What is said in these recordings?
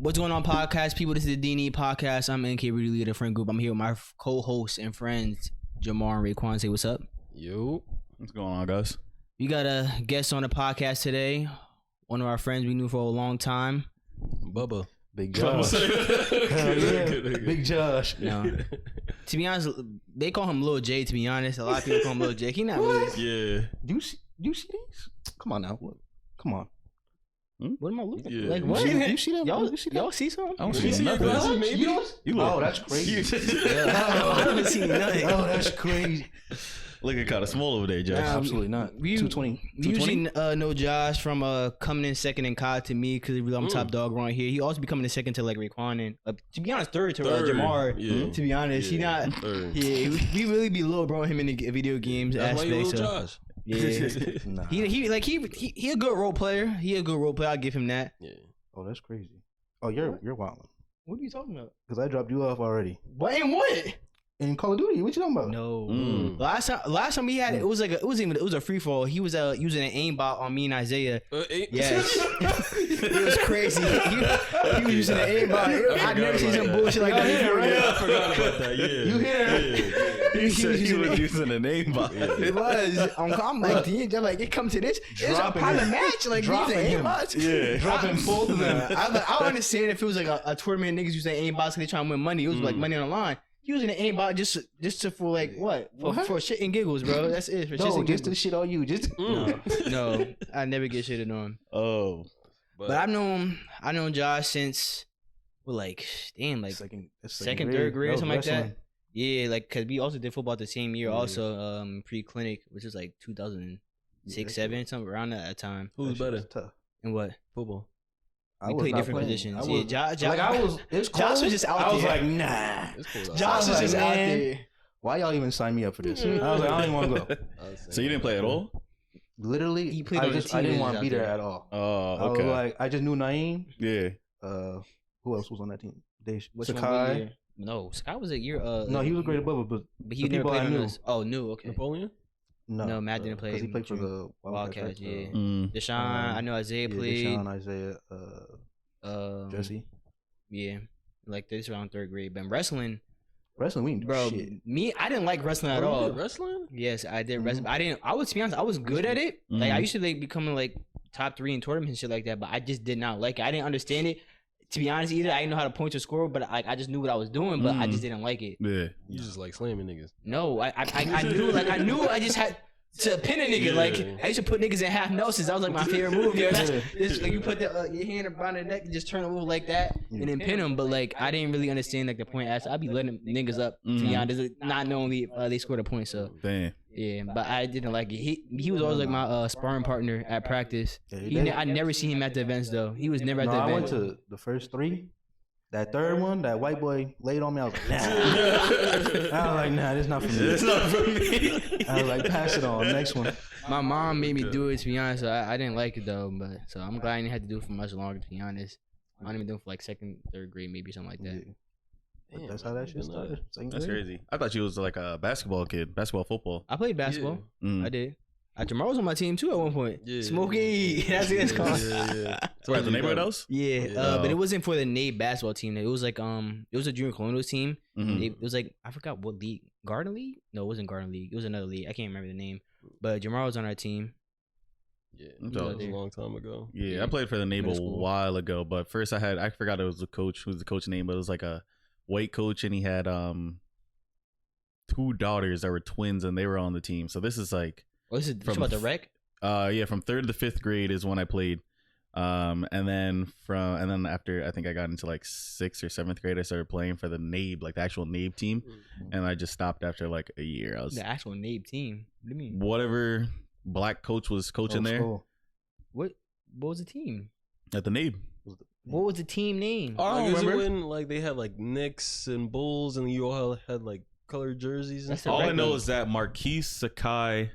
What's going on, podcast people? This is the D&E podcast. I'm NK Rudy, leader of the friend group. I'm here with my co-hosts and friends, Jamar and Raquan. Say what's up. Yo, what's going on, guys? We got a guest on the podcast today. One of our friends we knew for a long time. Bubba. Big Josh. Big Josh. No. To be honest, they call him Lil J, to be honest. A lot of people call him Lil J. He not really. Yeah. Do you see these? Come on now. Come on. What am I looking at? Yeah. Like, what? You see that? Y'all see something? I don't You see see your nothing. glasses, maybe? You look. Oh, that's crazy. I haven't seen nothing. Oh, that's crazy. Looking kind of small over there, Josh. Absolutely not. 220. We usually know Josh from coming in second in COD to me because I'm top dog around here. He also be coming in second to like Raquan and to be honest third to Jamar. Yeah. To be honest, he not. Third. Yeah, we really be low bro him in the video games That's why you aspect. little So Josh. yeah, Nah. he a good role player. He a good role player. I'll give him that. Yeah. Oh, that's crazy. Oh, you're wilding. What are you talking about? Because I dropped you off already. What and what? In Call of Duty, what you talking about? No. Mm. Last time we had it was a free fall. He was using an aimbot on me and Isaiah. Yes. It was crazy. He was using an aimbot. I've never seen some bullshit like that before. I forgot about that. Yeah. You hear? He said he was using a name bot. It was. I'm like, it come to this. It's a part of the match. Like, Dropping these are him. aimbots. Yeah. Dropping both of them. I don't understand if it was like a tournament of niggas using aimbot because they trying to win money. It was like money on the line. He was in an aimbot just to for like what? For shit and giggles, bro. That's it. For shit No, and just giggles. to shit on you. Just No, I never get shitted on. Oh. But I've known Josh since second, third grade or something like that. Yeah, like cause we also did football the same year, also pre-clinic, which is like 2006, 7, something around that time. Who's better? Tough. And what? Football. We played different positions. Yeah, Josh. It's Josh was just out there. I was like, nah. It's cool. Josh was just out there. Why y'all even sign me up for this? I was like, I don't even want to go. So you didn't play at all? Literally, He played on the team I didn't that want was to be out there there. at all. Oh, okay. I was like, I just knew Naeem. Yeah. Who else was on that team? Which one Sakai. year? No, Sakai was a year. No, he was a great above, but But he the never people played I on knew. us. Oh, new. Okay. Napoleon? No, Matt didn't play because he played for the Wildcats. right? Yeah. Mm. Deshaun, I know Isaiah played. Deshaun, Isaiah, Jesse. Yeah, like this around third grade. But wrestling, Wrestling, we didn't do bro. shit. I didn't like wrestling at Bro, you all. did wrestling? Yes, I did wrestling. I would to be honest, I was good at it. Like I used to like becoming like top 3 in tournaments and shit like that. But I just did not like it. I didn't understand it. To be honest, either I didn't know how to point or score, but like I just knew what I was doing, but I just didn't like it. Yeah. You just like slamming niggas. No, I knew I just had to pin a nigga. Yeah. Like I used to put niggas in half noses. That was like my favorite move. Yo, it's like you put your hand around their neck and just turn it over like that and then pin them. But like I didn't really understand like the point. I'd be letting niggas up to be honest, not knowing they scored a point. So Damn. yeah, but I didn't like it. He was always like my sparring partner at practice. Yeah, I never seen him at the events though. He was never at the I went event. to the first 3. That third one, that white boy laid on me. I was like, nah. I was like, nah, this not for me. It's not for me. I was like, pass it on. Next one. My mom made me do it to be honest. So I didn't like it though. But so I'm glad I didn't have to do it for much longer to be honest. I didn't even do it for like second, third grade, maybe something like that. Yeah. But that's how that shit started. That's crazy. I thought you was like a basketball kid. Basketball, football. I played basketball. Mm. I did. Jamar was on my team too at one point. Yeah. Smokey, that's what it's called. Yeah. So at the neighborhood house? Yeah, Yeah. but it wasn't for the NABE basketball team. It was like it was a junior colonials team. Mhm. It was like I forgot what league, Garden League? No, it wasn't Garden League. It was another league. I can't remember the name. But Jamar was on our team. Yeah, So- that was a long time ago. Yeah, Yeah. I played for the neighbor a Middle school. while ago, but first I forgot it was the coach. Who was the coach name? But it was like a white coach, and he had 2 daughters that were twins, and they were on the team. So this is like Oh, this is From about the rec? yeah, from 3rd to 5th grade is when I played. And then after I think I got into like 6th or 7th grade, I started playing for the NABE, like the actual NABE team, and I just stopped after like a year. I was The actual NABE team. What do you mean? whatever black coach was coaching there What was the team? at the NABE. What was the team name? I don't Is it remember. when like they had like Knicks and Bulls and you all had like colored jerseys and That's stuff? All I right. know is that Marquise Sakai,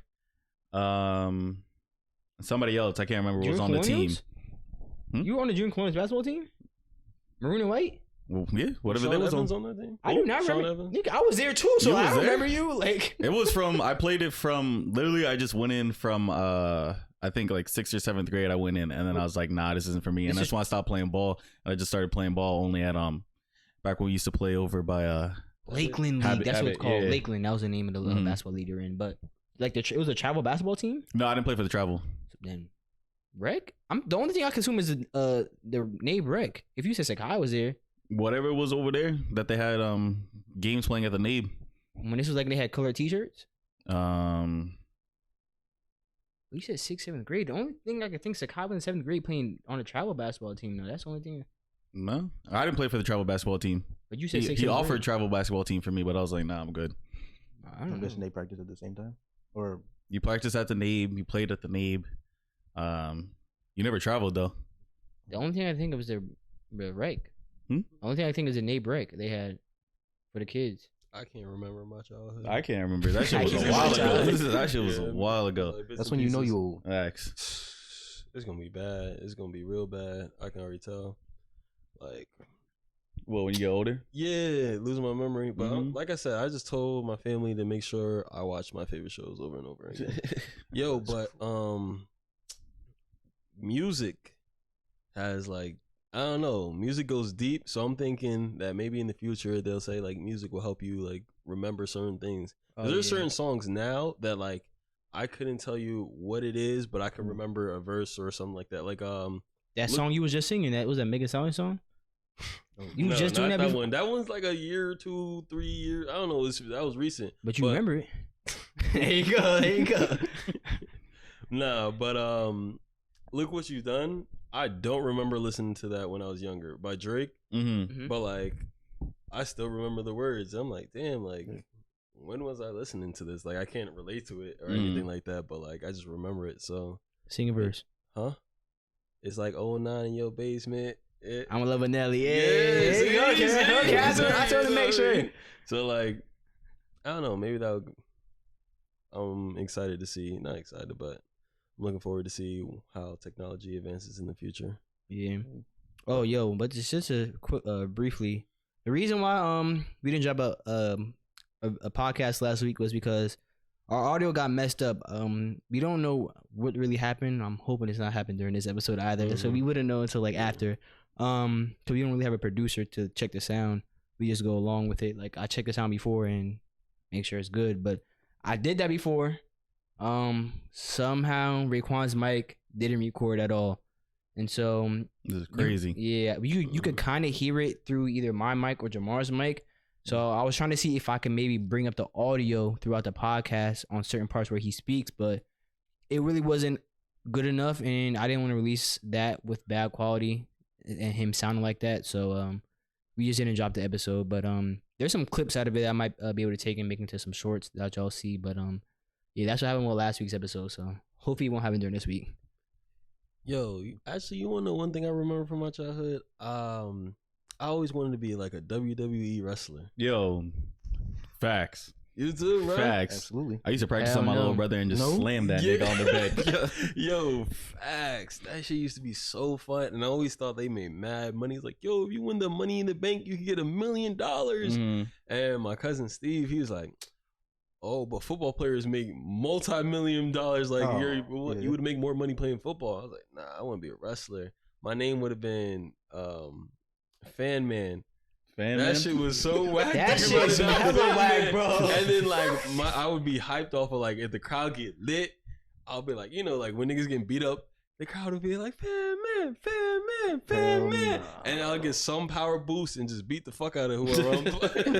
somebody else I can't remember was on the team. You were on the Junior Colonials basketball team? Maroon and white? Well, yeah, whatever Sean that was Evans on. on that team? I do not Sean remember. Evans? Nigga, I was there too, so You I was there? remember you. Like It was from I played it from literally I just went in from I think like 6th or 7th grade, I went in, and then I was like, nah, this isn't for me. And that's when I stopped playing ball. And I just started playing ball only at back when we used to play over by Lakeland League. That's what it's called. Yeah. Lakeland. That was the name of the basketball league you're in. But like it was a travel basketball team. No, I didn't play for the travel. So then, rec. The only thing I consume is the NABE rec. If you said Sakai was there, whatever was over there that they had games playing at the NABE. When this was like they had colored T-shirts. You said 6th, 7th grade. The only thing I could think Sakai was in 7th grade playing on a travel basketball team. No, that's the only thing. No, I didn't play for the travel basketball team. But you said he offered travel basketball team for me, but I was like, nah, I'm good. I'm guessing they practiced at the same time, or you practiced at the NABE, you played at the NABE. You never traveled though. The only thing I think of was the rec. The only thing I think is the NABE rec they had for the kids. I can't remember my childhood. I can't remember. That shit was a while ago. That shit was a while ago. That's when you know you old. It's gonna be bad. It's gonna be real bad. I can already tell. Like, well, when you get older? Yeah, losing my memory. But like I said, I just told my family to make sure I watch my favorite shows over and over again. Yo, but music has like, I don't know, music goes deep. So I'm thinking that maybe in the future they'll say like music will help you like remember certain things. There's certain songs now that like I couldn't tell you what it is, but I can remember a verse or something like that. Like that song you was just singing, that was that Mega Stallion song. You no, just doing that one. That one's like a year, 2, 3 years. I don't know. That was recent. But you remember it. There you go. There you go. Nah, but look what you've done. I don't remember listening to that when I was younger by Drake. But like, I still remember the words. I'm like, damn, like, when was I listening to this? Like, I can't relate to it or anything like that. But like, I just remember it. So sing a verse. Huh? It's like 09 in your basement. I'm a love Nelly. Yeah. Okay. I told to make sure. So like, I don't know. Maybe that would. I'm excited to see. Not excited, but I'm looking forward to see how technology advances in the future. Yeah. Oh, yo, but just a quick, briefly, the reason why we didn't drop a podcast last week was because our audio got messed up. We don't know what really happened. I'm hoping it's not happened during this episode either. So we wouldn't know until like after. Cause we don't really have a producer to check the sound. We just go along with it. Like I check the sound before and make sure it's good. But I did that before. Somehow Raquan's mic didn't record at all. And so this is crazy. You could kind of hear it through either my mic or Jamar's mic. So I was trying to see if I could maybe bring up the audio throughout the podcast on certain parts where he speaks, but it really wasn't good enough, and I didn't want to release that with bad quality and him sounding like that. So we just didn't drop the episode. But there's some clips out of it I might be able to take and make into some shorts that y'all see. But yeah, that's what happened with last week's episode. So hopefully it won't happen during this week. Yo, actually, you want to know one thing I remember from my childhood? I always wanted to be like a WWE wrestler. Yo, facts. You too, right? Facts. Absolutely. I used to practice on my little brother and just slam that nigga on the bed. Yo, facts. That shit used to be so fun. And I always thought they made mad money. It's like, yo, if you win the Money in the Bank, you can get $1 million. And my cousin Steve, he was like, oh, but football players make multi-million dollars. Like, you would make more money playing football. I was like, nah, I want to be a wrestler. My name would have been Fan Man. That shit was so whack. That shit was hella whack, bro. And then like I would be hyped off of like if the crowd get lit, I'll be like, you know, like when niggas getting beat up, the crowd would be like, Fan Man, Fan Man, Fan Man. And I'll get some power boost and just beat the fuck out of whoever I'm playing.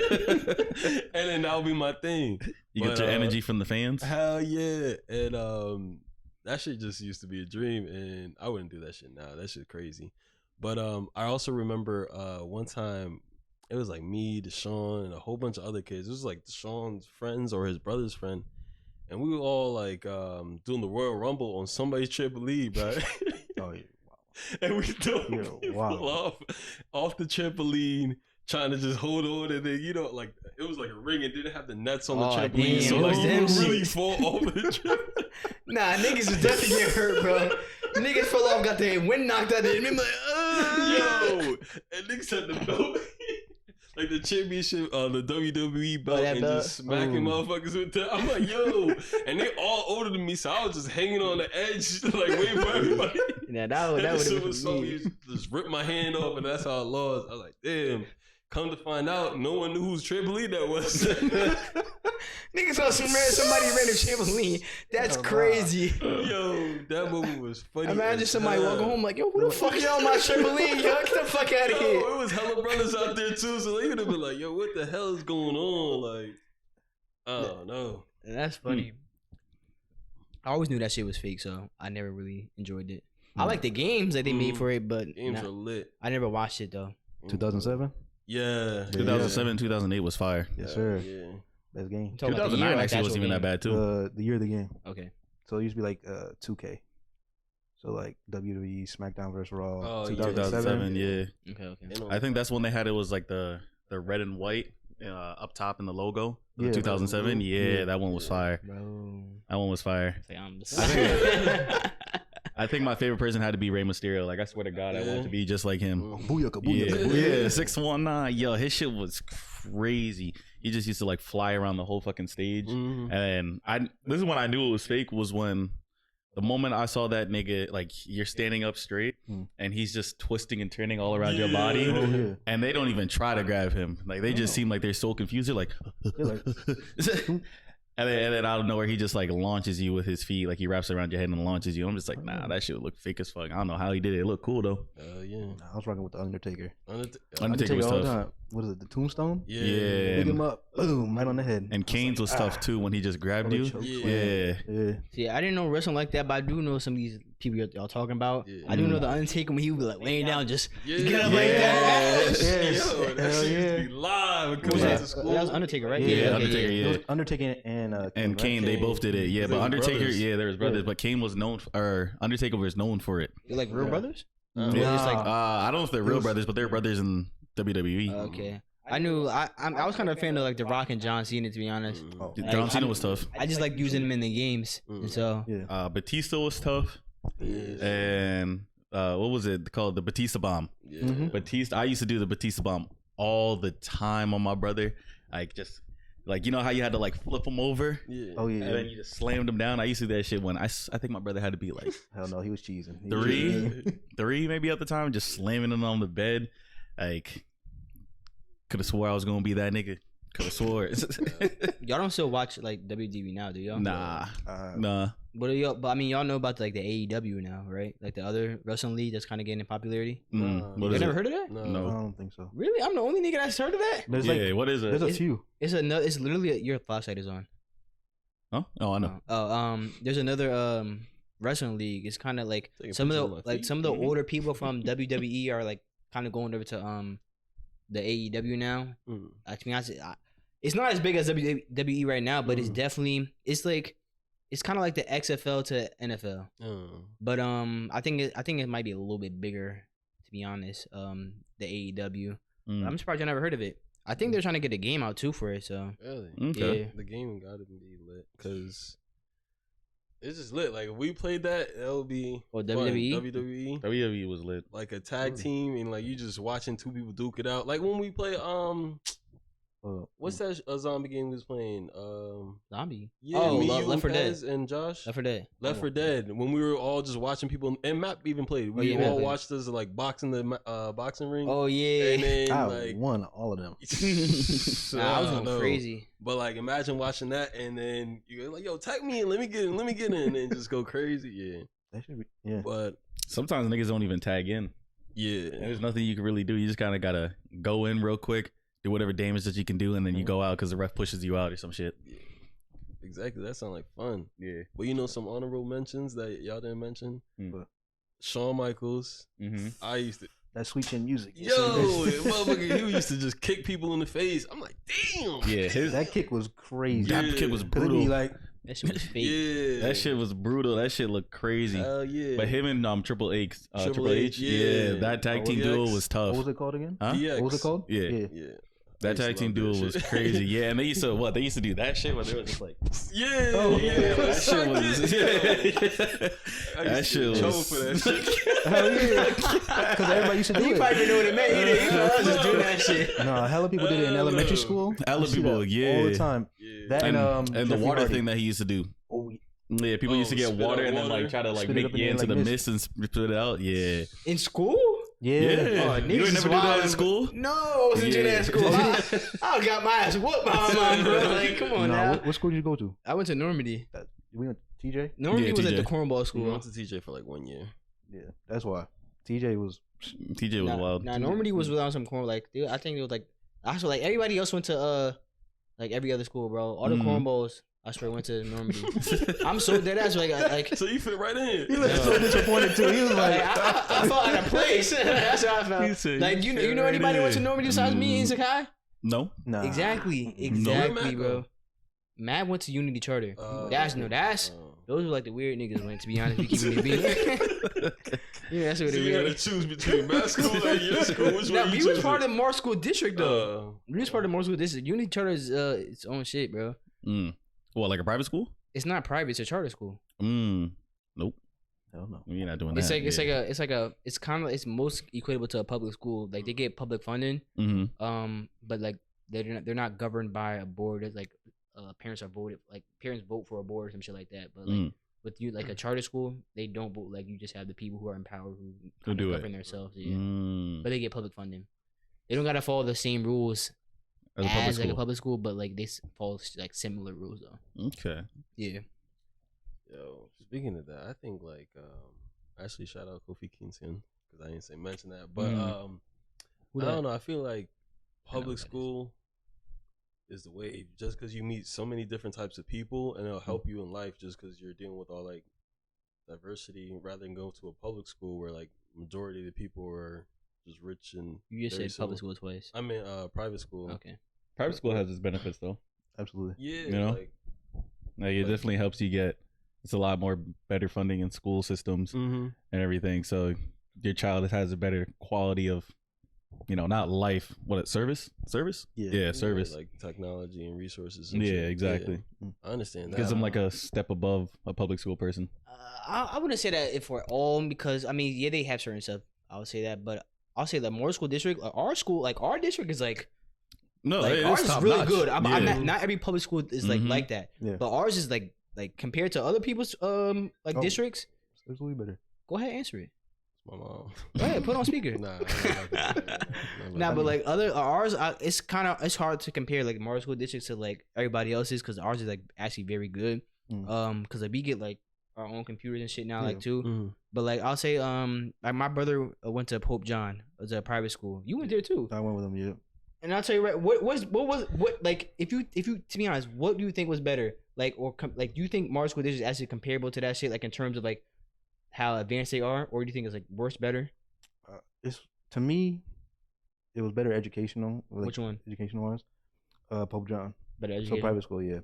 And then that'll be my thing. You get your energy from the fans? Hell yeah. And that shit just used to be a dream, and I wouldn't do that shit now. That shit crazy. But I also remember one time it was like me, Deshaun, and a whole bunch of other kids. It was like Deshaun's friends or his brother's friend. And we were all like doing the Royal Rumble on somebody's trampoline, right? Oh, yeah. Wow. And we threw people off the trampoline, trying to just hold on. And then, you know, like it was like a ring and didn't have the nets on the trampoline. Damn, so like you would really fall over the trampoline. Nah, niggas was definitely getting hurt, bro. Niggas fell off, got their wind knocked out of them. Like, yo, and niggas had the belt. like the championship, the WWE belt, and belt? just smacking motherfuckers with that. I'm like, yo, and they all older than me, so I was just hanging on the edge, like waiting for everybody. Yeah, that would have been so me. just ripped my hand off, and that's how I lost. I was like, damn. Come to find out, no one knew whose trampoline that was. Niggas saw somebody ran a trampoline. That's crazy. Yo, that moment was funny. Imagine somebody walking home like, yo, who the fuck is on my trampoline? Yo, get the fuck out of here. It was hella brothers out there too, so they would have been like, yo, what the hell is going on? Like, I don't know. And that's funny. I always knew that shit was fake, so I never really enjoyed it. I like the games that they made for it, but games are lit. I never watched it though. 2007. Yeah. 2007, 2008 was fire. Yes, sir. Yeah. Best game. 2009 actually wasn't even that bad too. The year of the game. Okay. So it used to be like 2K. So like WWE, SmackDown vs. Raw. Oh, 2007, yeah. Okay. I think that's when they had it was like the red and white up top in the logo. Yeah, 2007, yeah, that one was fire. Bro. That one was fire. Like, I'm just I think my favorite person had to be Rey Mysterio. Like I swear to God, I wanted to be just like him. Booyaka, Yeah, booyaka. yeah, 619. Yo, his shit was crazy. He just used to like fly around the whole fucking stage. And this is when I knew it was fake. Was when the moment I saw that nigga, like you're standing up straight and he's just twisting and turning all around your body, and they don't even try to grab him. Like they just seem like they're so confused. They're like, and then out of nowhere he just like launches you with his feet, like he wraps around your head and launches you. I'm just like, nah, that shit would look fake as fuck. I don't know how he did it. It looked cool though. Yeah. I was rocking with the Undertaker. Undertaker was all the tough. time. What is it? The Tombstone? Yeah. Pick him up, boom, right on the head. And Kane's was tough too when he just grabbed you. Yeah. See, I didn't know wrestling like that, but I do know some of these people y'all talking about. I do know the Undertaker when he would be like laying down, just get up like that. Yo, that shit used to be live. That was Undertaker, right? Yeah, Undertaker. It was Undertaker and Kane, they both did it. Yeah, but Undertaker, brothers. yeah, there was brothers, but Kane was known, or Undertaker was known for it. They're like real brothers. I don't know if they're real brothers, but they're brothers in WWE. Okay. I knew I was kind of a fan of like The Rock and John Cena, to be honest. John Cena was tough. I just like using them in the games, and so Batista was tough, and what was it called? The Batista bomb. Batista. I used to do the Batista bomb all the time on my brother. Like just like you know how you had to like flip him over. Oh yeah. And then you just slammed him down. I used to do that shit when I think my brother had to be like hell no, he was cheesing. three maybe at the time, just slamming him on the bed. Like could have swore I was gonna be that nigga. Could have swore. y'all don't still watch like WWE now, do y'all? Nah. But I mean, y'all know about like the AEW now, right? Like the other wrestling league that's kind of gaining popularity. What You is never it? heard of that? I No. don't think so. Really? I'm the only nigga that's heard of that. There's Yeah. What is it? There's a few. It's literally your flashlight is on. Huh? Oh, I know. There's another wrestling league. It's kind of like some of the older people from WWE are like kind of going over to the AEW now. To be honest, it's not as big as WWE right now, but it's definitely it's kind of like the XFL to NFL. But I think it might be a little bit bigger, to be honest. The AEW. I'm surprised you never heard of it. I think they're trying to get a game out too for it. So really, okay. Yeah. The game got to be lit because it's just lit. Like if we played that would be WWE. WWE was lit. Like a tag team and like you just watching two people duke it out. Like when we play what's that zombie game we was playing? Zombie. Yeah, Left 4 Dead and Josh. Left 4 Dead. Left 4 Dead. When we were all just watching people, and Matt even played. We all watched us like boxing the boxing ring. Oh yeah. And then I won all of them. I was going crazy. But like, imagine watching that, and then you're like, "Yo, tag me in. Let me get in," and then just go crazy. Yeah. That should be. Yeah. But sometimes niggas don't even tag in. Yeah. There's nothing you can really do. You just kind of gotta go in real quick, do whatever damage that you can do, and then you go out because the ref pushes you out or some shit. Yeah. Exactly. That sounds like fun. Yeah. But you know some honorable mentions that y'all didn't mention? Shawn Michaels. I used to. That sweet chin music. Yo, motherfucker, he used to just kick people in the face. I'm like, damn. Yeah. That kick was crazy. That kick was brutal. Like, that shit was fake. Yeah. That shit was brutal. That shit looked crazy. Hell yeah. But him and Triple H, Triple H, yeah. that tag team duo was tough. what was it called again? Huh? DX. What was it called? Yeah. Yeah. That tag team duel was crazy. Yeah, and they used to what? They used to do that shit where they were just like, yeah, that shit was. That shit was. Trouble for that shit. Hell yeah, because everybody used to do it. You probably didn't know what it meant either. You know, I was just doing that shit. No, hella people did it in elementary school. Hella people, yeah, all the time. Yeah. That and the water thing that he used to do. Oh, Yeah, people used to get water and then like try to like Spit it make up in it there into like the mist. mist and spit it out. Yeah, In school? yeah. yeah. Oh, You niggas ain't is never do that in wild. school. No, I wasn't doing that in school. I got my ass whooped by my mom, bro. Like, come on now. What school did you go to? I went to Normandy. We went to TJ. Normandy Yeah, was at TJ. the cornball We school. went to TJ for like 1 year. Yeah, that's why. TJ was. TJ was wild. Nah, Normandy was without some corn. Like, dude, I think it was like, I swear, like everybody else went to like every other school, bro. All the cornballs, I swear, went to Normandy. I'm so dead ass. Like, So you fit right in. He looked so disappointed too. He was like, I felt out of place. That's how I He felt. said, Like, you know anybody who went to Normandy besides me and Sakai? No. nah. Exactly, bro. Matt went to Unity Charter. Those were like the weird niggas went. To be honest, we keeping it being. Yeah, that's what So it you had to was. choose between my school and your school. Which Now, one we you was choose? part of the Moore School District though. We was part of the Moore School District. Unity Charter is its own shit, bro. What, like a private school? It's not private. It's a charter school. Nope. Hell no. You're not doing It's that. it's kind of it's most equatable to a public school. Like they get public funding, but like they're not governed by a board. It's like parents are voted, like parents vote for a board or some shit like that. But like with you, like a charter school, they don't vote. Like you just have the people who are in power who do govern it themselves. Yeah, but they get public funding. They don't gotta follow the same rules As like a public school, but like they follow like similar rules though. Okay. Yeah. Yo, speaking of that, I think like actually shout out Kofi Kingston because I didn't say mention that, but I don't know. I feel like public school is the wave just because you meet so many different types of people and it'll help you in life just because you're dealing with all like diversity rather than go to a public school where like majority of the people are just rich and You just very said public civil. school twice. I mean private school. Okay. Private school has its benefits though. Absolutely. Yeah, You know? Like it definitely helps you get. It's a lot more better funding in school systems and everything. So your child has a better quality of, not life. Service? Yeah, service. like technology and resources. And Yeah, shit. exactly. Yeah, I understand that. Gives them like a step above a public school person. I wouldn't say that if we're all because I mean yeah they have certain stuff. I would say that, but I'll say the Moore School District, our school, like our district is like. No, Like, it's ours is top really notch. good. I'm Yeah. not every public school is like that. Yeah. But ours is like compared to other people's districts. Absolutely better. Go ahead, answer it. My mom. Go ahead, put on speaker. Nah, but like ours, it's hard to compare like Moore School districts to like everybody else's because ours is like actually very good. Because like we get like our own computers and shit now like too. But like I'll say like my brother went to Pope John. It was a private school. You went there too. I went with him. Yeah. And I'll tell you right, what like if you to be honest, what do you think was better? Like like do you think Moore School District is actually comparable to that shit? Like in terms of like how advanced they are, or do you think it's like worse, better? It's to me, it was better educational. Like, Which one? Educational wise, Pope John. Better So education. private school, yeah,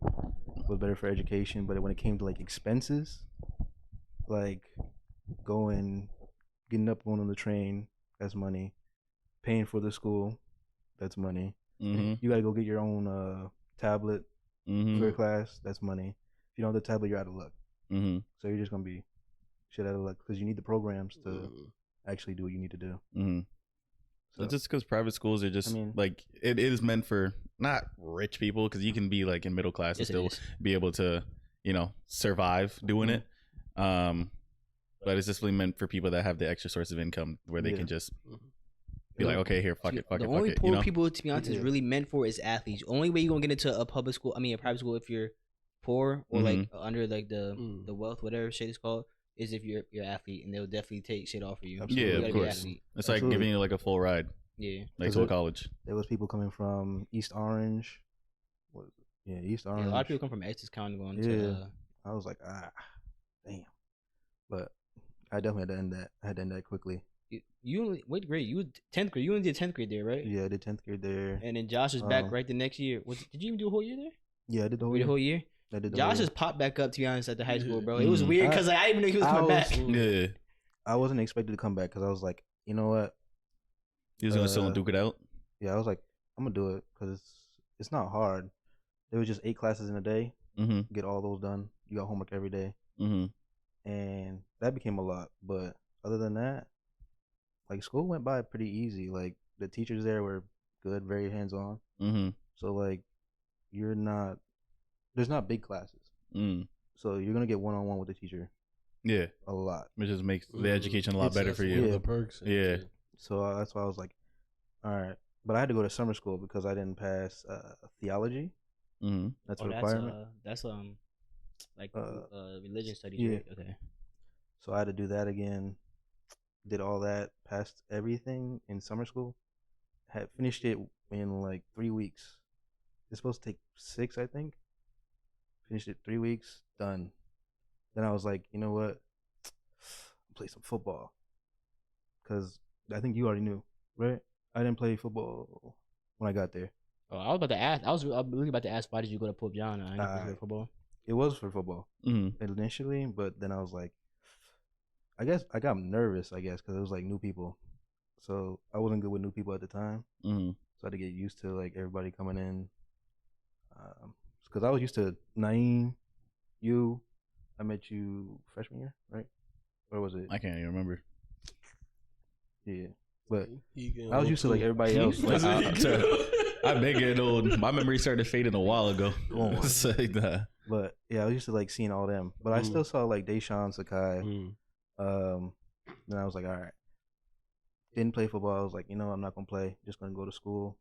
was better for education. But when it came to like expenses, like getting up, going on the train, that's money. Paying for the school, that's money. You gotta go get your own tablet for your class, that's money. If you don't have the tablet, you're out of luck. So you're just gonna be shit out of luck because you need the programs to actually do what you need to do. So, It's just because private schools are just like it is meant for not rich people because you can be like in middle class and still be able to survive doing it. But it's just really meant for people that have the extra source of income where they can just be like, okay, here, fuck it. The only poor people, to be honest, is really meant for is athletes. Only way you're gonna get into a public school, a private school, if you're poor or like under like the wealth, whatever shit is called, is if you're an athlete, and they'll definitely take shit off of you. Absolutely. Yeah, You of gotta be an course. athlete. It's like giving you like a full ride. Yeah, like to a college. There was people coming from East Orange. What is it? Yeah, East Orange. a lot of people come from Essex County going Yeah. to. I was like, damn. But I definitely had to end that. I had to end that quickly. You only what grade? You 10th grade. You only did 10th grade there, right? Yeah, I did 10th grade there. And then Josh was back right the next year. Did you even do a whole year there? Yeah, I did the The whole year. I did the Josh whole year. just popped back up, to be honest, at the high school, bro. It was weird because I didn't even know he was coming back. Yeah. I wasn't expected to come back because I was like, you know what? He was gonna still duke it out. Yeah, I was like, I'm gonna do it because it's not hard. There was just 8 classes in a day. Get all those done. You got homework every day, and that became a lot. But other than that, like school went by pretty easy. Like the teachers there were good, very hands on. So like there's not big classes. So you're gonna get one on one with the teacher. Yeah, a lot, which just makes the education a lot better for you. Yeah, the perks. Yeah. So that's why I was like, all right. But I had to go to summer school because I didn't pass theology. That's a requirement. That's like religion studies, yeah. right? Okay. So I had to do that again. Did all that, passed everything in summer school. Had finished it in like 3 weeks. It's supposed to take 6, I think. Finished it 3 weeks, done. Then I was like, you know what? Play some football. Because I think you already knew, right? I didn't play football when I got there. Oh, I was about to ask. I was really about to ask, why did you go to Pope John? I didn't play football. It was for football initially, but then I was like, I guess I got nervous, because it was like new people. So I wasn't good with new people at the time. So I had to get used to like everybody coming in. Because I was used to Naeem, you. I met you freshman year, right? Or was it? I can't even remember. Yeah, but I was used to like everybody else. Like, I've been getting old. My memory started fading a while ago. But yeah, I was used to like seeing all them. But I still saw like Deshaun, Sakai. Then I was like, all right. Didn't play football. I was like, I'm not gonna play. Just gonna go to school.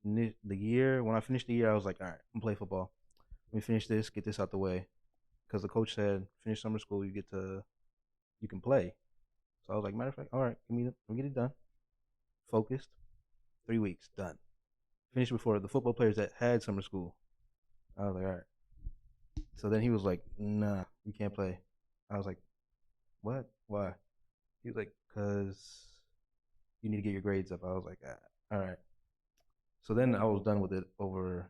When I finished the year, I was like, all right, I'm gonna play football. Let me finish this, get this out the way. Because the coach said, finish summer school, you can play. So I was like, matter of fact, all right, let me get it done. Focused. 3 weeks, done. Finished before the football players that had summer school. I was like, all right. So then he was like, nah, you can't play. I was like, what? Why? He was like, because you need to get your grades up. I was like, all right. So then I was done with it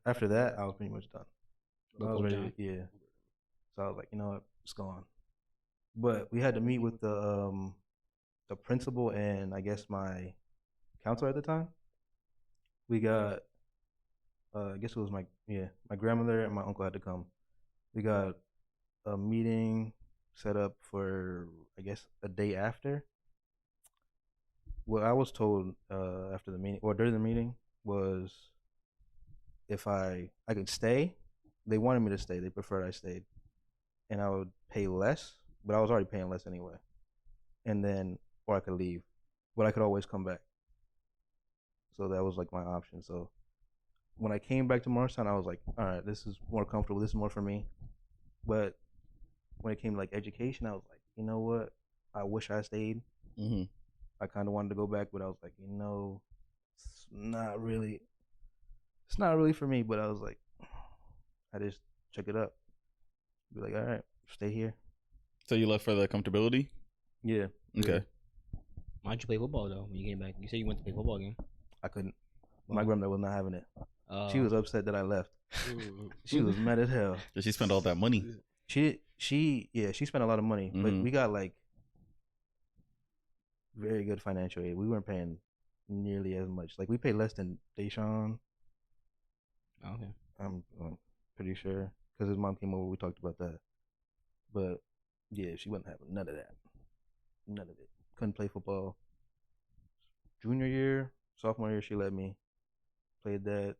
after that, I was pretty much done. I was ready, yeah. So I was like, you know what, it's gone. But we had to meet with the principal and I guess my counselor at the time. We got, I guess it was my grandmother and my uncle had to come. We got a meeting set up for, I guess, a day after. What I was told after the meeting, or during the meeting, was if I could stay. They wanted me to stay. They preferred I stayed. And I would pay less, but I was already paying less anyway. And then, or I could leave, but I could always come back. So that was like my option. So when I came back to Morristown, I was like, all right, this is more comfortable. This is more for me. But when it came to like education, I was like, you know what? I wish I stayed. I kind of wanted to go back, but I was like, it's not really for me. But I was like, I just check it up. Be like, all right, stay here. So you left for the comfortability? Yeah. Okay. Why'd you play football though when you came back? You said you went to play football again. I couldn't. My grandmother was not having it. She was upset that I left. She was mad as hell. Did she spend all that money? She spent a lot of money, but we got like very good financial aid. We weren't paying nearly as much. Like we paid less than Deshaun. Okay. I'm pretty sure because his mom came over. We talked about that, but yeah, she wasn't having none of that. None of it. Couldn't play football. Junior year, sophomore year, she let me. Played that.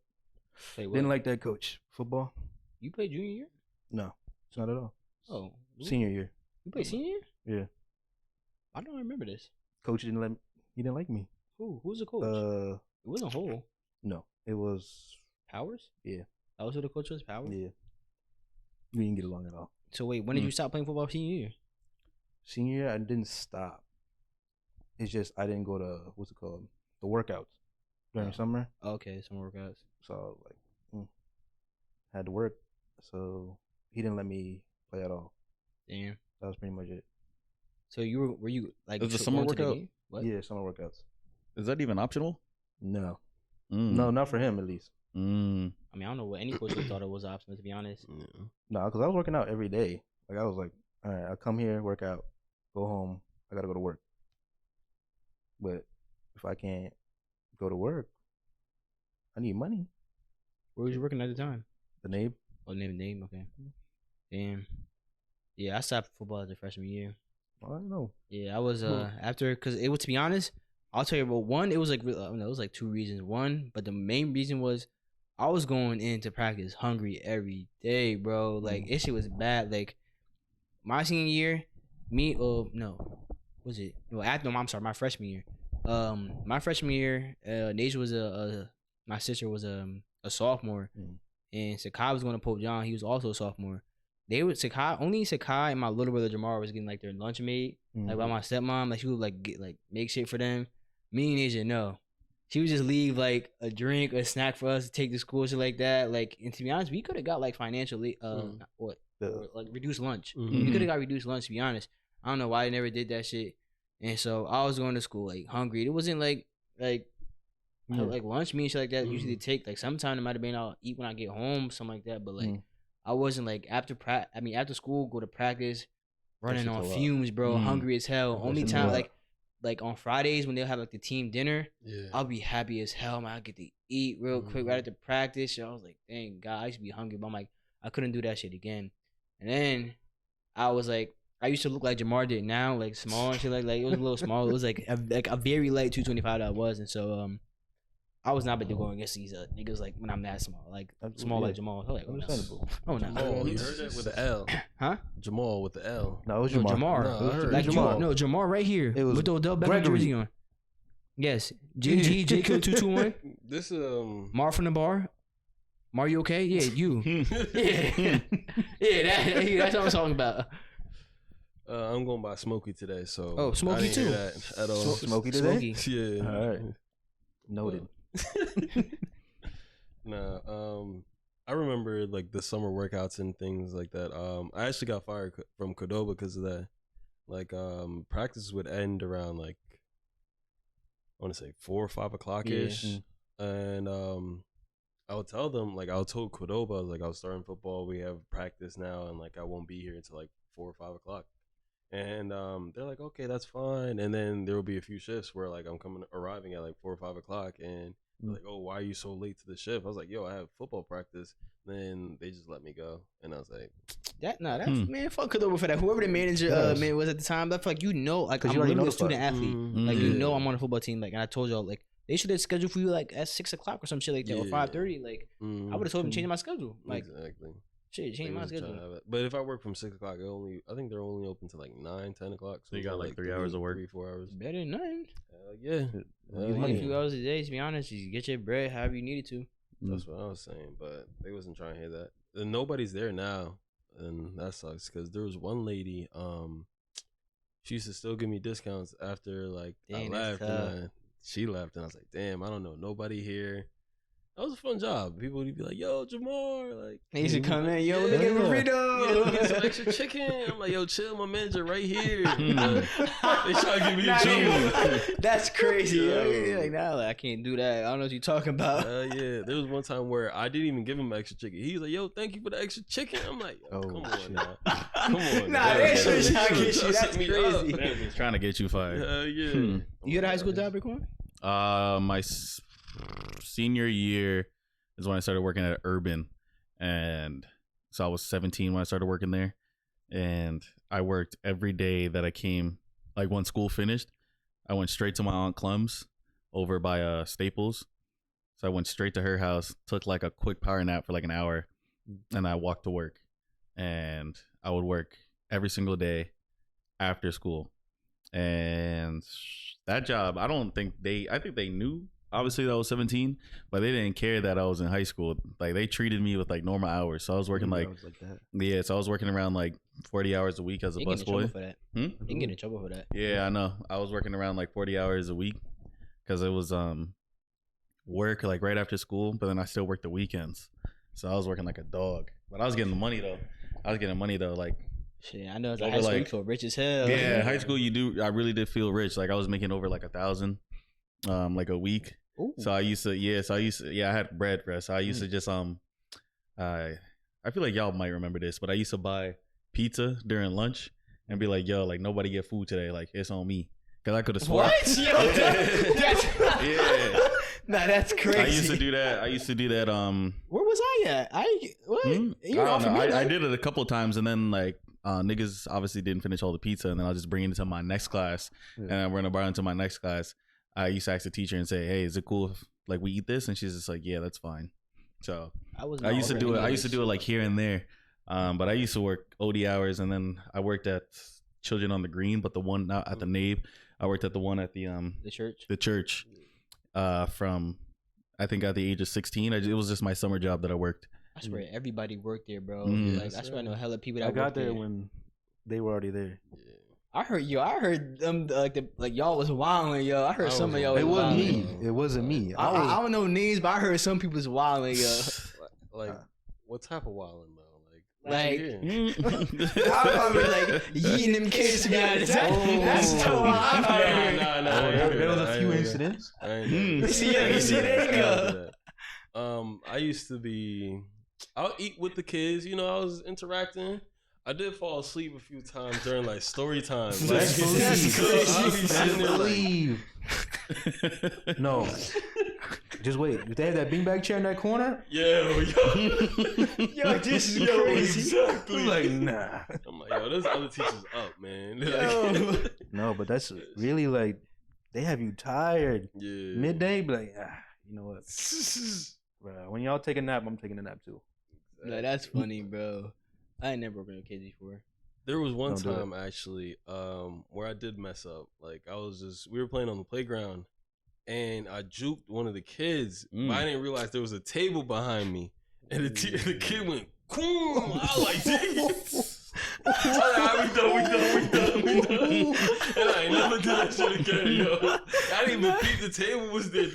Didn't like that coach. Football. You played junior year? No, it's not at all. Oh, senior year. You played senior year? Yeah. I don't remember this. Coach didn't let me. He didn't like me. Who's the coach? It wasn't Hole. No, it was Powers. Yeah. That was who the coach was. Powers. Yeah. We didn't get along at all. So wait, when did you stop playing football? Senior year. Senior year, I didn't stop. It's just I didn't go to the workouts during summer. Okay, summer workouts. So I was like, had to work. So he didn't let me play at all. Damn. That was pretty much it. So were you like? Is the summer workout? What? Yeah, summer workouts. Is that even optional? No. No, not for him at least. I mean, I don't know what any coach thought it was optional, to be honest. No, because I was working out every day. Like I was like, all right, I'll come here, work out, go home. I gotta go to work. But if I can't go to work, I need money. Where was you working at the time? The name. Oh, name. Okay. Damn. Yeah, I stopped football as a freshman year. I don't know. Yeah, I was after because it was, to be honest, I'll tell you about one. It was like it was like 2 reasons. One, but the main reason was I was going into practice hungry every day, bro. Like this shit was bad. Like my senior year, I'm sorry, my freshman year. My freshman year, Nasia was my sister was a sophomore, and Sakai was going to Pope John. He was also a sophomore. Only Sakai and my little brother Jamar was getting like their lunch made, like by my stepmom. Like she would like get like make shit for them. Me and Nasia, no. She would just leave like a drink, a snack for us to take to school, shit like that. Like, and to be honest, we could have got like financially, like reduced lunch. We could have got reduced lunch. To be honest, I don't know why they never did that shit. And so I was going to school like hungry. It wasn't like lunch meat and shit like that. Usually take like sometimes it might have been I'll eat when I get home, something like that. But like I wasn't like after school go to practice, running on fumes, bro, hungry as hell. Only time like on Fridays when they'll have like the team dinner, I'll be happy as hell, man. I get to eat real quick right after practice. So I was like, dang God, I used to be hungry, but I'm like, I couldn't do that shit again. And then I was like, I used to look like Jamar did now, like small and shit, like it was a little small. It was like a very light 225 that I was, and so I was not about to go against these niggas like when I'm that small, like small like Jamal. I was like, understandable. Jamal, you heard that with the L, huh? Jamal with the L. No, it was Jamar. Jamar right here. It was with the Odell Beckham jersey on. Yes, GG JQ 221. This Mar from the bar. Mar, you okay? Yeah, you. That's what I'm talking about. I'm going by Smokey today, so. Oh, Smokey too. That at all. Smokey today? Yeah. All right. Noted. I remember like the summer workouts and things like that. I actually got fired from Cordoba because of that. Like, practice would end around like, I want to say 4 or 5 o'clock ish, and I would tell them, like, I told Cordoba, like, I was starting football. We have practice now, and like I won't be here until like 4 or 5 o'clock. And they're like, okay, that's fine. And then there will be a few shifts where like I'm arriving at like 4 or 5 o'clock, and they're like, oh, why are you so late to the shift? I was like, yo, I have football practice. Then they just let me go, and I was like, that's man, fuck Cordoba for that. Whoever the manager man was at the time, that's like, like I'm literally a student athlete, like I'm on a football team, like, and I told y'all like they should have scheduled for you like at 6 o'clock or some shit like that, or 5:30. Like I would have told them to change my schedule, like exactly. Shit, change my schedule. But if I work from 6 o'clock, I think they're only open to like 9, 10 o'clock. So you got like 3 hours of work, 3-4 hours. Better than nothing. Yeah, a few hours a day. To be honest, you get your bread however you needed to. That's what I was saying, but they wasn't trying to hear that. And nobody's there now, and that sucks because there was one lady. She used to still give me discounts after like I left, and she left, and I was like, damn, I don't know nobody here. That was a fun job. People would be like, yo, Jamar, like he used to come in, yo, let me get a burrito. Yeah, let me get some extra chicken. I'm like, yo, chill, my manager right here. They try to give me a job. That's crazy. Yo. Like, nah, I can't do that. I don't know what you're talking about. Yeah, there was one time where I didn't even give him extra chicken. He was like, yo, thank you for the extra chicken. I'm like, come on now. Come on. Nah, that's trying to get you. That's crazy. He's trying to get you fired. Yeah. You had a high school job, Raquan? My senior year is when I started working at Urban, and so I was 17 when I started working there, and I worked every day that I came. Like when school finished, I went straight to my Aunt Clem's over by Staples. So I went straight to her house, took like a quick power nap for like an hour, and I walked to work. And I would work every single day after school. And that job, I think they knew, obviously, that I was 17, but they didn't care that I was in high school. Like, they treated me with like normal hours. So I was working so I was working around like 40 hours a week as a busboy. You can get in trouble for that. Yeah, I know. I was working around like 40 hours a week because it was work like right after school, but then I still worked the weekends. So I was working like a dog. But I was getting the money though. Like, shit, I know it's like high school, you feel rich as hell. Yeah, high school I really did feel rich. Like I was making over like 1,000 like a week. Ooh. So I had bread for us. So I used to just I feel like y'all might remember this, but I used to buy pizza during lunch and be like, yo, like nobody get food today, like it's on me. Cause I could have sworn. What? Yo, that's yeah. Nah, that's crazy. I used to do that. Where was I at? What? I don't know. I did it a couple of times, and then like niggas obviously didn't finish all the pizza, and then I'll just bring it into my next class, and I'm gonna borrow into my next class. I used to ask the teacher and say, "Hey, is it cool if like we eat this?" And she's just like, "Yeah, that's fine." So I used to do it. I used to do it like here and there, but I used to work OD hours, and then I worked at Children on the Green, but the one not at the NABE. I worked at the one at the church. The church. From I think at the age of 16, it was just my summer job that I worked. I swear everybody worked there, bro. Like I swear I know hella people that I got there when they were already there. Yeah. I heard them like y'all was wilding, yo. I heard some of y'all. It wasn't me. It wasn't me. I don't know names, but I heard some people was wilding, yo. Like what type of wilding though? Like, I probably like eating them kids together. That's the wild. No. There was a few incidents. See, there you go. I used to be. I'll eat with the kids. You know, I was interacting. I did fall asleep a few times during like story time. Like, no. Just wait. If they have that beanbag chair in that corner? Yo, this is crazy. Exactly. Like, nah. I'm like, yo, those other teachers up, man. No, but that's really like, they have you tired. Yeah. Midday, be like, you know what? Bro, when y'all take a nap, I'm taking a nap too. No, that's funny, bro. I ain't never worked with kids before. There was one time actually, where I did mess up. Like we were playing on the playground, and I juked one of the kids, but I didn't realize there was a table behind me, and the kid went, "Coom!" I was like, "Dang." We done. And I ain't never did that shit again, yo. I didn't even peep the table was there.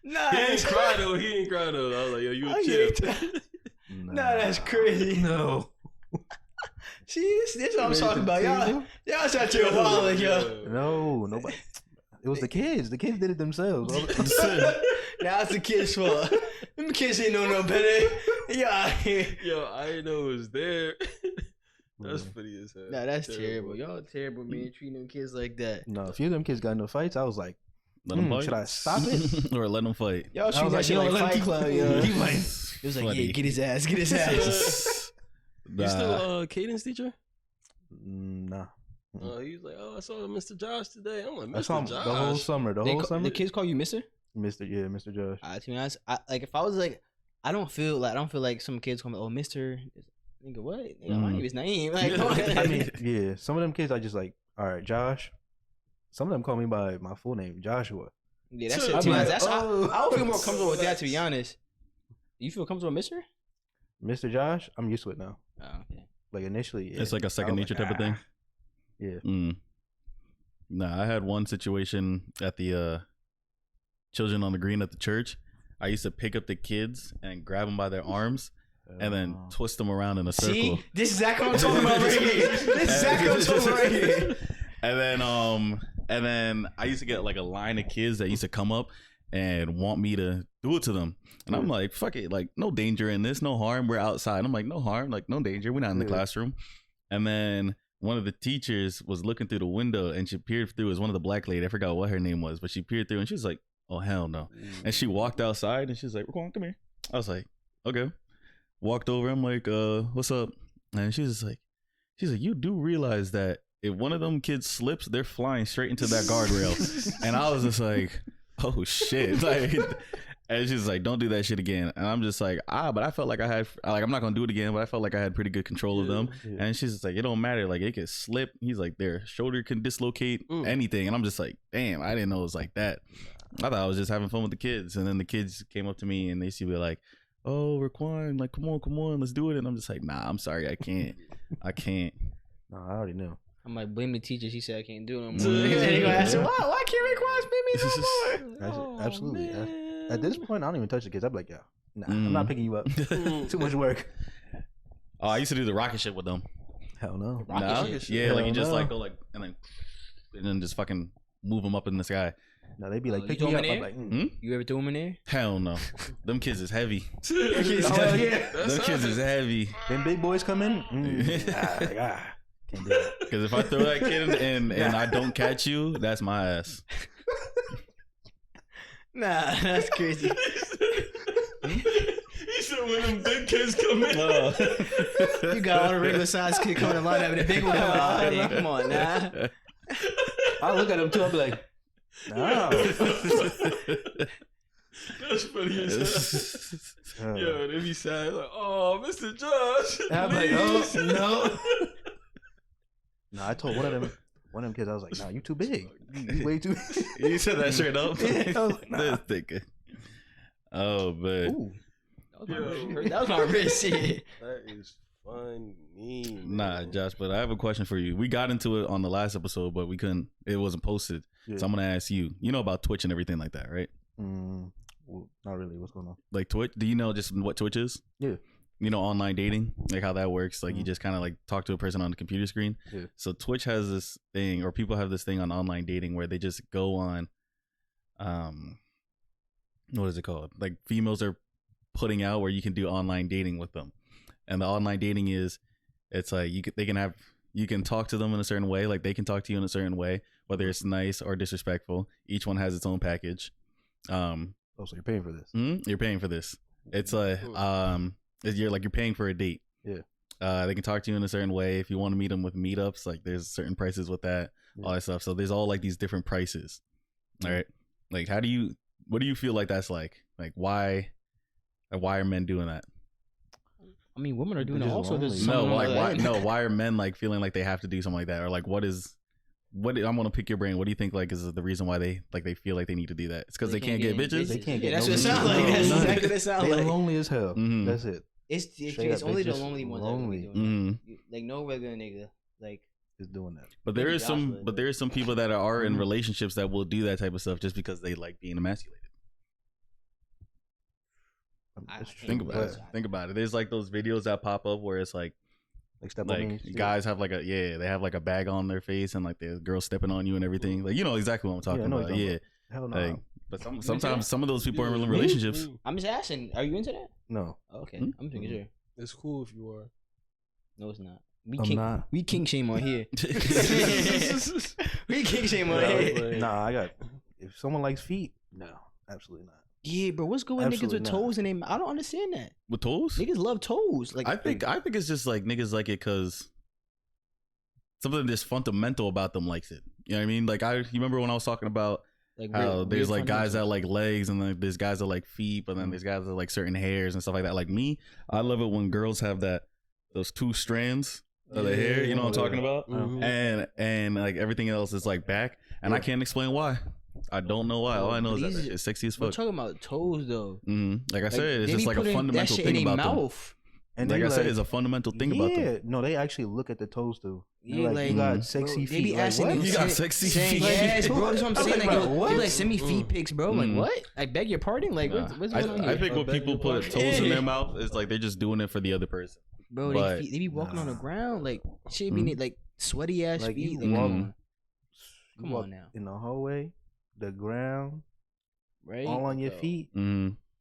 Nah, he ain't cry though. I was like, yo, you a kid. Nah, that's crazy. No. See, this what I'm talking about. Y'all shot you a while ago. No, nobody. It was the kids. The kids did it themselves. Now it's the kids' fault. Them kids ain't know no better. Yo, I didn't know it was there. That's funny as hell. Nah, that's terrible. Y'all terrible, man. Treating them kids like that. No, a few of them kids got into fights. I was like, let them fight. Should I stop it or let them fight? Y'all treat that shit like Fight Club, yo. It was like, funny. Yeah, get his ass. You still cadence teacher? Nah. He was like, I saw Mr. Josh today. I'm like, Mr. Josh. The whole summer. The kids call you Mister? Mr. Josh. To be honest, like if I was like, I don't feel like some kids call me, Mister. Nigga, what? Nigga, my name is Naeem. Like, I mean, yeah. Some of them kids, I just like, all right, Josh. Some of them call me by my full name, Joshua. Yeah, that's it. I would feel more comfortable with that, to be honest. You feel comfortable with Mr. Josh? I'm used to it now. Oh, okay. Like initially, yeah. It's like a second nature type of thing. Yeah. Nah, I had one situation at the Children on the Green at the church. I used to pick up the kids and grab them by their arms and then twist them around in a circle. See, this is exactly what I'm talking about right here. And then I used to get like a line of kids that used to come up and want me to do it to them. And I'm like, fuck it. Like, no danger in this. No harm. We're outside. I'm like, no harm. Like, no danger. We're not in the classroom. And then one of the teachers was looking through the window and she peered through. It was one of the black lady. I forgot what her name was, but she peered through and she was like, oh, hell no. And she walked outside and she was like, Raquan, come here. I was like, okay. Walked over. I'm like, what's up? And she's like, you do realize that if one of them kids slips, they're flying straight into that guardrail. And I was just like, oh shit. Like, and she's like, don't do that shit again. And I'm just like, but I felt like I'm not gonna do it again, but I felt like I had pretty good control of them. Yeah. And she's just like, it don't matter. Like, it could slip. He's like, their shoulder can dislocate, anything. And I'm just like, damn, I didn't know it was like that. I thought I was just having fun with the kids. And then the kids came up to me and they used to be like, oh, Raquan, like, come on, let's do it. And I'm just like, nah, I'm sorry, I can't. No, I already knew. I'm like, blame the teacher. She said I can't do it no more. And they gonna ask her, why can't Raquan spin me no more? Absolutely. At this point, I don't even touch the kids. I'm like, yo, nah, I'm not picking you up. Too much work. Oh, I used to do the rocket shit with them. Hell no. Rocket shit? Yeah, like you just like go like and then just fucking move them up in the sky. No, they be like, pick me up. I'm like, You ever throw them in there? Hell no. Them kids is heavy. Them kids is heavy. When big boys come in, can't do it. Because if I throw that kid and I don't catch you, that's my ass. Nah, that's crazy. He said when them big kids come in. You got all the regular size kid coming to line up, and the big one coming out. Hey, come on, nah. I look at him too. I be like, no. That's funny as hell. Yo, they be sad. Like, oh, Mr. Josh. I'm like, oh no. No, I told one of them kids, I was like, nah, you too big. You way too big. You said that straight up? Yeah, I was like, nah. Oh, man. Ooh. That was my wrist. Shit. That is funny. Nah, Josh, but I have a question for you. We got into it on the last episode, but it wasn't posted. Yeah. So I'm going to ask you. You know about Twitch and everything like that, right? Well, not really. What's going on? Like Twitch? Do you know just what Twitch is? Yeah. You know, online dating, like how that works. Like you just kind of like talk to a person on the computer screen. Yeah. So Twitch has this thing, or people have this thing on online dating where they just go on, what is it called? Like females are putting out where you can do online dating with them, and the online dating is, it's like you can talk to them in a certain way, like they can talk to you in a certain way, whether it's nice or disrespectful. Each one has its own package. So you're paying for this? You're paying for this. It's you're paying for a date. Yeah. They can talk to you in a certain way. If you want to meet them with meetups, like there's certain prices with that, all that stuff. So there's all like these different prices. All right. Like what do you feel like that's like? Like why are men doing that? I mean, women are doing it also. Why are men like feeling like they have to do something like that? Or like what I'm gonna pick your brain. What do you think like is the reason why they feel like they need to do that? It's because they can't get bitches. They can't get. That's what it sounds like. That's exactly what it sounds like. They're lonely as hell. Mm-hmm. That's it. It's only the lonely ones that be doing that. Like no regular nigga like is doing that. But there is some people that are in relationships that will do that type of stuff just because they like being emasculated. Think about it. There's like those videos that pop up where it's like guys have like they have like a bag on their face and like the girl stepping on you and everything. Like you know exactly what I'm talking about. Yeah. Hell no. Like, but sometimes some of those people are in relationships. I'm just asking, are you into that? No. Okay. I'm thinking sure. It's cool if you are. No, it's not. We king shame on here. We king shame on here. Nah, if someone likes feet, no, absolutely not. Yeah, bro. What's good with niggas with toes in them? I don't understand that. With toes? Niggas love toes. Like I think it's just like niggas like it because something that's fundamental about them likes it. You know what I mean? Like you remember when I was talking about like how there's like guys that like legs and then there's guys that like feet, but then there's guys that like certain hairs and stuff like that. Like me, I love it when girls have those two strands of the hair. You know what I'm talking about? Mm-hmm. And like everything else is like back, and I can't explain why. I don't know why. All I know is that it's sexy as fuck. We're talking about toes though. Mm-hmm. Like I said, it's just like a fundamental thing about them. And like I said, it's a fundamental thing about them. No, they actually look at the toes too. Yeah, like you got sexy feet. They be asking like, you got sexy feet. Yes, bro. That's what I'm saying. Like, what? They like send me feet pics, bro. Like what? I beg your pardon. Like what's going on here? I think when people put toes in their mouth, it's like they're just doing it for the other person. Bro, they be walking on the ground like shit. Be like sweaty ass feet. Come on now. In the hallway, the ground, right, all on your feet.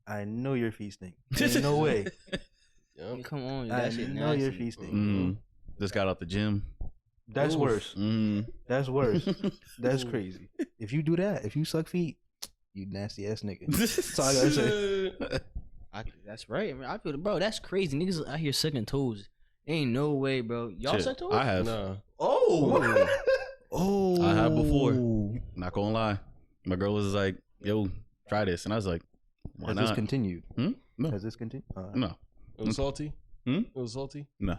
I know your feet stink. There's no way. Come on, I know your feet stink. Just got out the gym. That's worse. That's worse. That's crazy. If you do that, if you suck feet, you nasty ass nigga. That's all I gotta say. That's right. I mean, I feel, bro. That's crazy. Niggas out here sucking toes. Ain't no way, bro. Y'all suck toes? I have. Nah. Oh. Oh. I have before. Not gonna lie. My girl was like, "Yo, try this," and I was like, "Why Has not?" this continued? No. Has this continued? No. It was salty? It was salty? No.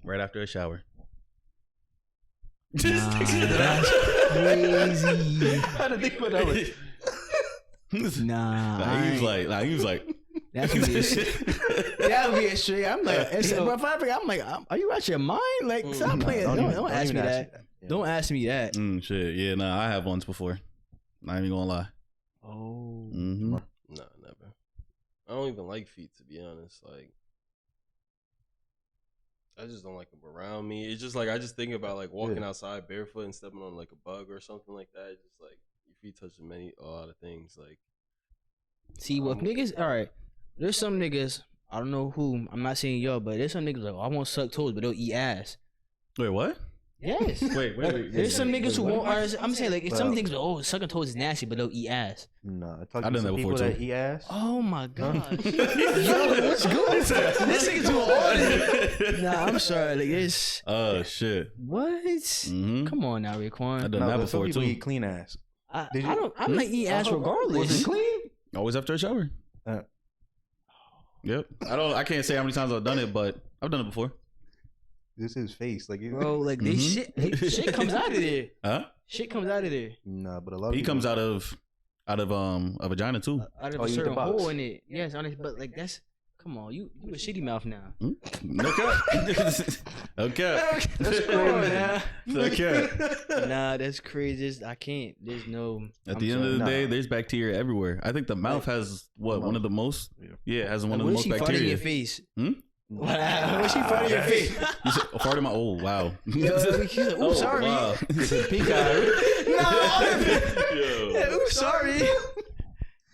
Right after a shower. Nah, that's crazy. How did they put that one? Nah, he was like, that's gonna be a shit. That would be a shit. I'm like, I'm like, are you out your mind? Like, stop playing. Don't ask me that. Don't ask me that. Shit. Yeah, nah, I have once before. Not even gonna lie. Oh. Mm-hmm. Nah, never. I don't even like feet, to be honest. Like, I just don't like them around me. It's just like I just think about like walking outside barefoot and stepping on like a bug or something like that. It's just like your feet touching a lot of things. Like, see, well, niggas, all right. There's some niggas. I don't know who. I'm not saying y'all, but there's some niggas like, I won't suck toes, but they'll eat ass. Wait, what? Yes. Wait. There's some niggas who won't. I'm saying like some niggas. Sucking toes is nasty, but they'll eat ass. No, I've done that before that eat ass. Oh my god. Yo, what's good? This nigga's too hard. Nah, I'm sorry. Like it's. Oh shit. What? Mm-hmm. Come on now, Raquan. I've done that before some people too. Eat clean ass. I don't. I'm not eating ass regardless. Was it clean? Always after a shower. Yep. I can't say how many times I've done it, but I've done it before. This is face, like bro. Like they shit comes out of there. Huh? Shit comes out of there. Nah, but a lot of he comes out of a vagina too. Out of a certain hole in it. Yes, honest, but like that's. Come on, you a shitty mouth now. No cap. Okay. That's crazy, man. Okay. Nah, that's crazy. I can't. There's no. At the end of the day, there's bacteria everywhere. I think the mouth has one of the most. Yeah, it has one of the most bacteria. In your face. What she fart in your face? You said, fart in my. Oh wow. Oh, sorry. Wow. Pink eye. Oops, sorry.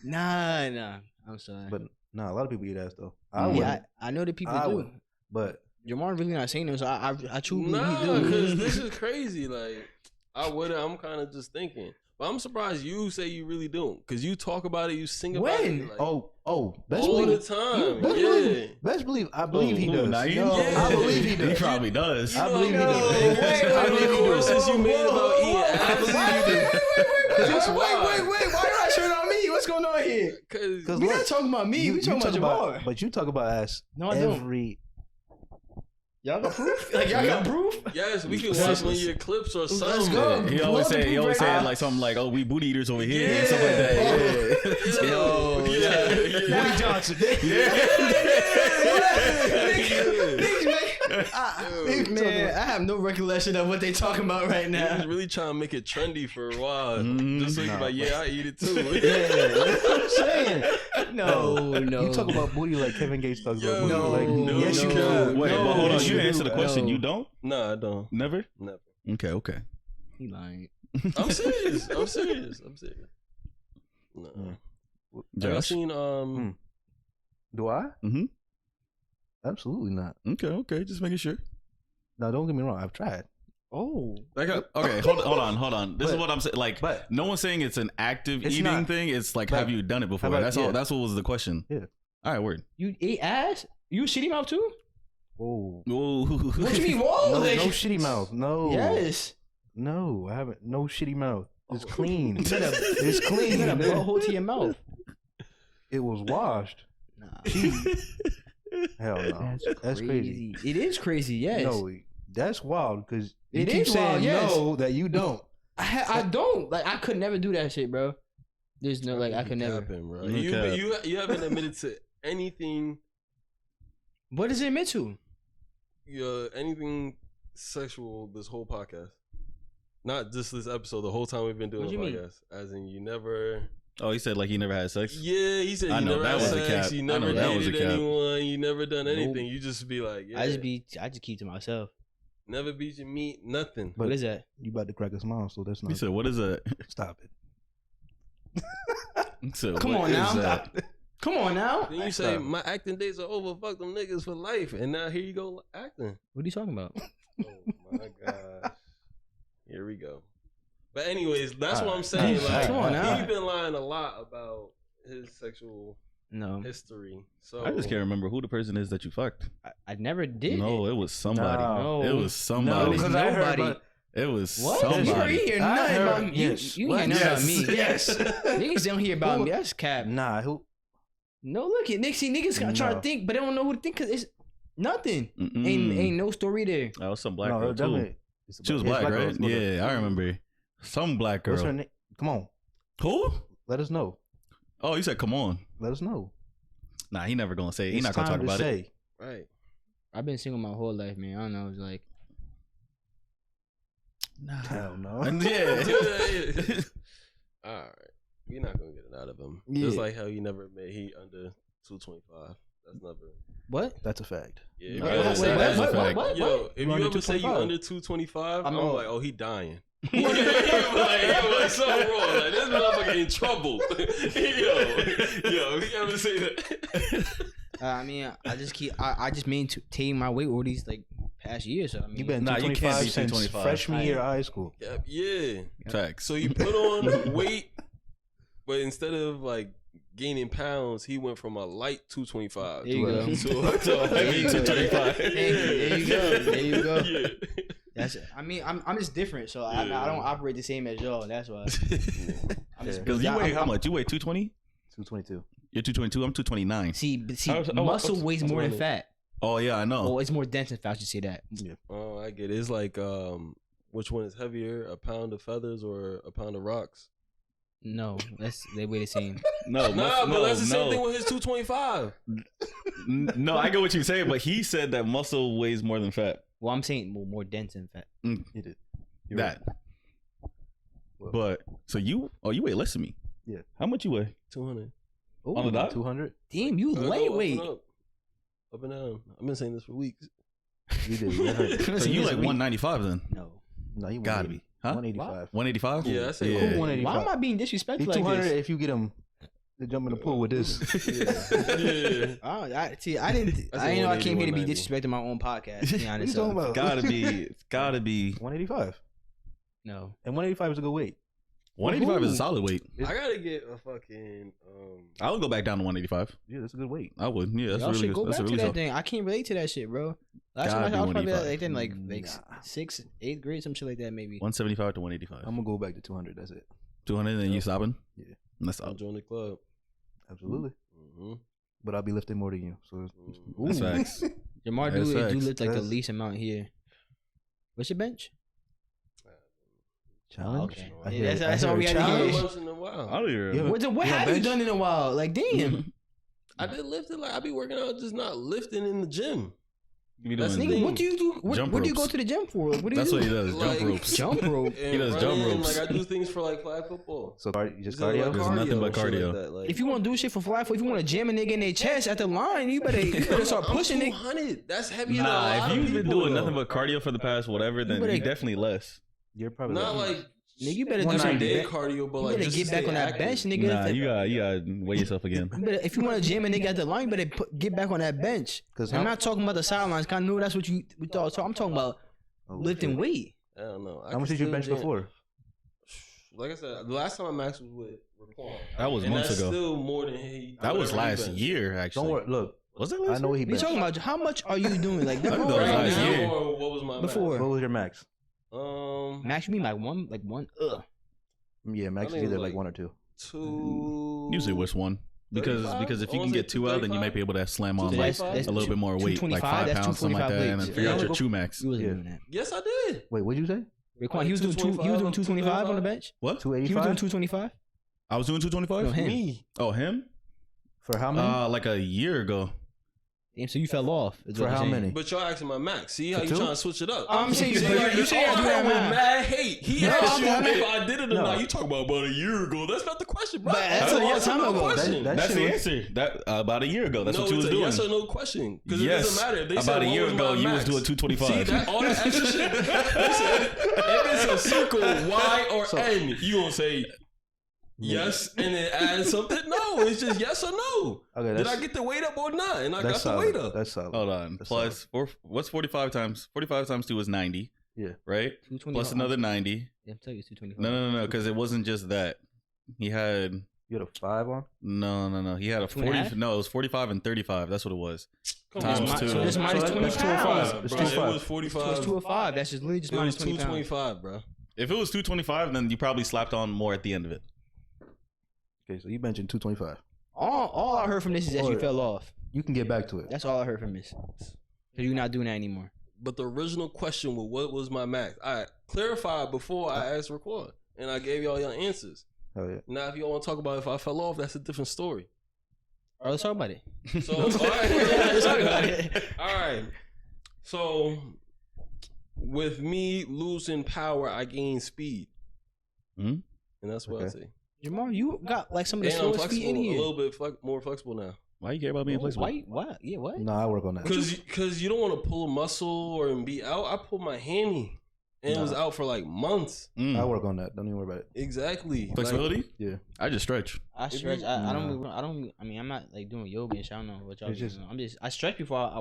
Nah. I'm sorry. But nah, a lot of people eat ass though. I know that people do. But Jamar really not saying this, so I truly believe he Nah, do. because this is crazy. Like, I'm kind of just thinking. But I'm surprised you say you really don't. Because you talk about it, you sing about it. Like, best all believe, the time. Best believe, I believe he does. Nah, I believe he does. He probably does. I believe he does. I believe he does. Since you made about eating ass. Wait, why are you showing on me? What's going on here? Because we're not talking about me, we talking about Jamar. But you talk about ass every... Y'all got proof? Like y'all got proof? Yes, we can watch one of your clips or something. Let's go. He always said like something like, "Oh, we booty eaters over here," and stuff like that. Woody Johnson. Man, I have no recollection of what they talking about right now. He was really trying to make it trendy for a while. Just so like, I eat it too. That's what I'm saying. No. You talk about booty like Kevin Gates talks about booty. No, Like, yes, you do. Wait, but hold on. Yes, You do. answer the question. You don't? No, I don't. Never? Never. Okay. He lying. I'm serious. No. I seen Do I? Mm-hmm. Absolutely not. Okay. Just making sure. Now, don't get me wrong. I've tried. Oh. Like, okay, hold on. This is what I'm saying. Like, no one's saying it's an active eating thing. It's like, have you done it before? That's all. That's what was the question. Yeah. All right, word. You ate ass? You shitty mouth too? Whoa. What you mean? Whoa? No shitty mouth. No. Yes. No, I haven't. No shitty mouth. It's clean. It's clean. You got a butthole to your mouth. It was washed. Nah. Hell no. That's crazy. It is crazy. Yes. No, that's wild because you It keep is saying wild, yes. no that you don't. I don't. Like I could never do that shit, bro. There's no like I could never. Bro. You haven't admitted to anything. What does it admit to? Anything sexual this whole podcast. Not just this episode, the whole time we've been doing the podcast. As in, you never... Oh, he said like he never had sex? Yeah, he said you never had sex, you never dated anyone, you never done anything. You just be like, yeah. I just keep to myself. Never beat your meat, nothing. But what is that? You about to crack a smile, so that's not... He said, what is that? Stop it. So, Come on now. Come on now. Then you say, my acting days are over, fuck them niggas for life. And now here you go acting. What are you talking about? Oh my gosh. Here we go. But anyways, that's what I'm saying. Like, come on now. He's been lying a lot about his sexual history. So I just can't remember who the person is that you fucked. I never did. No, it was somebody. No. It was somebody. No, because I heard about it was what? somebody. You ain't hear nothing about me. Yes. You ain't nothing about me. Yes. Niggas don't hear about me. That's cap. Nah, who? No, look at niggas trying to think, but they don't know who to think because it's nothing. Ain't no story there. That was some black girl too. She was black, right? Yeah, I remember. Some black girl. What's her name? Come on. Who? Let us know. Oh, you said come on. Let us know. Nah, he never gonna say it. He not gonna talk about it. Right. I've been single my whole life, man. I don't know. It's like, nah. Hell no. Yeah. All right. We're not gonna get it out of him. Yeah. Just like how you never admit he under 225. That's never. What? That's a fact. Yeah. What? Yo, if you ever say you under 225, I'm like, oh, he dying. like something wrong. Like this motherfucker in trouble. yo, you ever say that? I mean, I just maintain my weight all these like last year. So I mean, You been Nah, you can't 225 be since 225. freshman year of high school. Yeah. Facts. So he put on weight, but instead of like gaining pounds, he went from a light 225 There you go. to a heavy 225. There you go. There you go. Yeah. That's it. I mean, I'm just different, so I don't operate the same as y'all. That's why. Because you weigh how much? You weigh 220? 222. You're 222. I'm 229. See, Oh, muscle weighs more than fat. Oh yeah, I know. Oh, it's more dense than fat. You say that. Yeah. Oh, I get it. It's like which one is heavier, a pound of feathers or a pound of rocks? No, they weigh the same. But that's the same thing with his 225. No, I get what you're saying, but he said that muscle weighs more than fat. Well, I'm saying more dense than fat. He did. You're That. Well, But so you weigh less than me. Yeah. How much you weigh? 200. Ooh, On the dot? 200. damn, you lightweight. Up and down. I've been saying this for weeks. You did. You heard. So you like 195 then? No. No, you Gotta be. Huh? 185. 185? Yeah, I say Cool yeah. 185. Why am I being He's disrespectful like 200 this? if you get him to jump in the pool with this. Yeah. Oh, I didn't know I came here to be 180, disrespecting my own podcast. To be What honest, you talking about? Gotta be. 185. No. And 185 is a good weight. 185 is a solid weight. I gotta get a fucking I would go back down to 185. Yeah, that's a good weight. I would. Yeah, that's Y'all really should good. go That's back a to really that solid. thing. I can't relate to that shit, bro. Last Gotta time be I was probably 185. like then like Nah. 6th, 8th grade, some shit like that maybe. 175 to 185. I'm going to go back to 200. That's it. 200 and you stopping? Yeah. That's I'll up. join the club. Absolutely. Mm-hmm. But I'll be lifting more than you. So That's facts. Jamar That's do facts. lift like the That's- least amount here. What's your bench? challenge. Okay. I Yeah, hear- that's I all hear we had to challenge. hear. Once in a while. I don't even. Yeah, What you on have you bench? done in a while? Like, damn. I been lifting like I be working out, just not lifting in the gym. You That's doing the Nigga, what do you do? What Jump do you go ropes. to the gym for? What do you That's do? what he does. Like- Jump ropes. Jump rope. And He does jump running, ropes. Like I do things for like flag football. So just Just like cardio? There's nothing but and shit cardio. Like that. Like, If you want to do shit for fly, if you want to jam a nigga in their chest at the line, you better start pushing I'm it. 200. That's heavier than a Nah, lot if of you've been people, doing though. nothing but cardio for the past whatever, then better- you definitely less. You're probably Not right. like Nigga, you better do not some dead ba- cardio, but You like better just get to back stay on that active. bench, nigga. Nah, you gotta weigh yourself again. If you want to jam a nigga at the line, you better get back on that bench. 'Cause I'm how- not talking about the sidelines. 'Cause I know that's what we thought. So I'm talking about Oh, lifting shit. weight. I don't know. How much did you bench before? Like I said, the last time I maxed was with Raquan. That was And months that's ago. Still more than he. That was whatever he last benched. year, actually. Don't worry. Look, Was it I last know year? what he We benched. talking about how much are you doing? Like I thought that was Right last now, year. or what was my Before. What was your max? max? Max, you mean like one? Ugh. Yeah, max I is think it either was like like- 1 or 2. 2. Usually which one? Because 35? if you I can wanna get say 2 out, then you 235? might be able to slam on So like that's a little bit more weight, like 225, 5 that's pounds, something like that, 225 and then weights. figure out Yeah. your true max. You wasn't Yeah. doing that. Yes, I did. Wait, what'd you say? Raquan, he was doing 225 on the bench. What? He was doing 285? 225. I was doing 225. No, him. Me. Oh, him? For how many? Like a year ago. Damn, so you fell off. is For what how you're saying. many? But y'all asking my max. See how For you 2? trying to switch it up? I'm saying See, you say I do that with math. mad hate. He No, asked you I'm not- if I did it or No. not. You talking about a year ago. That's not the question, bro. But that's a a long yes or time no ago. question. That That's shit the was- answer. That about a year ago. That's no, what you was it's a doing. yes or no question. Because Yes. it doesn't matter. If they About said, a what year was ago, my you was max? doing 225. See, that, all that extra shit. Listen, if it's a circle, Y or N, you gonna say yes and then add something? No, it's just yes or no. Okay, Did I get the weight up or not? And I got that's the solid. weight up. That's solid. Hold on. That's Plus, what's 45 times? 45 times 2 is 90. Yeah. Right? 225. Plus another 90. Yeah, I'm telling you, it's 225. No. Because it wasn't just that. He had You had a 5 on? no. He had a 40. 2.5? No, it was 45 and 35. That's what it was. Come Times on, two. So this minus So 20 that's pounds. 205. It's Bro, it 205. was So 45. it's 205. That's just literally just It was minus 20 pounds. 225, bro. If it was 225, then you probably slapped on more at the end of it. Okay, so you mentioned 225. All I heard from this is that you Or- fell off. You can get back to it. That's all I heard from this. So you're not doing that anymore. But the original question was, what was my max? I clarified before I asked Raquan, and I gave y'all your answers. Hell yeah. Now, if y'all want to talk about if I fell off, that's a different story. All right, let's talk about it. So, all right. Let's talk about it. All right. So, with me losing power, I gain speed. Hmm? And that's what I Okay. say. Jamal, you got like some of the And I'm slowest feet flexible, in a here. little bit more flexible now. Why you care about being flexible? Why? What? Yeah, what? No, I work on that. Because you don't want to pull a muscle or be out. I pull my hammy. and it was out for like months. I work on that. Don't even worry about it. Exactly. Flexibility? Like, yeah. I just stretch. I stretch. I don't. I mean, I'm not like doing yoga and shit. I don't know what y'all do. I stretch before I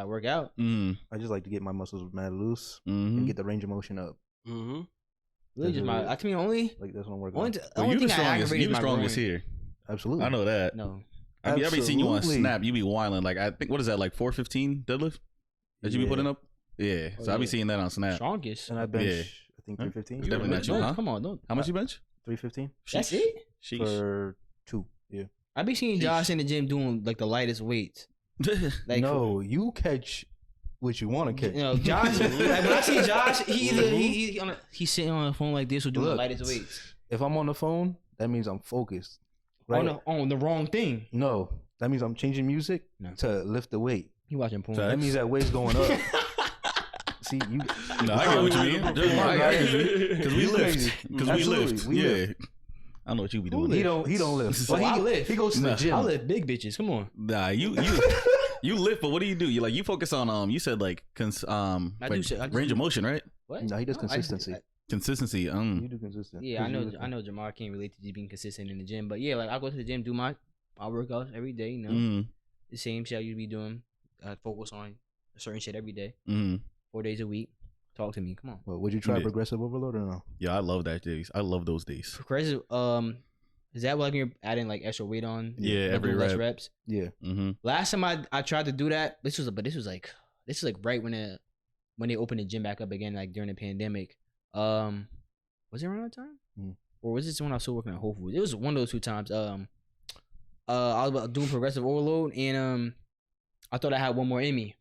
work out. I just like to get my muscles mad loose and get the range of motion up. Really, just my. I mean, only like that's what I'm working on. Only thing I aggravate is you the strongest groin. here. Absolutely. I know that. No. I be seeing you on Snap. You be whiling like I think what is that like 415 deadlift that you be putting up? Yeah. So I be seeing that on Snap. Strongest. And I bench. I think 315. Definitely not you, huh? Come on, don't. How much you bench? 315. That's it. For 2. Yeah. I be seeing Josh in the gym doing like the lightest weights. Like no, you catch what you want to catch. You know, Josh. Like when I see Josh, he's sitting on the phone like this or doing the lightest weights. If I'm on the phone, that means I'm focused. Right? On the wrong thing. No, that means I'm changing music to lift the weight. You watching porn? That means that weight's going up. See, you. No, I get what you mean. Because we lift. Because we lift. Yeah. I know what you be doing. He don't lift. So I lift. He goes to the gym. I lift big bitches. Come on. Nah, you lift, but what do? You focus on you said like range of motion, right? What? No, he does consistency. Consistency. You do consistent. Yeah, I know Jamar can't relate to just being consistent in the gym, but yeah, like I go to the gym, do my workouts every day, you know. The same shit I used to be doing. I focus on a certain shit every day. 4 days a week. Talk to me. Come on. Well, would you try progressive overload or no? Yeah, I love that days. I love those days. Progressive, is that like you're adding like extra weight on? Yeah, every less reps. Yeah. Last time I tried to do that, this was like right when they opened the gym back up again, like during the pandemic. Was it around that time? Or was this when I was still working at Whole Foods? It was one of those 2 times. I was doing progressive overload and I thought I had one more in me.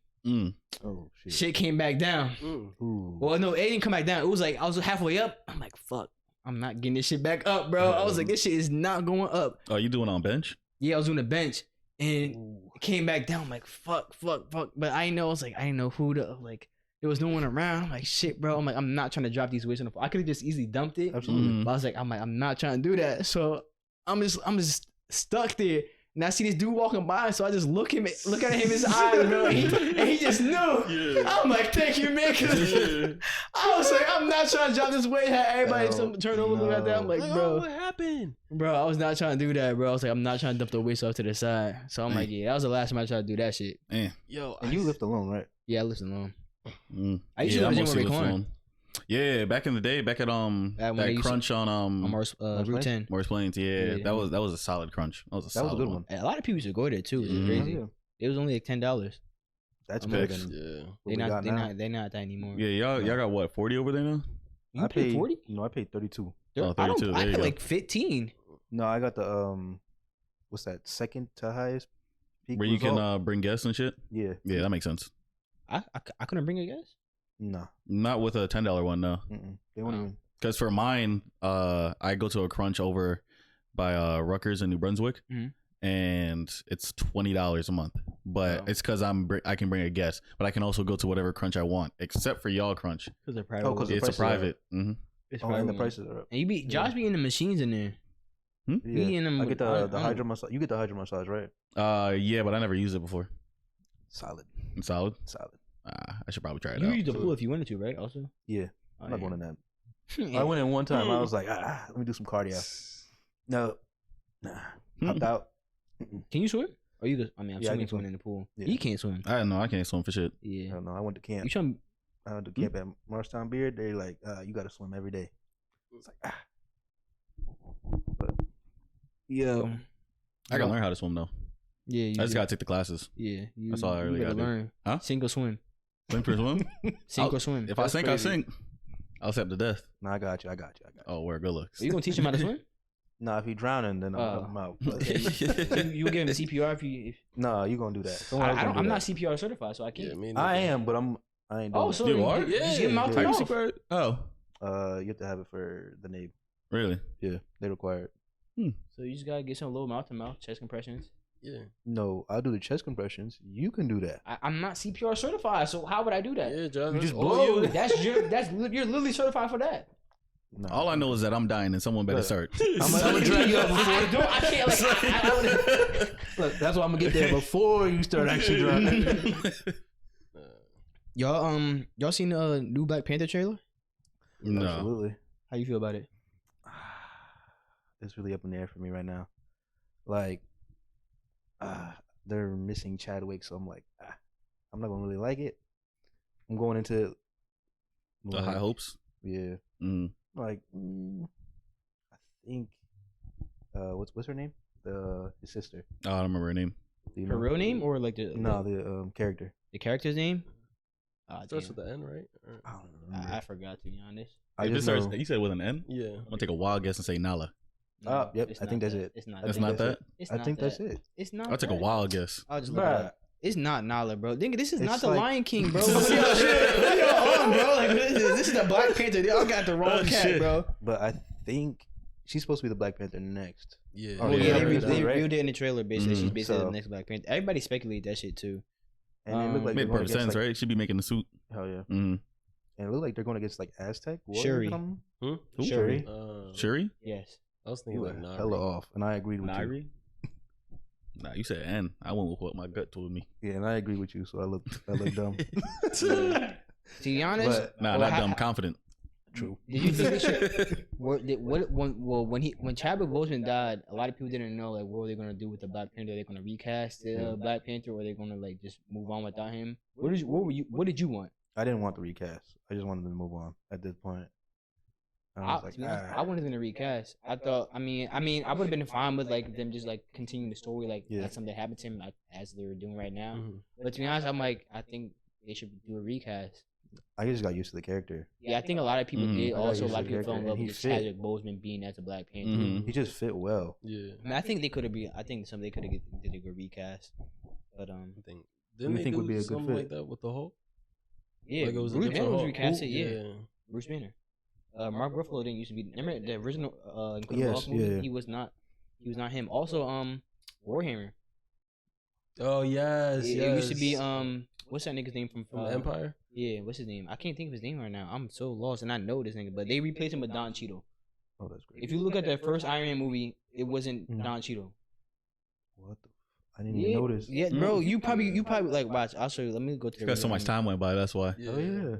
Oh shit! Shit came back down. Well, no, it didn't come back down. It was like I was halfway up. I'm like, fuck, I'm not getting this shit back up, bro. I was like, this shit is not going up. Oh, you doing on bench? Yeah, I was doing the bench and it came back down. I'm like, fuck. But I didn't know who to like. There was no one around. I'm like, shit, bro. I'm like, I'm not trying to drop these weights on the floor. I could have just easily dumped it. Absolutely. But I was like, I'm not trying to do that. So I'm just stuck there. And I see this dude walking by, so I just look at him in his eyes, bro. And he just knew. Yeah. I'm like, thank you, man. I was like, I'm not trying to drop this weight. Had everybody turn over, look at that. I'm like, bro, what happened? Bro, I was not trying to do that, bro. I was like, I'm not trying to dump the weights off to the side. So I'm like, yeah, that was the last time I tried to do that shit. Yo, and you lift alone, right? Yeah, I lift alone. I used to go to the gym with Raquan. Yeah, back in the day, back at that crunch on Route 10. Morris Plains. Yeah, that was a solid crunch. That was a good one. A lot of people used to go there too. It was crazy. Yeah. It was only like $10. That's better than they're not that anymore. Yeah, y'all got what 40 over there now? I paid 40. No, I paid 32. 32. I paid like 15. No, I got the what's that, second to highest peak where result? You can bring guests and shit. Yeah, that makes sense. I couldn't bring a guest. No, not with a $10 one. No, they won't even. Because for mine, I go to a crunch over by Rutgers in New Brunswick, and it's $20 a month. But it's because I can bring a guest, but I can also go to whatever crunch I want, except for y'all crunch. Because they're private. It's a private. And the prices are up. And Josh be in the machines in there. Yeah. I get the hydro massage. You get the hydro massage, right? Yeah, but I never used it before. Solid. Solid. I should probably try it out. You used the pool if you wanted to, right? Also. Yeah, I'm not going in that. I went in one time. I was like, let me do some cardio. No, hopped out. Can you swim? Or you? I'm assuming swim in the pool. Yeah. He can't swim. I don't know. I can't swim for shit. Yeah. I don't know. I went to camp. I went to camp at Marshtown Beard. They're like, you got to swim every day. It's like, But yo, I gotta learn how to swim though. Yeah, I just gotta take the classes. Yeah, that's all I really gotta learn. Do. Huh? Sink or swim. Sink or swim. Sink or swim. If I sink, I sink. I'll step to death. No, I got you. Oh, where good looks. Are you gonna teach him how to swim? Nah, if he's drowning, then I'll help him out. You give him the CPR if you. No, you gonna do that. I'm not CPR certified, so I can't. Yeah, I am, but I ain't doing it. So you are? Yeah. Just give him out to CPR. Oh. You have to have it for the NABE. Really? Yeah, they require it. So you just gotta get some low mouth to mouth chest compressions. Yeah. No, I'll do the chest compressions. You can do that. I'm not CPR certified, so how would I do that? Yeah, John. You just blow. You're literally certified for that. No. All I know is that I'm dying and someone better start. I'm gonna drag you up before. I can't. Look, that's why I'm gonna get there before you start actually driving. Y'all seen the new Black Panther trailer? No. Absolutely. How you feel about it? It's really up in the air for me right now. Like, they're missing Chadwick, so I'm like, I'm not gonna really like it. I'm going into the high hopes. Yeah. Like, I think, what's her name? His sister. Oh, I don't remember her name. Her real name or like the character. The character's name? Starts with the N, right? I don't remember. I forgot, to be honest. You said with an N? Yeah. I'm gonna take a wild guess and say Nala. No, yep. I think that's it. It's not. That's not that. I think that's it. It's not. I'll take a wild guess. I'll just look it up. It's not Nala, bro. Think this is not the like... Lion King, bro. What are y'all on, bro? Like this is the Black Panther. Y'all got the wrong cat, bro. But I think she's supposed to be the Black Panther next. Yeah. Oh yeah. They revealed it in the trailer. Basically, she's basically the next Black Panther. Everybody speculated that shit too. And it looked like made perfect sense, right? She'd be making the suit. Hell yeah. And it looked like they're going against like Aztec. Shuri. Who? Shuri. Shuri? Yes. I was thinking like Nari. Hella off, and I agreed with you. Nah, you said N. I went with what my gut told me. Yeah, and I agree with you, so I look dumb. To be honest, not dumb, confident. True. Did you think this when Chadwick Boseman died, a lot of people didn't know like what were they gonna do with the Black Panther? Are they gonna recast the Black Panther, or are they gonna like just move on without him? What did you want? I didn't want the recast. I just wanted them to move on at this point. I wanted them to recast. I thought. I mean, I would have been fine with like them just like continuing the story, like something happened to him, like, as they're doing right now. But to be honest, I think they should do a recast. I just got used to the character. Yeah, I think a lot of people did. Also, a lot of people fell in love with Chadwick Boseman being as a Black Panther. He just fit well. Yeah. I mean, I think they could have. I think they could have did a good recast. But I think didn't they would be a good fit like that with the Hulk? Yeah, like Bruce Banner was recasted. Yeah, Bruce Banner. Mark Ruffalo didn't used to be. Remember the original Incredible Hulk movie? He was not him. Also, Warhammer. Oh yes, it used to be what's that nigga's name from Empire? Yeah, what's his name? I can't think of his name right now. I'm so lost, and I know this nigga, but they replaced him with Don Cheadle. Oh, that's great. If you look at the first Iron Man movie, it wasn't Don Cheadle. What the? I didn't even notice. Yeah, bro, you probably like watch. I'll show you. Let me go to the. Because so much time went by. That's why. Oh yeah.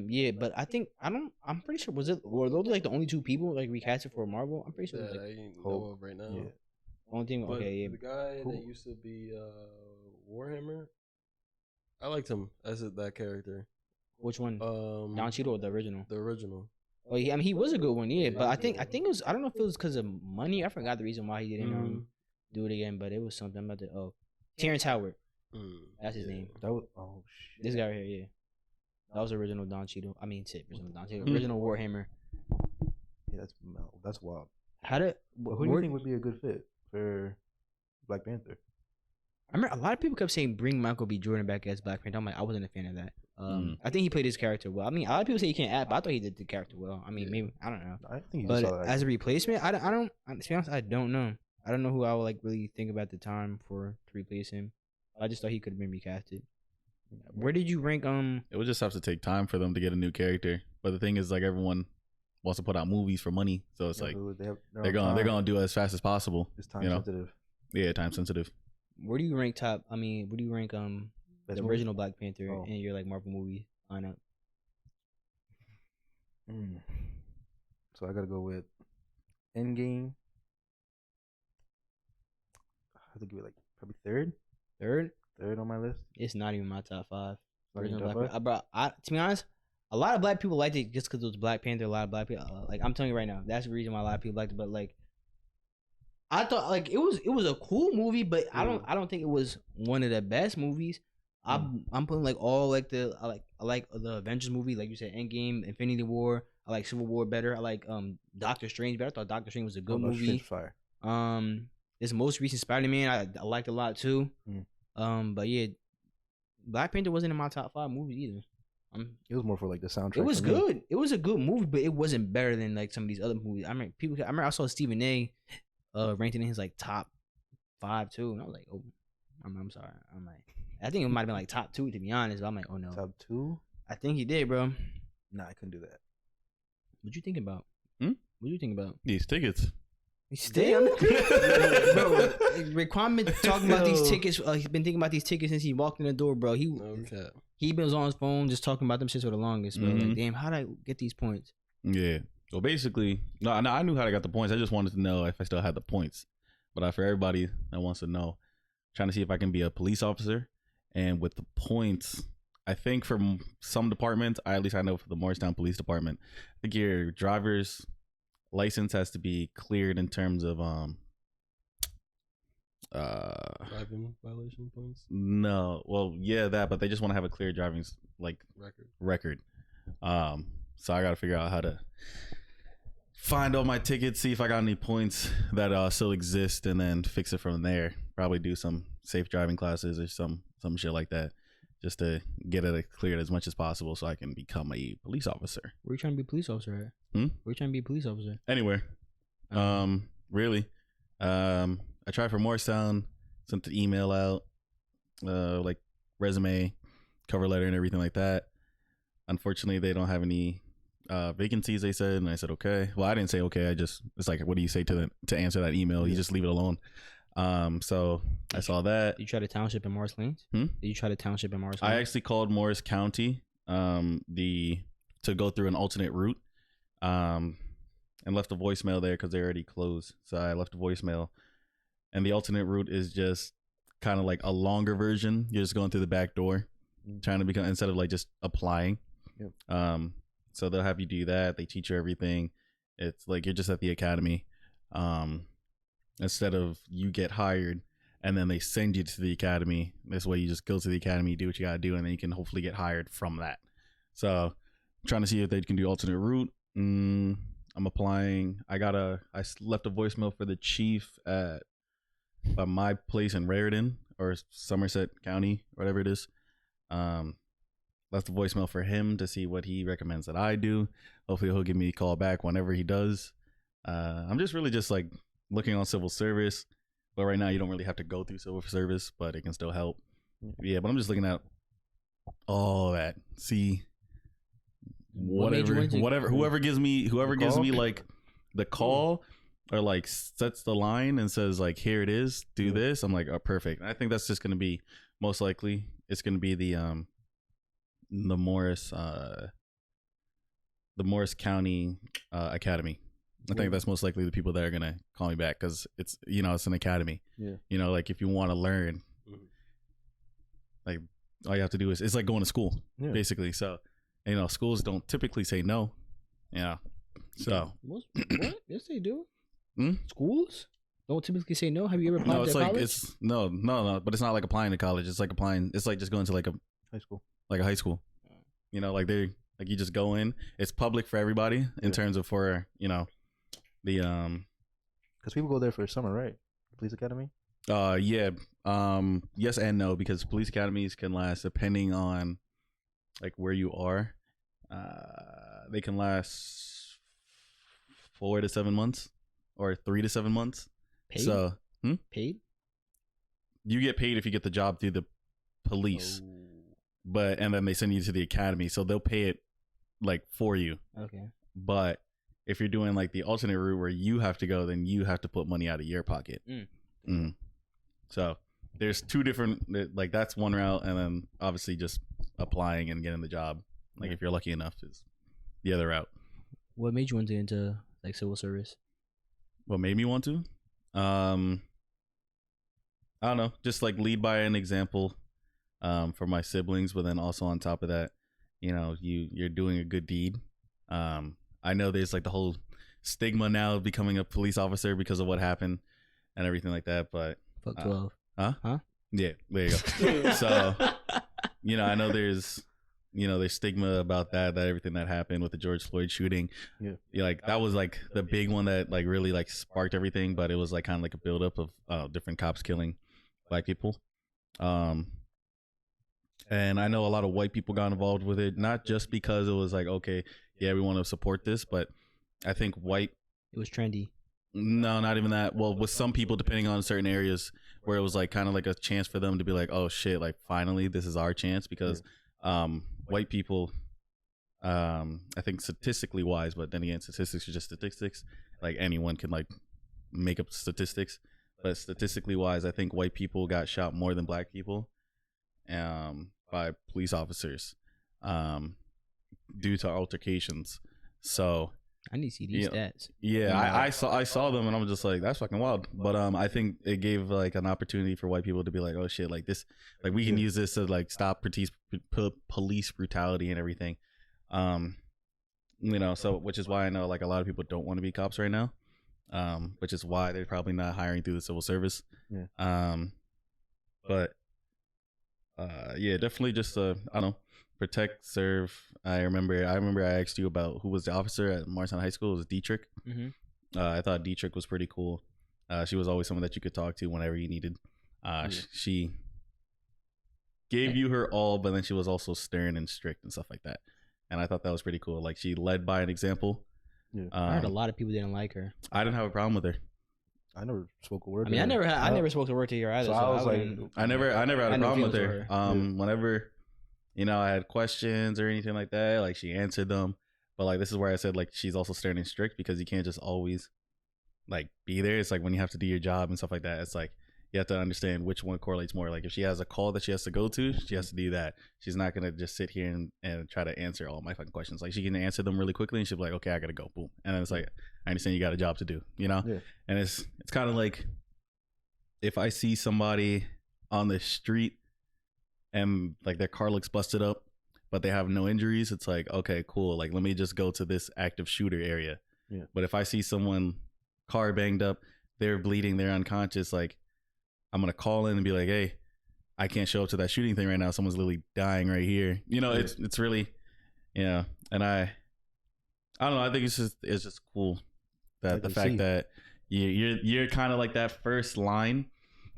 Yeah, but I'm pretty sure were those like the only two people like recasted for Marvel? I'm pretty sure. That I ain't know of right now. Yeah. Only thing, but okay, yeah. The guy that used to be Warhammer, I liked him as that character. Which one? Don Cheadle or the original? The original. Oh, yeah, I mean he was a good one, yeah. But I think it was. I don't know if it was because of money. I forgot the reason why he didn't do it again. But it was something about the Terrence Howard. That's his name. That was shit. This guy right here, yeah. That was original Don Cheadle. I mean, original Don Cheadle. Original Warhammer. Yeah, that's wild. Who do you think would be a good fit for Black Panther? I remember a lot of people kept saying bring Michael B. Jordan back as Black Panther. I'm like, I wasn't a fan of that. I think he played his character well. I mean, a lot of people say he can't act, but I thought he did the character well. I mean, maybe I don't know. I think but as a replacement, I don't. To be honest, I don't know. I don't know who I would like really think about the time to replace him. I just thought he could have been recasted. Where did you rank? It would just have to take time for them to get a new character. But the thing is, like, everyone wants to put out movies for money, so it's like they're gonna do it as fast as possible. It's time sensitive. Yeah, time sensitive. Mm. Where do you rank the original Black Panther in your like Marvel movie lineup? So I gotta go with Endgame. I think it was like probably third on my list. It's not even my top 5. Original Black Panther. To be honest, a lot of black people liked it just because it was Black Panther. A lot of black people, like I'm telling you right now, that's the reason why a lot of people liked it. But like, I thought like it was a cool movie, but I don't think it was one of the best movies. I'm putting like all like I like the Avengers movie, like you said, Endgame, Infinity War. I like Civil War better. I like Doctor Strange better. I thought Doctor Strange was a good movie. Fire. This most recent Spider-Man I liked a lot too. But yeah, Black Panther wasn't in my top 5 movies either. It was more for like the soundtrack. It was good. It was a good movie, but it wasn't better than like some of these other movies. I remember I saw Stephen A. Ranked it in his like top 5 too, and I was like, oh, I'm sorry. I'm like, I think it might have been like top 2 to be honest. But I'm like, oh no, top 2. I think he did, bro. Nah, I couldn't do that. What you think about? What you think about these tickets? Still, bro. Raquan been talking about these tickets. He's been thinking about these tickets since he walked in the door, bro. He was on his phone just talking about them shit for the longest. Bro. Like, damn, how did I get these points? Yeah. Well, basically, no, I knew how I got the points. I just wanted to know if I still had the points. But for everybody that wants to know, trying to see if I can be a police officer. And with the points, I think for some departments, at least I know for the Morristown Police Department, I think your driver's license has to be cleared in terms of driving violation points. No, well, yeah, that, but they just want to have a clear driving record. So I got to figure out how to find all my tickets, see if I got any points that still exist, and then fix it from there. Probably do some safe driving classes or some shit like that, just to get it cleared as much as possible so I can become a police officer. Where you trying to be a police officer at? Where you trying to be a police officer? Anywhere. Really. I tried for Morristown, sent the email out, like resume, cover letter, and everything like that. Unfortunately, they don't have any vacancies, they said, and I said okay. Well, I didn't say okay. It's like, what do you say to answer that email? You just leave it alone. So I saw that. Did you try the township in Morris Lanes? Did you try the township in Morris Lanes? I actually called Morris County to go through an alternate route, and left a voicemail there because they already closed. So I left a voicemail, and the alternate route is just kind of like a longer version. You're just going through the back door, trying to become, instead of like just applying. Yep. So they'll have you do that. They teach you everything. It's like you're just at the academy. Instead of you get hired and then they send you to the academy. This way you just go to the academy, do what you gotta do, and then you can hopefully get hired from that. So I'm trying to see if they can do alternate route. I'm applying. I left a voicemail for the chief at my place in Raritan or Somerset County, whatever it is. Left a voicemail for him to see what he recommends that I do. Hopefully he'll give me a call back whenever he does. I'm just really just like looking on civil service, but right now you don't really have to go through civil service, but it can still help. Yeah, but I'm just looking at all that. See, whoever gives me like the call or like sets the line and says like, here it is, do this. I'm like, oh, perfect. I think that's just going to be, most likely it's going to be the Morris County Academy. I think that's most likely the people that are gonna call me back because it's an academy. Yeah. Like if you want to learn, like all you have to do is, it's like going to school, basically. So, schools don't typically say no. Yeah. So what? Yes, they do. Schools don't typically say no. Have you ever applied to college? No. But it's not like applying to college. It's like applying. It's like just going to like a high school. Like a high school. Like you just go in. It's public for everybody in terms of for because people go there for summer, right? Police academy. Yeah. Yes and no, because police academies can last, depending on like where you are. They can last 4 to 7 months or 3 to 7 months. Paid? So paid? You get paid if you get the job through the police. And then they send you to the academy, so they'll pay it like for you. Okay. But if you're doing like the alternate route where you have to go, then you have to put money out of your pocket. So there's two different, like that's one route, and then obviously just applying and getting the job. Like if you're lucky enough, is the other route. What made you want to get into like civil service? What made me want to? I don't know, just like lead by an example. For my siblings, but then also on top of that, you're doing a good deed. I know there's like the whole stigma now of becoming a police officer because of what happened and everything like that, but fuck 12. Huh? Yeah, there you go. So, I know there's stigma about that everything that happened with the George Floyd shooting. Yeah. Like that was like the big one that like really like sparked everything, but it was like kind of like a buildup of different cops killing black people. And I know a lot of white people got involved with it, not just because it was like, okay, yeah, we want to support this, but I think it was trendy. No, not even that. Well, with some people, depending on certain areas, where it was like kind of like a chance for them to be like, oh shit, like finally this is our chance, because white people, I think statistically wise, but then again, statistics are just statistics. Like anyone can like make up statistics, but statistically wise, I think white people got shot more than black people. by police officers due to altercations. So I need to see these stats. Yeah, I saw them and I'm just like, that's fucking wild. But I think it gave like an opportunity for white people to be like, oh shit, like this, like we can use this to like stop police brutality and everything. You know, so which is why I know like a lot of people don't want to be cops right now. Which is why they're probably not hiring through the civil service. Yeah. But yeah, definitely just I don't know, protect, serve. I remember I asked you about who was the officer at Morristown High School. It was Dietrich. Mm-hmm. I thought Dietrich was pretty cool. She was always someone that you could talk to whenever you needed. She gave you her all, but then she was also stern and strict and stuff like that. And I thought that was pretty cool. Like she led by an example. Yeah. I heard a lot of people didn't like her. I didn't have a problem with her. I never spoke a word. I mean, I never spoke a word to her either. So I was like, I never had a problem with her. Whenever, you know, I had questions or anything like that, like she answered them. But like this is where I said like she's also stern and strict, because you can't just always like be there. It's like when you have to do your job and stuff like that, it's like you have to understand which one correlates more. Like if she has a call that she has to go to, she has to do that. She's not gonna just sit here and try to answer all my fucking questions. Like she can answer them really quickly and she'll be like, okay, I gotta go, boom. And then it's like, I understand you got a job to do, you know? Yeah. And it's kind of like if I see somebody on the street and like their car looks busted up but they have no injuries, it's like, okay, cool, like let me just go to this active shooter area. Yeah. But if I see someone car banged up, they're bleeding, they're unconscious, like I'm gonna call in and be like, hey, I can't show up to that shooting thing right now, someone's literally dying right here, you know. Yeah. It's really, yeah. And I don't know, I think it's just cool that the fact that you're kind of like that first line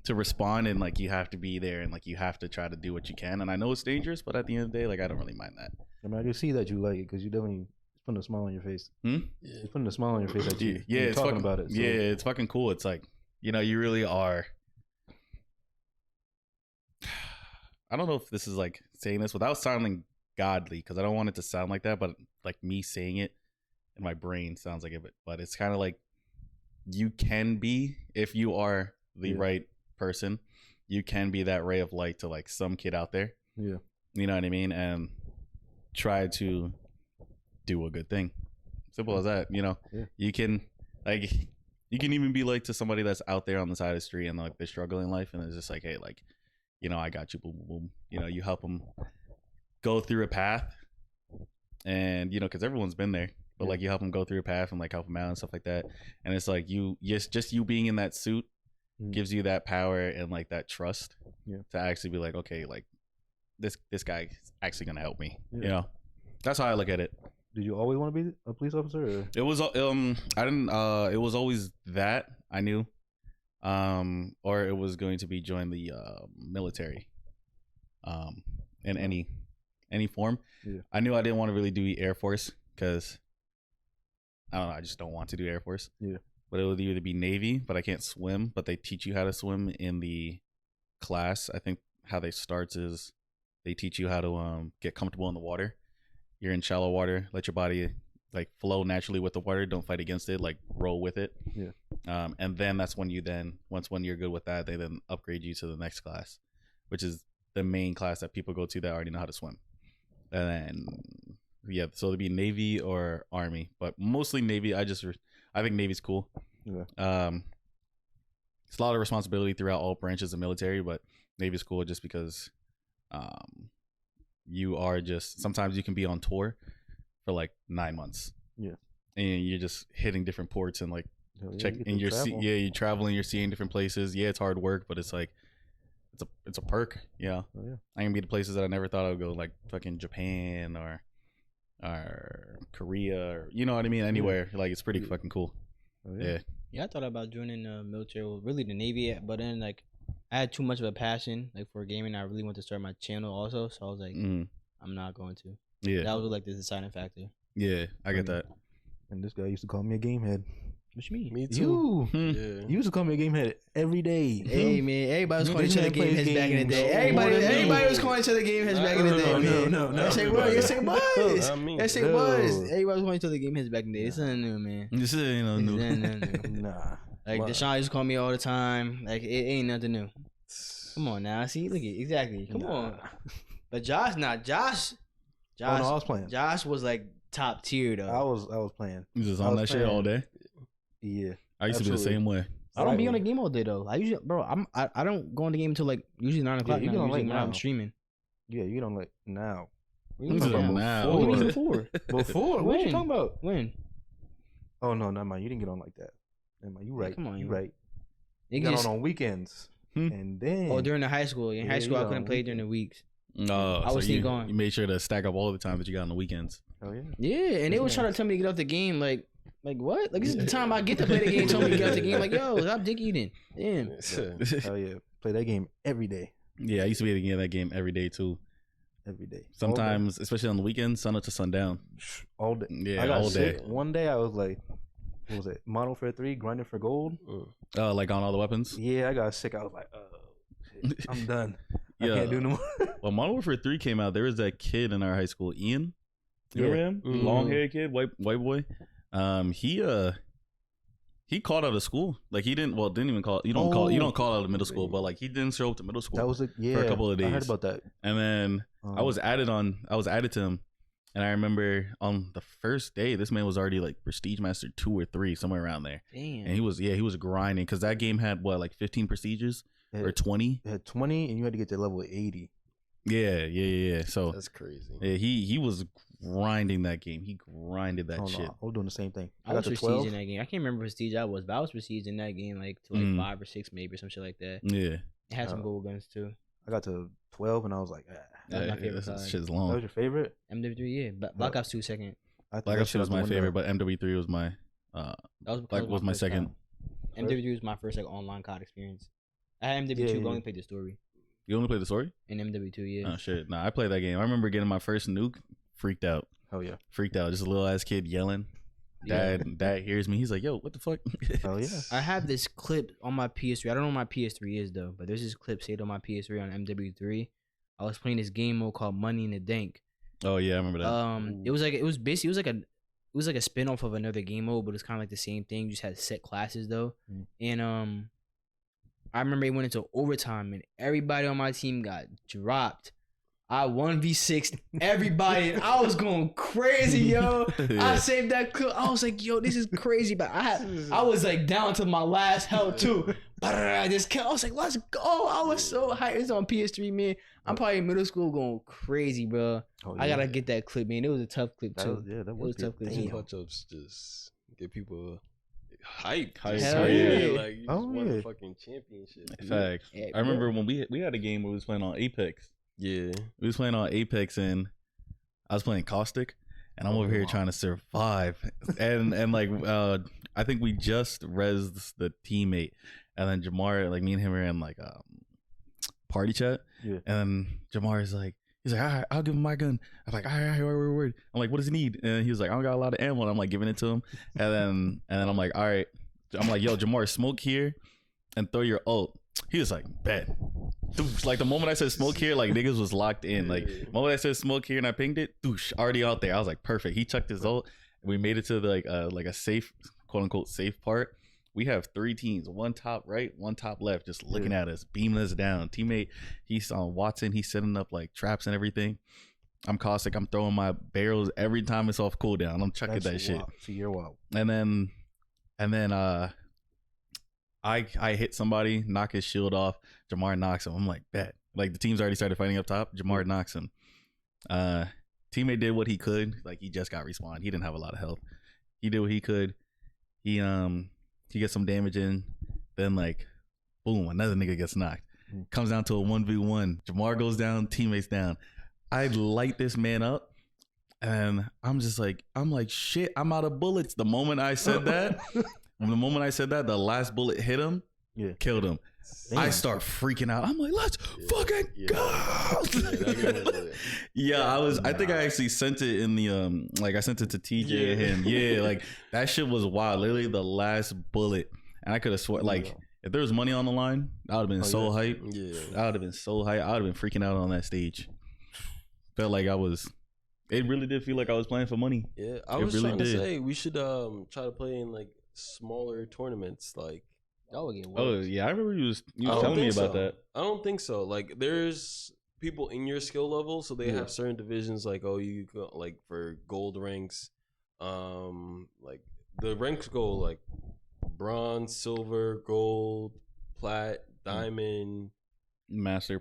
to respond, and like you have to be there and like you have to try to do what you can. And I know it's dangerous, but at the end of the day, like I don't really mind that. I mean, I can see that you like it because you definitely putting a smile on your face. Yeah. You're putting a smile on your face at you. Yeah, it's talking fucking, about it. So. Yeah, it's fucking cool. It's like, you know, you really are. I don't know if this is like saying this without sounding godly, because I don't want it to sound like that, but like me saying it in my brain sounds like it. But it's kind of like you can be, if you are the right person, you can be that ray of light to like some kid out there. Yeah. You know what I mean? And try to do a good thing. Simple as that, you know? Yeah. You can even be like to somebody that's out there on the side of the street and like they're struggling in life, and it's just like, hey, like, you know, I got you, boom, boom, boom. You know, you help them go through a path, and, you know, because everyone's been there, but like you help them go through a path and like help them out and stuff like that. And it's like just you being in that suit gives you that power and like that trust to actually be like, okay, like this guy is actually gonna help me. You know, that's how I look at it. Did you always want to be a police officer? Or? It was I didn't. It was always that I knew. Or it was going to be join the military, in any form. Yeah. I knew I didn't want to really do Air Force because I don't know, I just don't want to do Air Force. Yeah. But it would either be Navy, but I can't swim, but they teach you how to swim in the class. I think how they starts is they teach you how to get comfortable in the water. You're in shallow water, let your body like flow naturally with the water, don't fight against it, like roll with it. Yeah. And then that's when when you're good with that, they then upgrade you to the next class, which is the main class that people go to that already know how to swim. And then so it'd be Navy or Army, but mostly Navy. I think Navy's cool. Yeah. It's a lot of responsibility throughout all branches of military, but Navy's cool just because you are sometimes you can be on tour for like 9 months. Yeah. And you're just hitting different ports and like you're traveling, you're seeing different places. Yeah, it's hard work, but it's like it's a perk. Yeah. Oh, yeah. I can be to places that I never thought I would go, like fucking Japan or Korea, or you know what I mean, anywhere. Like it's pretty fucking cool. Oh, yeah. Yeah, I thought about joining the military, really the Navy, but then like I had too much of a passion like for gaming. I really wanted to start my channel also, so I was like, I'm not going to. Yeah, that was like the deciding factor. Yeah, I get that. And this guy used to call me a game head. What you mean? Me too. You used to call me a game head every day. Hey man, everybody was calling each other game heads back in the day. Everybody was calling each other game heads back in the day. No. Yes, it was. Yes, it was. Everybody was calling each other game heads back in the day. It's nothing new, man. This is new. Nah. Like Deshaun used to call me all the time. Like it ain't nothing new. Come on now. See, look at exactly. Come on. But Josh, not Josh. Oh, no, I was playing. Josh was like top tier though. I was playing. You just on that shit all day. Yeah, I used to be the same way. I don't be on the game all day though. I usually, bro, I don't go on the game until like usually 9 o'clock. Yeah, you get on late when now. I'm streaming. Yeah, you don't like now. What do you mean before? Before? What you talking about? When? Oh no, never mind. You didn't get on like that. Never mind. You right. Come on, you you right. You got on weekends, and then during the high school. In high school, I couldn't play during the weeks. No, I was still going. You made sure to stack up all the time that you got on the weekends. Oh yeah. Yeah, and they was trying to tell me to get off the game. Like what? Like this is the time I get to play the game. Told me to get off the game. Like yo, stop dick eating. Damn. Oh yeah. Play that game every day. Yeah, I used to be able to get that game every day too. Every day. Sometimes, especially on the weekends, sun up to sundown. All day. Yeah, I got all sick. day. One day I was like, what was it? Modern Warfare 3, grinding for gold. Like on all the weapons. Yeah, I got sick. I was like, shit, I'm done. I Yeah. can't do no more. Well, Modern Warfare 3 came out. There was that kid in our high school, Ian. You remember him? Long haired kid, white boy. He called out of school. Like he didn't even call. You don't call out of middle school, but like he didn't show up to middle school. That was for a couple of days. I heard about that. And then I was added to him, and I remember on the first day, this man was already like Prestige Master 2 or 3, somewhere around there. Damn. And he was grinding because that game had like 15 prestiges or 20. It had 20, and you had to get to level 80. Yeah. So that's crazy. Yeah, he was grinding that game. He grinded that shit. No, I was doing the same thing. I was Prestige in that game. I can't remember Prestige I was, but I was Prestige in that game like to like 5 or 6 maybe or some shit like that. Yeah. It had some gold guns too. I got to 12 and I was like, That was my favorite This side. shit's long. That was your favorite? MW3, yeah. Black Ops 2 second. Black Ops 2 was my favorite, but MW3 was my was my second. MW3 was my first like online COD experience. I had MW2 but only played the story. You only played the story? In MW2, yeah. Oh shit. Nah, I played that game. I remember getting my first nuke, freaked out. Oh yeah. Freaked out. Just a little ass kid yelling. Dad hears me. He's like, yo, what the fuck? Oh yeah. I have this clip on my PS3. I don't know what my PS3 is though, but there's this clip saved on my PS3 on MW3. I was playing this game mode called Money in the Dank. Oh yeah, I remember that. It was like a spin-off of another game mode, but it's kind of like the same thing. You just had set classes though. And I remember it went into overtime and everybody on my team got dropped. I 1v6 everybody and I was going crazy, yo. I saved that clip. I was like, yo, this is crazy. But I was like down to my last health too. But I just kept, I was like, let's go. I was so hyped. It's on PS3, man. I'm probably in middle school going crazy, bro. Oh, yeah. I gotta get that clip, man. It was a tough clip too. That was a tough clip. Touch-ups just get people hype. Hell yeah. Like you just won a fucking championship. Fact. I remember when we had a game where we was playing on Apex. Yeah. We was playing on Apex and I was playing Caustic and I'm over here trying to survive. and like I think we just rezzed the teammate and then Jamar, like me and him were in like party chat. Yeah. And Jamar is like, he's like, all right, I'll give him my gun. I'm like, all right, word. I'm like, what does he need? And he was like, I don't got a lot of ammo. And I'm like giving it to him. And then I'm like, all right. I'm like, yo, Jamar, smoke here and throw your ult. He was like, bet. Like the moment I said smoke here, like niggas was locked in. Like the moment I said smoke here and I pinged it, already out there. I was like, perfect. He chucked his ult. And we made it to like a safe, quote unquote, safe part. We have 3 teams, one top right, one top left, just looking at us, beaming us down. Teammate, he's on Watson. He's setting up like traps and everything. I'm Caustic. I'm throwing my barrels every time it's off cooldown. I'm chucking that shit. So you're wild. And then I hit somebody, knock his shield off. Jamar knocks him. I'm like, bet. Like the team's already started fighting up top. Jamar knocks him. Teammate did what he could. Like he just got respawned. He didn't have a lot of health. He did what he could. He gets some damage in. Then like, boom, another nigga gets knocked. Comes down to a 1v1. Jamar goes down. Teammates down. I light this man up. And I'm like, shit, I'm out of bullets. The moment I said that, the last bullet hit him, killed him. Damn. I start freaking out. I'm like, let's fucking go. I think I actually sent it in the like I sent it to TJ and him. Yeah, like that shit was wild. Literally the last bullet. And I could have sworn like if there was money on the line, I would have been so hyped. Yeah. I would have been so hyped. I would have been freaking out on that stage. Felt like it really did feel like I was playing for money. Yeah. I was really trying to say we should try to play in like smaller tournaments like that would get worse. Oh yeah, I remember you was telling me about that. I don't think so. Like there's people in your skill level, so they have certain divisions like you go, like for gold ranks, like the ranks go like bronze, silver, gold, plat, diamond, master,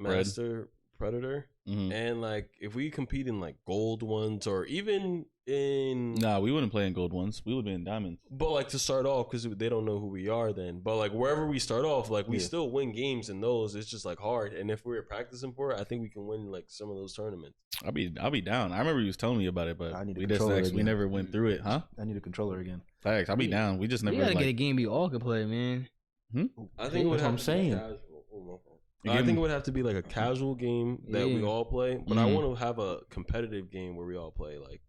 predator, and like if we compete in like gold ones or even in we wouldn't play in gold ones. We would be in diamonds. But like to start off, because they don't know who we are then. But like wherever we start off, like we still win games in those. It's just like hard. And if we're practicing for it, I think we can win like some of those tournaments. I'll be down. I remember you was telling me about it, but we never went through it, huh? I need a controller again. Thanks. I'll be down. We just never. We gotta get a game we all can play, man. I think what I'm saying. I think it would have to be like a casual game that we all play, but I want to have a competitive game where we all play. Like,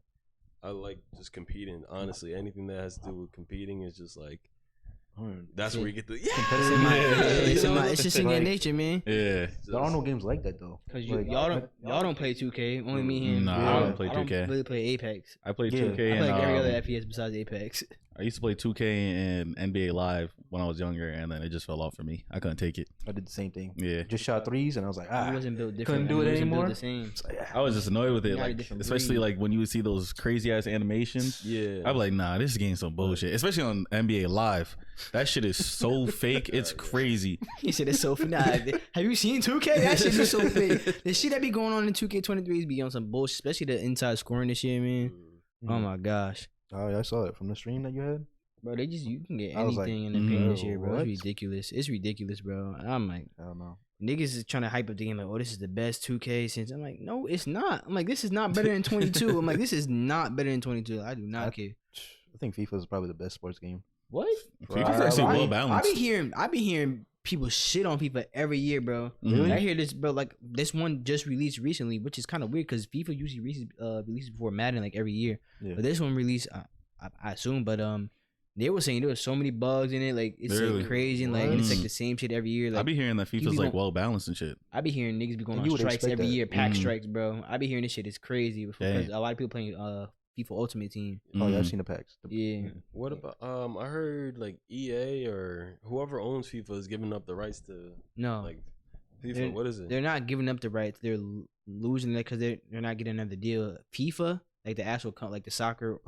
I like just competing. Honestly, anything that has to do with competing is just like that's where you get the it's just in your nature, man. Yeah, there are no games like that though. Cause y'all don't play 2K. Only me and I don't play 2K. I don't really play Apex. I play 2K. I play like every other FPS besides Apex. I used to play 2K and NBA Live when I was younger, and then it just fell off for me. I couldn't take it. I did the same thing. Yeah, just shot threes, and I was like, it wasn't built different. Couldn't do it anymore. The same. I was just annoyed with it, like especially like when you would see those crazy ass animations. Yeah, I'm like, nah, this game's some bullshit. Especially on NBA Live, that shit is so fake. It's crazy. He said it's so fake. Nah, have you seen 2K? That shit is so fake. The shit that be going on in 2K23 be on some bullshit, especially the inside scoring this year, man. Oh my gosh. Oh yeah, I saw it from the stream that you had. Bro, you can get anything in the paint this year, bro. What? It's ridiculous, bro. I'm like, I don't know. Niggas is trying to hype up the game like, oh, this is the best 2K since. I'm like, no, it's not. I'm like, this is not better than 22. I'm like, this is not better than 22. I do not care. I think FIFA is probably the best sports game. What? FIFA's actually well balanced. I be hearing people shit on FIFA every year, bro. Really? I hear this, bro. Like this one just released recently, which is kind of weird because FIFA usually releases before Madden like every year. Yeah. But this one released, I assume, but they were saying there was so many bugs in it, like it's like crazy, and like and it's like the same shit every year. Like I be hearing that FIFA's like well balanced and shit. I be hearing niggas be going on strikes every year, pack strikes, bro. I be hearing this shit is crazy because a lot of people playing FIFA Ultimate Team. Oh yeah, I've seen the packs. Yeah. What about I heard like EA or whoever owns FIFA is giving up the rights to like FIFA. What is it? They're not giving up the rights. They're losing it because they're not getting another deal. FIFA, like the actual like the soccer,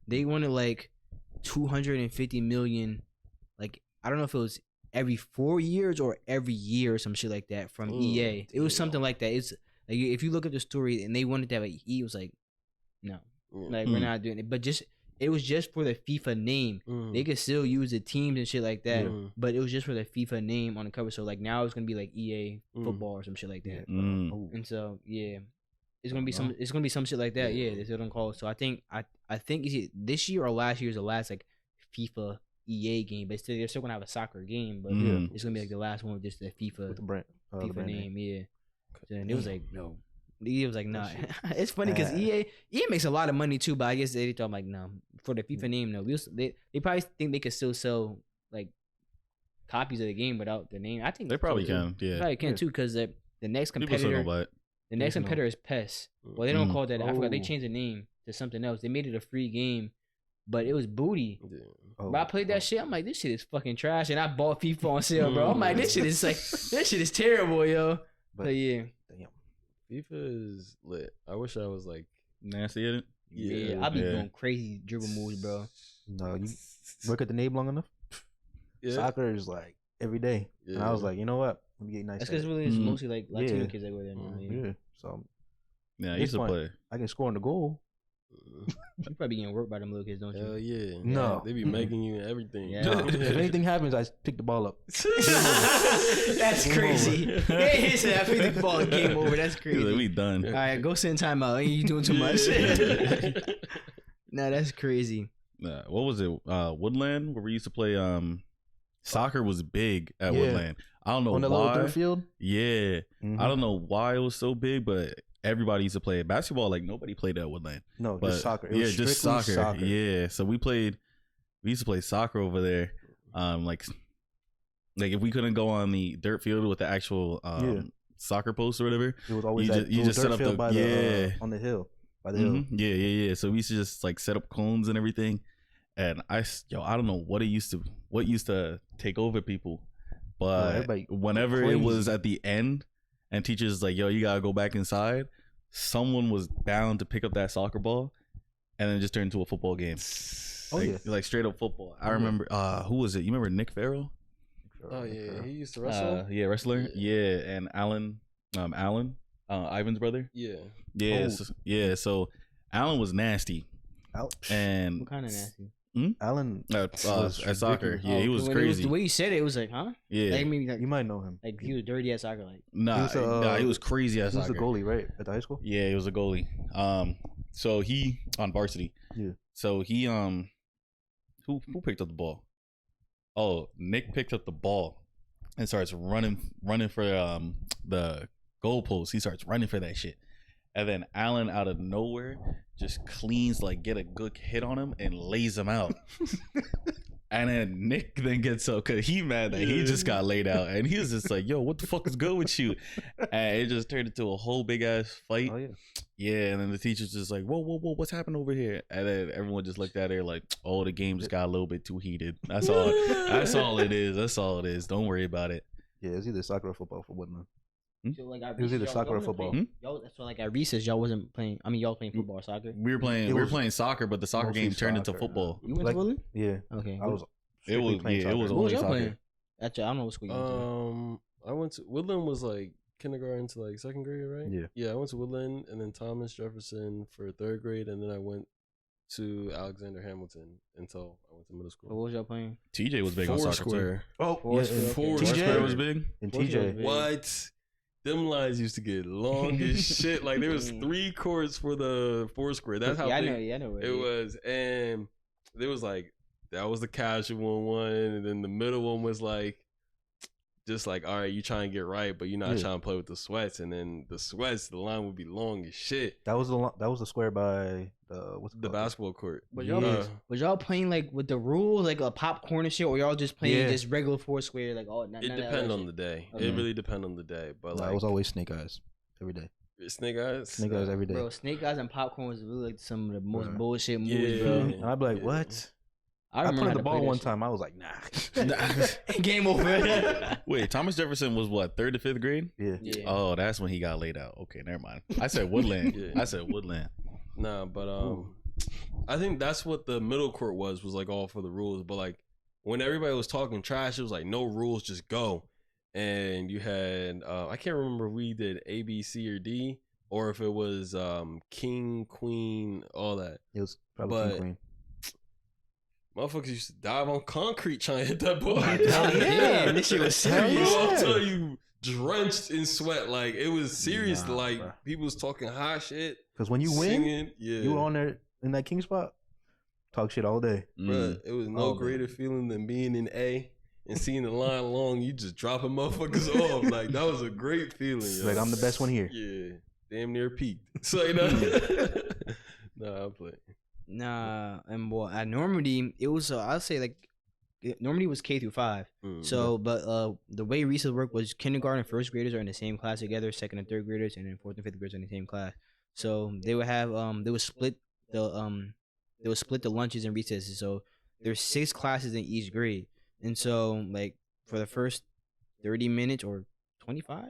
they wanted like 250 million, like I don't know if it was every 4 years or every year or some shit like that from EA. It was something like that. It's like if you look at the story and they wanted that, like EA was like, no, like we're not doing it. But it was just for the FIFA name. They could still use the teams and shit like that, but it was just for the FIFA name on the cover. So like now it's gonna be like EA football or some shit like that. And so it's gonna be some shit like that. Yeah, that's what I'm called. So I think this year or last year is the last like FIFA EA game, but they're still gonna have a soccer game. But it's gonna be like the last one with just the FIFA with the brand name. Yeah. And it was like no. EA was like, nah. It's funny because EA makes a lot of money too, but I guess they thought like, no, for the FIFA name, no. They probably think they could still sell like copies of the game without the name. I think they probably can. Yeah, they probably can too because the next competitor. The next competitor is PES. Well, they don't call it that. I forgot they changed the name to something else. They made it a free game, but it was booty. But I played that shit. I'm like, this shit is fucking trash. And I bought FIFA on sale, bro. I'm like, this shit is terrible, yo. But yeah. Damn. FIFA is lit. I wish I was like nasty at it. Yeah, I be doing crazy dribble moves, bro. No, you work at the name long enough. Soccer is like every day. And I was like, you know what? Let me get nice. That's because really it's mostly like Latino kids that go there now. Yeah. So I used to play. I can score on the goal. You probably getting worked by them little kids, don't you? Hell yeah. No. They be making you everything. Yeah. If anything happens, I pick the ball up. That's crazy. He said I picked the ball, game over. That's crazy. Like, we done. All right, go send time out. You doing too much. Nah, that's crazy. What was it? Woodland, where we used to play soccer was big at Woodland. I don't know on the why. Little dirt field? Yeah. I don't know why it was so big, but everybody used to play it. Basketball, like nobody played at Woodland. No, just soccer. It was just soccer. Yeah. So we used to play soccer over there. Like if we couldn't go on the dirt field with the actual soccer post or whatever, it was always you just set up the by on the hill. By the hill. Yeah. So we used to just like set up cones and everything. And I don't know what used to take over people, but whenever it was at the end and teachers like, yo, you gotta go back inside. Someone was bound to pick up that soccer ball, and then just turn into a football game. Oh like, yeah, like straight up football. I remember. Who was it? You remember Nick Farrell? Oh yeah, he used to wrestle. Yeah, wrestler. Yeah, and Alan, Ivan's brother. Yeah. So Alan was nasty. Ouch. And what kind of nasty? Alan at soccer. Yeah, he was when crazy. The way you said it was like, huh? Yeah, like, maybe like, you might know him. Like he was dirty at soccer. Like he was crazy at soccer. He was the goalie, right, at the high school? Yeah, he was a goalie. So he on varsity. Yeah. So he who picked up the ball? Oh, Nick picked up the ball and starts running for the goalpost. He starts running for that shit. And then Allen out of nowhere just cleans, like, get a good hit on him and lays him out. And then Nick then gets up because he mad that he just got laid out. And he was just like, yo, what the fuck is good with you? And it just turned into a whole big ass fight. Oh, yeah. Yeah, and then the teacher's just like, whoa, what's happened over here? And then everyone just looked at her like, oh, the game just got a little bit too heated. That's all. That's all it is. That's all it is. Don't worry about it. Yeah, it's either soccer or football for Woodland. So like it was either soccer or football. Y'all, so like at recess, y'all wasn't playing. I mean, y'all playing football or soccer. We were playing soccer, but the soccer game turned into football. You went to Woodland? Yeah. Okay. It was what only was y'all soccer. playing? Actually, I don't know what school you went to. I went to Woodland was like kindergarten to like second grade, right? Yeah, I went to Woodland and then Thomas Jefferson for third grade, and then I went to Alexander Hamilton until I went to middle school. What was y'all playing? TJ was big on soccer Square. too. Oh, yes, TJ was big. And TJ, what? Them lines used to get long as shit. Like there was 3 courts for the 4 square. That's how big I know it was. And there was like that was the casual one, and then the middle one was like just like, all right, you trying to get right, but you're not trying to play with the sweats. And then the sweats, the line would be long as shit. That was the square by the basketball court. But y'all playing like with the rules, like a popcorn and shit, or y'all just playing just regular 4 square? Like it depends on the day. Okay. It really depends on the day. But like, I was always snake eyes every day. Snake eyes? Snake eyes every day. Bro, snake eyes and popcorn was really like some of the most bullshit movies, bro. And I'd be like, what? I played the ball one time. I was like, nah. Game over. Wait, Thomas Jefferson was what, 3rd to 5th grade? Yeah. Oh, that's when he got laid out. Okay, never mind. I said Woodland. I said Woodland. Nah, but I think that's what the middle court was like all for the rules. But like when everybody was talking trash, it was like no rules, just go. And you had I can't remember if we did A, B, C, or D, or if it was king, queen, all that. It was probably king, queen. Motherfuckers used to dive on concrete trying to hit that ball. Yeah, this shit was serious. I'll tell you, drenched in sweat. Like it was serious. Like bro. People was talking hot shit. Because when you win, you were on there in that king spot, talk shit all day. Bro, it was no greater feeling than being in A and seeing the line long. You just dropping motherfuckers off. Like that was a great feeling. Yo. Like I'm the best one here. Yeah, damn near peaked. So you know, nah, I'm playing. Nah, and well, at Normandy, it was I'd say like Normandy was K through 5. So, but the way recess work was kindergarten and 1st graders are in the same class together, 2nd and 3rd graders, and then 4th and 5th graders are in the same class. So they would have they would split the lunches and recesses. So there's 6 classes in each grade, and so like for the first 30 minutes or 25,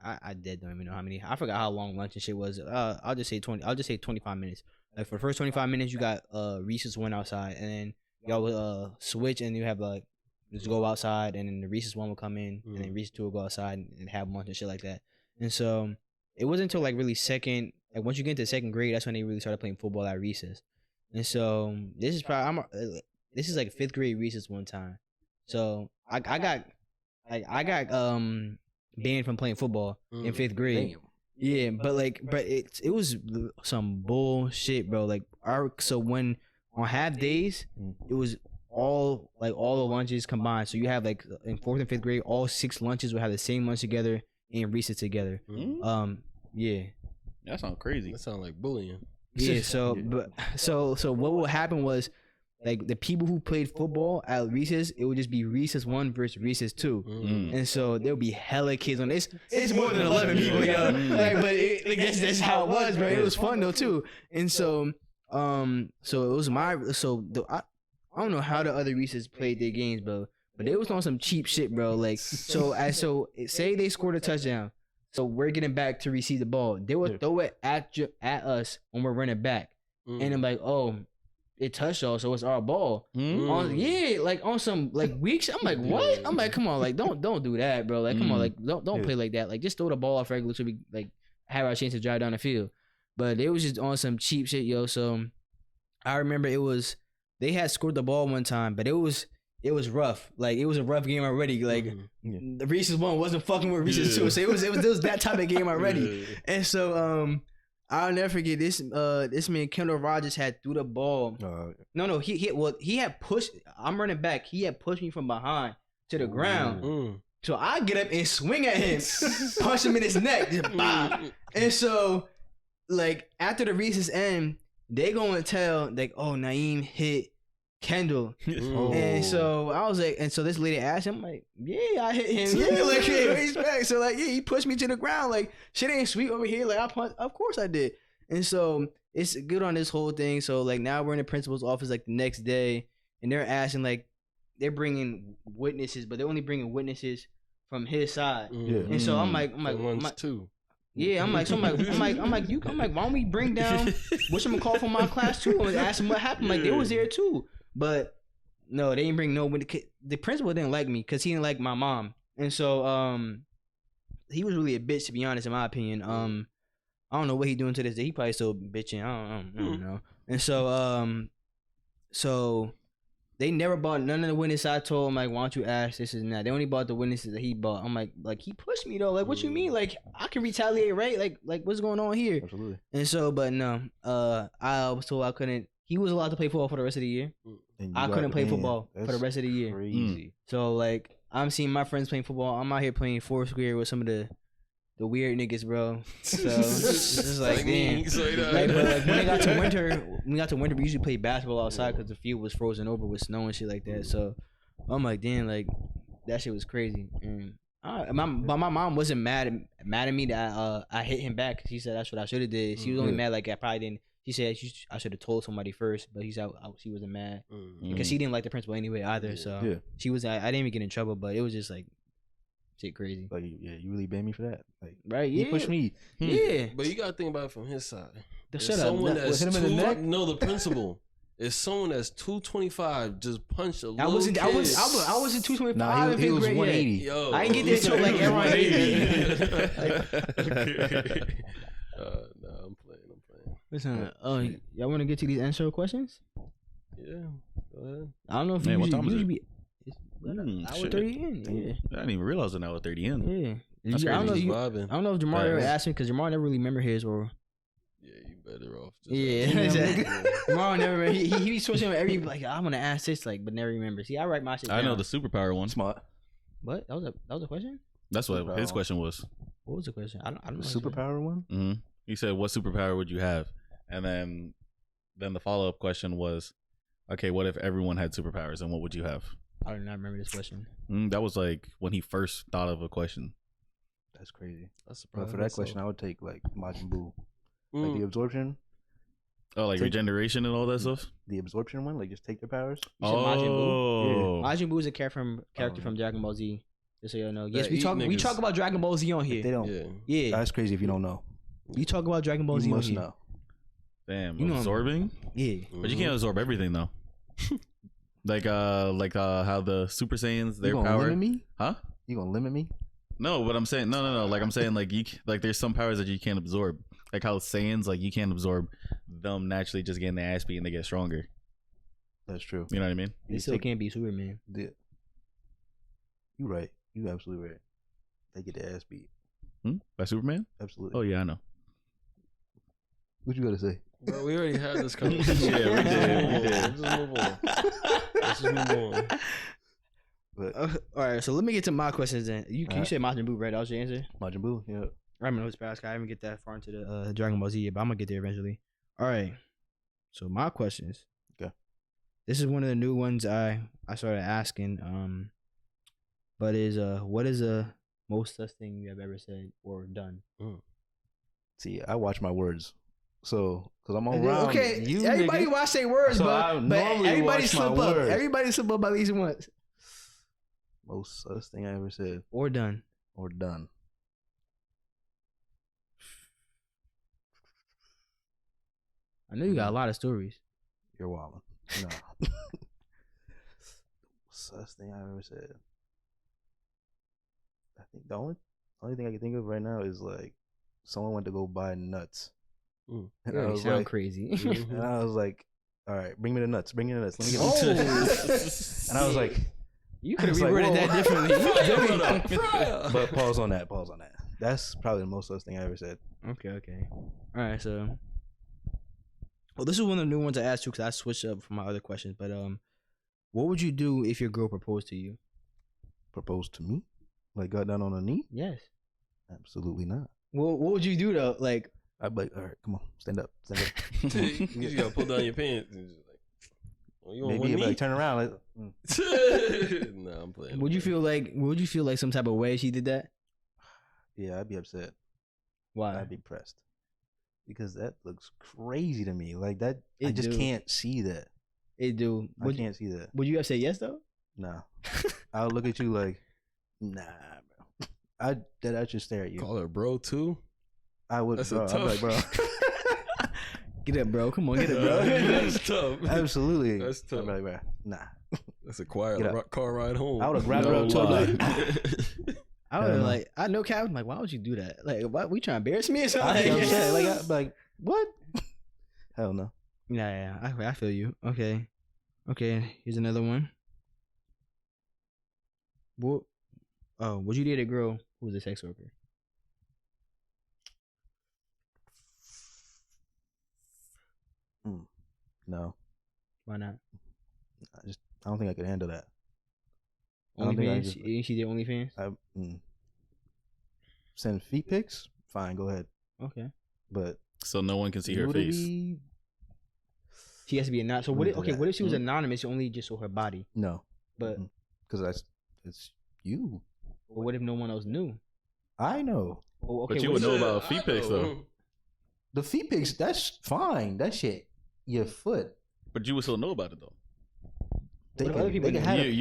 I don't even know how many. I forgot how long lunch and shit was. I'll just say 20. I'll just say 25 minutes. Like for the first 25 minutes, you got recess one outside, and then y'all would switch, and you have like just go outside, and then the recess one will come in, and then recess 2 will go outside and have lunch and shit like that. And so it wasn't until like really second, like once you get into 2nd grade, that's when they really started playing football at recess. And so this is probably this is like 5th grade recess one time. So I got banned from playing football in 5th grade. Damn. Yeah, but it was some bullshit, bro. Like so when on half days, it was all the lunches combined. So you have like in 4th and 5th grade, all 6 lunches would have the same lunch together and recess together. Yeah. That sounds crazy. That sounds like bullying. Yeah. So what would happen was, like the people who played football at recess, it would just be recess 1 versus recess 2, and so there would be hella kids on this. It's more than 11 people, yo. Like, but that's how it was, bro. It was fun though too, and so it was I don't know how the other recess played their games, bro, but they was on some cheap shit, bro. Like say they scored a touchdown. So we're getting back to receive the ball. They will throw it at us when we're running back. And I'm like, oh, it touched y'all, so it's our ball. On some weeks. I'm like, what? I'm like, come on, like don't do that, bro. Like, come on, like don't play like that. Like, just throw the ball off regular so we like have our chance to drive down the field. But it was just on some cheap shit, yo. So I remember they had scored the ball one time, but it was rough. Like, it was a rough game already. Like the Reese's one wasn't fucking with Reese's two, so it was that type of game already. And so I'll never forget this. This man Kendall Rogers had threw the ball. No, he had pushed. I'm running back. He had pushed me from behind to the ground. So I get up and swing at him, punch him in his neck. And so, like, after the Reese's end, they gonna tell like, oh, Naeem hit Kendall. And so I was like, and so this lady asked him, like, yeah, I hit him. Yeah, like, hey, he's back. So like, yeah, he pushed me to the ground. Like, shit ain't sweet over here. Like, I punched, of course I did. And so it's good on this whole thing. So like, now we're in the principal's office like the next day, and they're asking, like, they're bringing witnesses, but they're only bringing witnesses from his side. And so I'm like, too. Yeah, I'm like, why don't we bring down what's gonna call from my class too and ask them what happened? Like, they was there too. But no, they didn't bring nobody. The principal didn't like me because he didn't like my mom, and so he was really a bitch, to be honest, in my opinion. I don't know what he doing to this day. He probably still bitching. I don't know. And so they never bought none of the witnesses. I told him, like, why don't you ask this and that? They only bought the witnesses that he bought. I'm like he pushed me though. Like, what you mean? Like, I can retaliate, right? Like what's going on here? Absolutely. And so, but no, I was told I couldn't. He was allowed to play football for the rest of the year. I couldn't play football for the rest of the year. Crazy. So like, I'm seeing my friends playing football. I'm out here playing Foursquare with some of the weird niggas, bro. So it's just like, damn. Like, but like, when we got to winter, we usually play basketball outside because the field was frozen over with snow and shit like that. So I'm like, damn, like, that shit was crazy. And but my mom wasn't mad at me that I hit him back. She said that's what I should have did. She was only mad like I probably didn't. She said I should have told somebody first, but he said she wasn't mad because she didn't like the principal anyway either. So she was. I didn't even get in trouble, but it was just like shit crazy. Like, yeah, you really banned me for that. Like, right? Yeah, you pushed me. Yeah, but you gotta think about it from his side. Shut up. That's hit him in the neck. No, the principal. If someone that's 225 just punched a little kid. I wasn't 225. Nah, he was 180. Yo, I didn't get there until like everyone 180. No, I'm playing. Listen, y'all want to get to these answer questions? Yeah, go ahead. I don't know if what time is it? Hour 30 in. Yeah. I didn't even realize an hour 30 in. Yeah. That's I don't crazy. know if Jamar ever asked me because Jamar never really remember his or. Yeah, you better off. Jamar never. He be switching every like I want to ask this like, but never remember. See, I write my shit down. I know the superpower one. Smart. What? That was a question. That's what his question was. What was the question? I don't know. Superpower one. Mm-hmm. He said, "What superpower would you have?" And then the follow up question was, "Okay, what if everyone had superpowers, and what would you have?" I do not remember this question. That was like when he first thought of a question. That's crazy. That's surprising. For that question, I would take like Majin Buu, like the absorption. Oh, like regeneration and all that stuff. The absorption one, like just take their powers. You said Majin Buu? Yeah. Majin Buu is a character from Dragon Ball Z. Just so y'all know. Yes, we talk about Dragon Ball Z on here. If they don't. Yeah. That's crazy if you don't know. You talk about Dragon Ball Z. You must know. Damn, you absorbing? Yeah. But you can't absorb everything though. like how the Super Saiyans, their power. Limit me? Huh? You gonna limit me? No, but I'm saying no. Like I'm saying, like there's some powers that you can't absorb. Like how Saiyans, like you can't absorb them naturally just getting their ass beat and they get stronger. That's true. You know what I mean? They still can't be Superman. You right. You absolutely right. They get their ass beat. By Superman? Absolutely. Oh yeah, I know. What you gotta say? Bro, we already had this conversation. Yeah, we did. Let's just move on. But, all right, so let me get to my questions then. You said Majin Buu, right? That was your answer? Majin Buu, yeah. I remember it's fast. I didn't get that far into the Dragon Ball Z yet, but I'm gonna get there eventually. All right. So my questions. Okay. This is one of the new ones I started asking. But what is the most sus thing you have ever said or done? See, I watch my words. So, because I'm around. Okay, everybody watch their words, so but everybody slip up. Everybody slip up at least once. Most sus thing I ever said or done. I know you got a lot of stories. You're wilding. No. Such thing I ever said. I think the only thing I can think of right now is like someone went to go buy nuts. And I was sound like, crazy. And I was like, all right, bring me the nuts. Bring me the nuts. Let me get them. And I was like, you could have reworded that differently. But pause on that. That's probably the most sus thing I ever said. Okay. All right, so. Well, this is one of the new ones I asked you because I switched up from my other questions. But what would you do if your girl proposed to you? Proposed to me? Like got down on her knee? Yes. Absolutely not. Well, what would you do though? Like, I'd be like, all right, come on, stand up. You just gotta pull down your pants. And just like, you maybe you'd like turn around. Like, Nah, I'm playing. Would you feel like some type of way she did that? Yeah, I'd be upset. Why? I'd be pressed because that looks crazy to me. Like that, I just can't see that. It do. I can't see that. Would you have said yes though? Nah. I'll look at you like, nah, bro. I just stare at you. Call her bro too. I would. That's bro. a tough. I'm like, bro. Get up, bro. Come on, get up, bro. That's tough. Absolutely. That's tough. I'm like, bro. Nah. That's a quiet car ride home. I would have grabbed her up too. I would have like, I know, Cap. I'm like, why would you do that? Like, what? We trying to embarrass me or something? I'm upset. Like, what? Hell no. Yeah. I feel you. Okay. Here's another one. What? Oh, would you date a girl who was a sex worker? No. Why not? I don't think I could handle that. OnlyFans? She did OnlyFans? Send feet pics? Fine, go ahead. Okay. But so no one can see her face. She has to be anonymous. So what if she was anonymous? You only just saw her body. No. But because it's you. But what if no one else knew? I know. Oh, okay. But you would know about feet pics though. The feet pics, that's fine. That shit, your foot. But you would still know about it though. You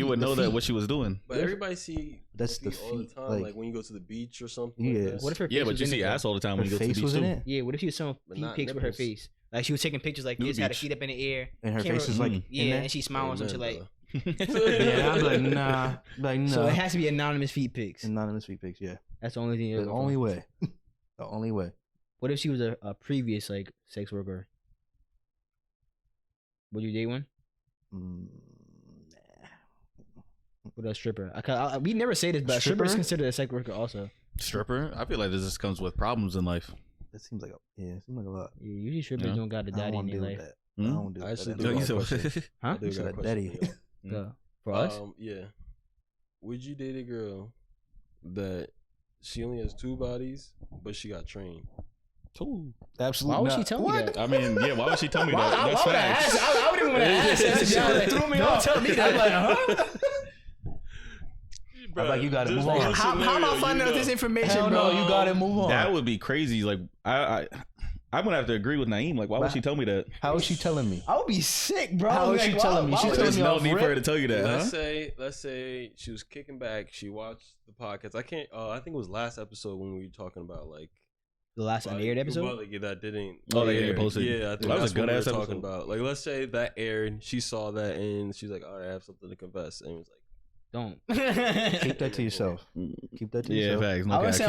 would know that what she was doing. But everybody see that's the feet all the time, like when you go to the beach or something. Yeah. Like that. What if her face but you see ass all the time when you go to the beach too. Yeah. What if she was showing feet pics with her face? Like she was taking pictures like this, had her feet up in the air, and her face is like and she smiling some shit like. Yeah, I'm like nah, So it has to be anonymous feet pics. Anonymous feet pics, yeah. That's the only thing. The only way. The only way. What if she was a previous like sex worker? Would you date one? Nah. With a stripper? We never say this, but a stripper is considered a sex worker also. Stripper? I feel like this just comes with problems in life. That seems like a lot. Yeah, usually strippers don't got a daddy in their life. I don't do that. Huh? You said daddy. For us? Yeah. Would you date a girl that she only has 2 bodies, but she got trained? 2. Absolutely. Why would she tell me that? I mean, yeah. Why would she tell me that? That's facts. I wouldn't even want to ask. That threw me off. Don't tell me that. I'm like, huh? I'm like, you got to move on. How am I finding out this information, bro? You got to move on. That would be crazy. Like, I'm gonna have to agree with Naeem. Like, why would she tell me that? How is she telling me? I would be sick, bro. How is she telling me? She's telling me no need for her to tell you that. Let's say she was kicking back. She watched the podcast. I think it was last episode when we were talking about like the last unaired episode. Like, that didn't. Oh, they didn't post it. Yeah, I think that was a good ass episode. Talking about like, let's say that aired. She saw that and she's like, "All right, I have something to confess," and it was like. Don't keep that to yourself. Keep that to yourself. Facts. I would say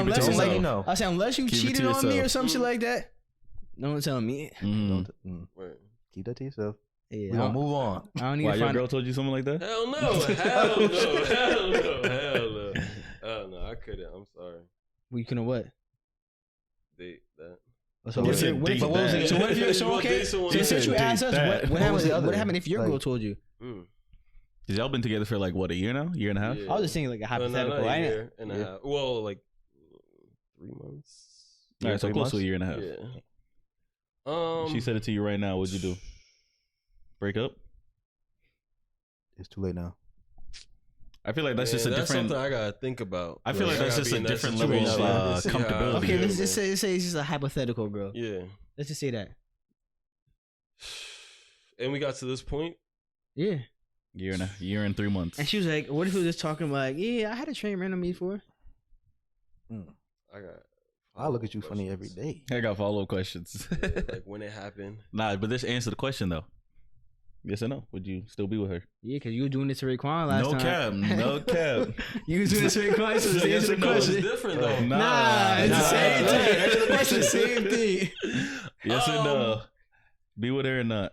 unless you keep cheated on me or some shit like that. No one tell me. Keep that to yourself. Yeah, we're gonna move on. I don't need Why, your girl told you something like that? Hell no. I couldn't. I'm sorry. Well, you couldn't what? Date that. So what if you're so okay? So since you asked us, what happened if your girl told you? Cause y'all been together for like what, a year now? Year and a half? Yeah. I was just thinking like a hypothetical. No, a year and a half. Well, like 3 months. All right, so close to a year and a half. Yeah. She said it to you right now. What'd you do? Break up? It's too late now. I feel like that's just a different. That's something I gotta think about. I feel like that's just a different level of comfortability. Okay, let's just say it's just a hypothetical, girl. Yeah. Let's just say that. And we got to this point. Yeah. Year and 3 months. And she was like, "What if we were just talking like, yeah, I had a train randomly before." I got I look at you funny every day. I got follow-up questions. Yeah, like when it happened. Nah, but just answer the question though. Yes or no? Would you still be with her? Yeah, because you were doing this to Raquan last time. No cap. You was doing this to Raquan, so it's Yes the or no? question. It's different though. Nah, it's the same thing. It's the same thing. Yes or no? Be with her or not?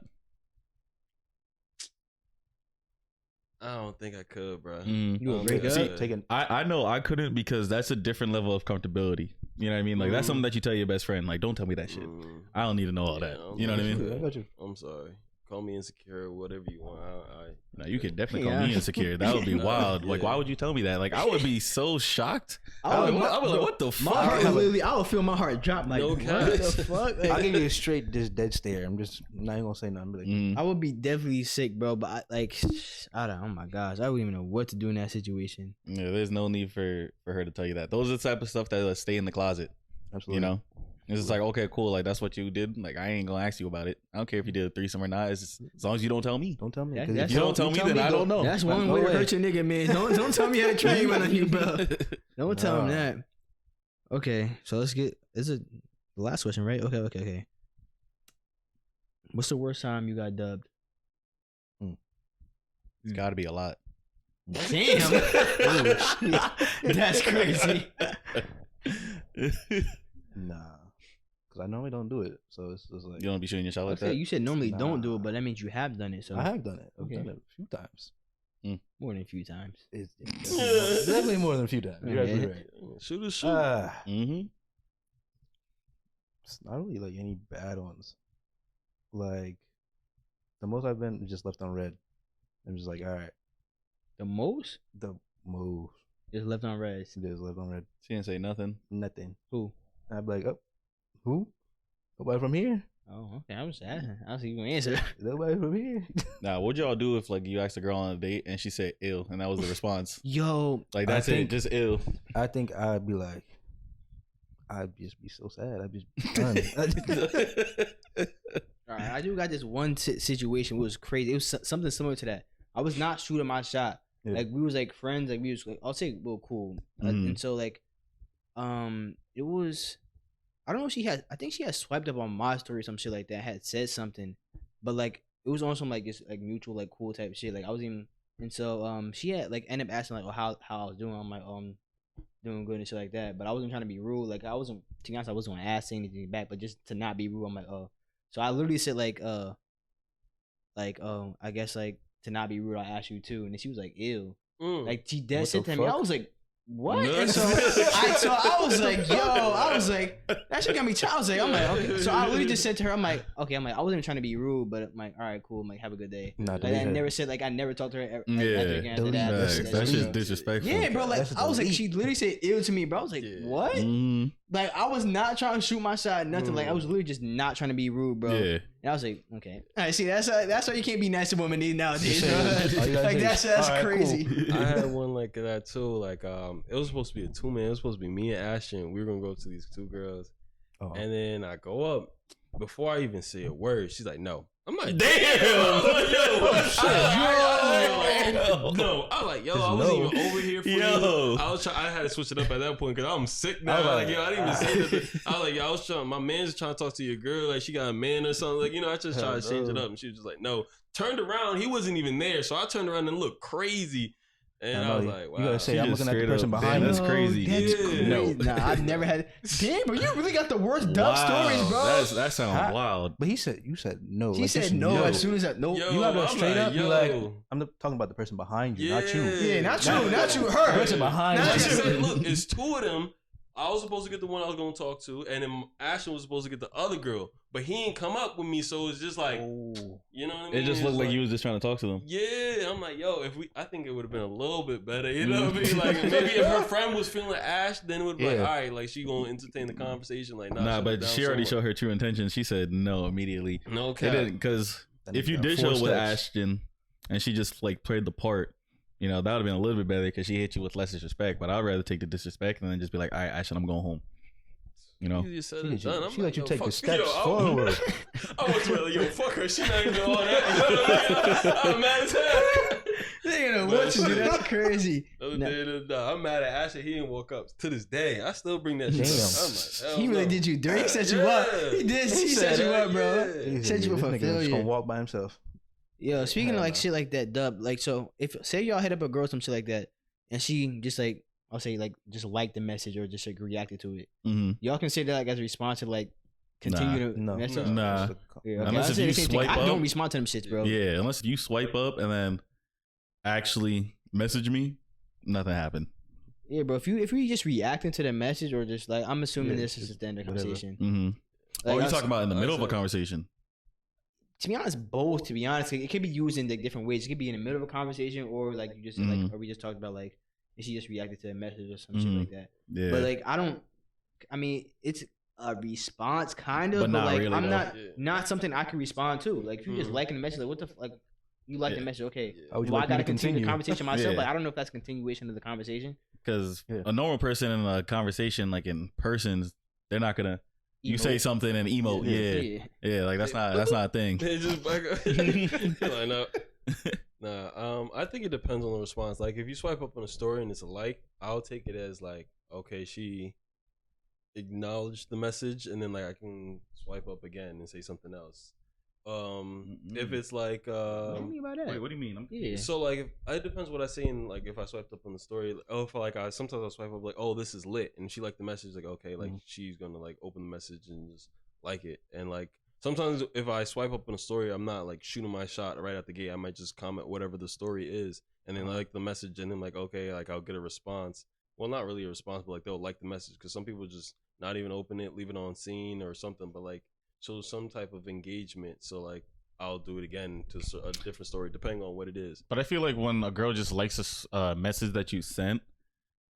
I don't think I could, bro. You would break up? I know I couldn't because that's a different level of comfortability. You know what I mean? Like that's something that you tell your best friend. Like, don't tell me that shit. I don't need to know all that. You know what I mean? I got you. I'm sorry. Call me insecure, whatever you want. No, you could definitely call me insecure. That would be wild. Like, why would you tell me that? Like, I would be so shocked. I would be like, what the fuck? My heart, literally, I would feel my heart drop. Like, what the fuck? Like, I'll give you a straight, just dead stare. I'm just not even gonna say nothing. Like, I would be definitely sick, bro. But I don't. Oh my gosh, I wouldn't even know what to do in that situation. Yeah, there's no need for her to tell you that. Those are the type of stuff that stay in the closet. absolutely. You know, it's just like, okay, cool. Like that's what you did. Like I ain't gonna ask you about it. I don't care if you did a threesome or not. It's just, as long as you don't tell me. Don't tell me. Yeah, 'cause that's if You don't tell me, then I don't know. That's one way to hurt your nigga, man. Don't tell me how to train one on you, bro. Don't tell him that. Okay, so let's get. Is it the last question, right? Okay. What's the worst time you got dubbed? It's got to be a lot. Damn. That's crazy. Nah, because I normally don't do it. So it's just like You don't be shooting your shot like Okay, that. you said normally don't do Nah. it, but that means you have done it. So I have done it. I've Okay. done it a few times. more than a few times. It's definitely more than a few times. You're Okay. absolutely right. Shoot a shoot. Mm-hmm. It's not really like any bad ones. Like the most I've been is just left on red. I'm just like, all right, The most the move is left on red. it is left on red. She didn't say nothing. Nothing. Who? And I'd be like, oh, who? Nobody from here. Oh, okay. I was asking. I was even answer. Nobody from here. Nah, what'd y'all do if like you asked a girl on a date and she said ill and that was the response? Yo, Like that's I think- it, just ill. I think I'd be like, I'd just be so sad. I'd just be done. all right. I do got this one situation. It was crazy. It was something similar to that. I was not shooting my shot. Yeah. Like we was like friends. Like we was like I'll say well cool. And so like, it was. I don't know if she had. I think she had swiped up on my story or some shit like that. Had said something, but like it was on some like just like mutual like cool type of shit. Like I was even. And so she had like ended up asking like how I was doing. I'm like doing good and shit like that. But I wasn't trying to be rude. Like I wasn't. To be honest, I wasn't gonna ask anything back. But just to not be rude, I'm like So I literally said I guess like to not be rude, I asked you too. And then she was like, ew. Like she dead What said the to me. I fuck? was like, what? And so I was like, that shit got me. I was like, I'm like, okay. So I literally just said to her, I'm like, okay, I wasn't even trying to be rude, but I'm like, all right, cool. I'm like, have a good day. Not Like I delete her. never said like I never talked to her ever, Yeah, ever again after that. delete Facts. that. That's just shit. disrespectful. Yeah, bro. Like That's a I was like, delete. she literally said ew to me, bro. I was like, Yeah. what? Mhm. Like I was not trying to shoot my shot, nothing. Like I was literally just not trying to be rude, bro. Yeah. And I was like, okay. All right, see, that's why you can't be nice to women nowadays, Just say- bro. all you gotta Like say that's is, "All right, crazy. cool." I had one like that too. Like it was supposed to be a 2-man. It was supposed to be me and Ashton. We were gonna go up to these 2 girls, Oh. and then I go up. Before I even say a word, she's like, "No." I'm like, Damn! No, I'm like, yo, Just I wasn't no. even over here for Yo. you. I had to switch it up at that point because I'm sick now. I was Like, like, yo, I didn't even say that. I was like, yo, I was trying. My man's trying to talk to your girl, like she got a man or something. Like, I just tried to change it up, and she was just like, no. Turned around, he wasn't even there, so I turned around and looked crazy, and I was like, wow. You gotta say, She I'm just looking at the straight person up, behind damn, me. that's crazy. That's Yeah. crazy. No. Nah, I've never had. Damn, bro, you really got the worst dumb Wow. stories, bro. That sounds Huh? wild. But you said no. She Like, said just no as soon as that. No, Yo, You have to I'm straight like, up be yo. like, I'm talking about the person behind you, not you. yeah, not you, Not- not you, The her. person behind Not I you. you. said, look, it's 2 of them. I was supposed to get the one I was gonna talk to, and then Ashton was supposed to get the other girl, but he ain't come up with me, so it's just like, you know what I mean? It just looked It's like you was just trying to talk to them. Yeah, I'm like, yo, I think it would have been a little bit better, you know what I mean? Like, maybe if her friend was feeling Ash, then it would be like, Yeah. all right, like she gonna entertain the conversation, like, Nah, shut it but down she already somewhere. showed her true intentions. She said no immediately. No It cap. didn't, because That if you nigga did got show 4 with steps. Ashton and she just like played the part, that would have been a little bit better because she hit you with less disrespect. But I'd rather take the disrespect and then just be like, all right, Ashton, I'm going home. You just said it done. I'm She like, let you yo, take fuck- the steps yo, I- forward. I was really, yo, fuck her. She not even doing all that. You know what I mean? I'm mad as hell. They don't know what to do. That's crazy. I'm mad at Asher. He didn't woke up to this day. I still bring that shit up. I'm like, he really did you dirty. He set you up. He did. He set you up, bro. He set you up for failure. Just gonna walk by himself. Yo, speaking of like shit like that, Dub. Like, so if say y'all hit up a girl some shit like that, and she just like I'll say like just like the message or just like reacted to it, y'all consider that like as a response to like continue to message? Nah. Yeah, okay. Unless if you swipe up, I don't respond to them shits, bro. Yeah, unless you swipe up and then actually message me, nothing happened. Yeah, bro. If you just reacting to the message or just like I'm assuming this is the end of the conversation. Like, you're talking about in the middle of a conversation. To be honest, both. To be honest, it could be used in like different ways. It could be in the middle of a conversation, or like you just like, or we just talked about like, and she just reacted to a message or some shit like that. Yeah. But like, I mean, it's a response kind of, but like really, I'm not something I can respond to. Like if you just liking the message, like what the like you like the message, okay? Well, I gotta continue the conversation myself. Like I don't know if that's continuation of the conversation. Because a normal person in a conversation, like in persons, they're not gonna. You say something and emote, yeah, like that's not a thing. They just line up. Nah, I think it depends on the response. Like if you swipe up on a story and it's a like, I'll take it as like, okay, she acknowledged the message, and then like I can swipe up again and say something else. If it's like what do you mean about that? Wait, what do you mean? So like it depends what I say, and like if I swiped up on the story, if like sometimes I'll swipe up like, oh, this is lit, and she liked the message, like okay, like she's gonna like open the message and just like it. And like sometimes if I swipe up on a story, I'm not like shooting my shot right out the gate. I might just comment whatever the story is, and then like the message, and then like okay, like I'll get a response. Well, not really a response, but like they'll like the message, because some people just not even open it, leave it on scene or something, but like show some type of engagement. So like I'll do it again to a different story depending on what it is. But I feel like when a girl just likes a message that you sent,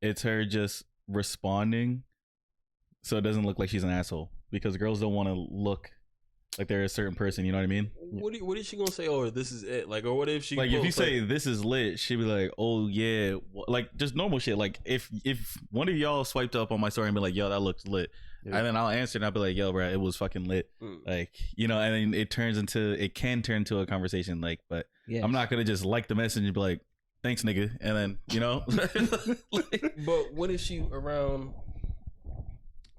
it's her just responding, so it doesn't look like she's an asshole, because girls don't want to look like they're a certain person. You know what I mean? What is she gonna say? Oh, this is it. Like, or what if she like if you say this is lit, she'd be like, oh yeah, like just normal shit. Like if one of y'all swiped up on my story and be like, yo, that looks lit. Yeah. And then I'll answer and I'll be like, yo, bro, it was fucking lit. Like, you know, and then it can turn into a conversation. Like, but I'm not going to just like the message and be like, thanks, nigga. And then, you know. But what if she around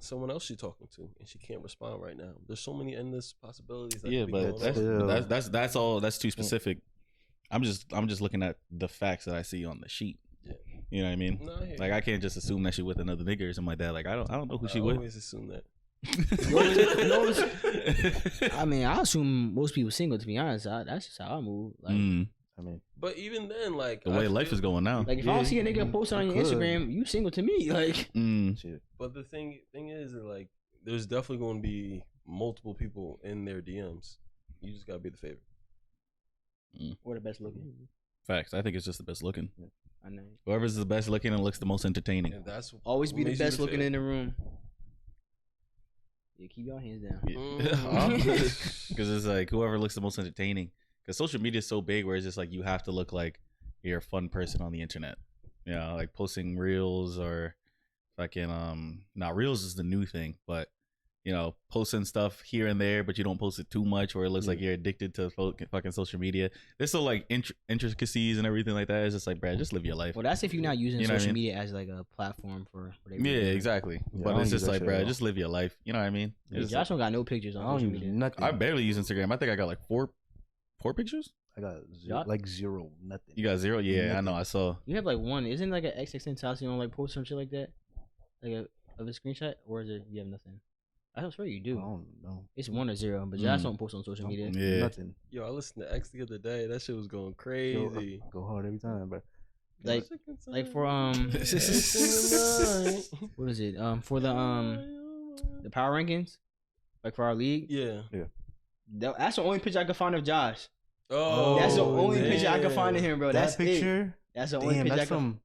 someone else she's talking to and she can't respond right now? There's so many endless possibilities. But that's all. That's too specific. I'm just looking at the facts that I see on the sheet. Yeah. You know what I mean? No, like I can't just assume that she with another nigga or something like that. Like I don't know who she with. I always assume that. I mean, I assume most people single. To be honest, that's just how I move. Like, I mean, but even then, like the way life is going now. Like if I don't see a nigga post on your Instagram, you single to me. Like, but the thing is that like there's definitely going to be multiple people in their DMs. You just gotta be the favorite. Or the best looking. Facts. I think it's just the best looking. Yeah. I know. Whoever's the best looking and looks the most entertaining. And that's always be the best looking in the room. Yeah, keep your hands down. Because it's like whoever looks the most entertaining. Because social media is so big where it's just like you have to look like you're a fun person on the internet. You know, like posting reels or fucking now reels is the new thing, but you know, posting stuff here and there, but you don't post it too much, or it looks like you're addicted to fucking social media. There's still like intricacies and everything like that. It's just like, bruh, just live your life. Well, that's if you're not using social media as like a platform for. Yeah, exactly. Yeah, but it's just like, bruh, just live your life. You know what I mean? Josh don't got no pictures on social media. Nothing. I barely use Instagram. I think I got like four pictures. I got zero, nothing. You got zero? Yeah, nothing. I know. I saw. You have like one. Isn't like an XXN you don't like post some shit like that, like of a screenshot, or is it you have nothing? I swear you do. I don't know. It's 1 or 0, but Josh don't post on social media. Yeah. Nothing. Yo, I listened to X the other day. That shit was going crazy. Go hard every time, bro. Like for what is it? For the power rankings, like for our league. Yeah. That's the only picture I could find of Josh. Oh, that's the only picture I could find of him, bro. That picture. That's the only picture. That's from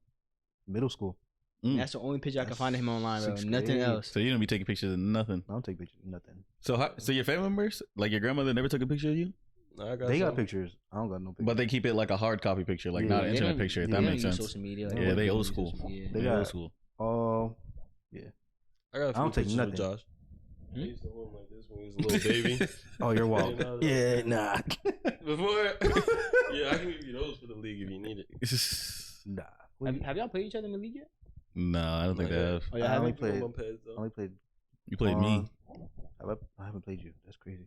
middle school. That's the only picture I can find of him online, bro. Nothing else. So you don't be taking pictures of nothing. I don't take pictures of nothing. So your family members, like your grandmother, never took a picture of you? No, they got pictures. I don't got no pictures. But they keep it like a hard copy picture, like not an internet picture. If that makes sense. Social media, yeah, they old school. They got old school. I got. I don't take nothing, Josh. I used to hold him like this when he was a little baby. Oh, you're wild. Yeah, nah. Before, yeah, I can give you those for the league if you need it. Nah. Have y'all played each other in the league yet? No, I don't think they have. Oh, yeah, I only played. You played me. I haven't played you. That's crazy.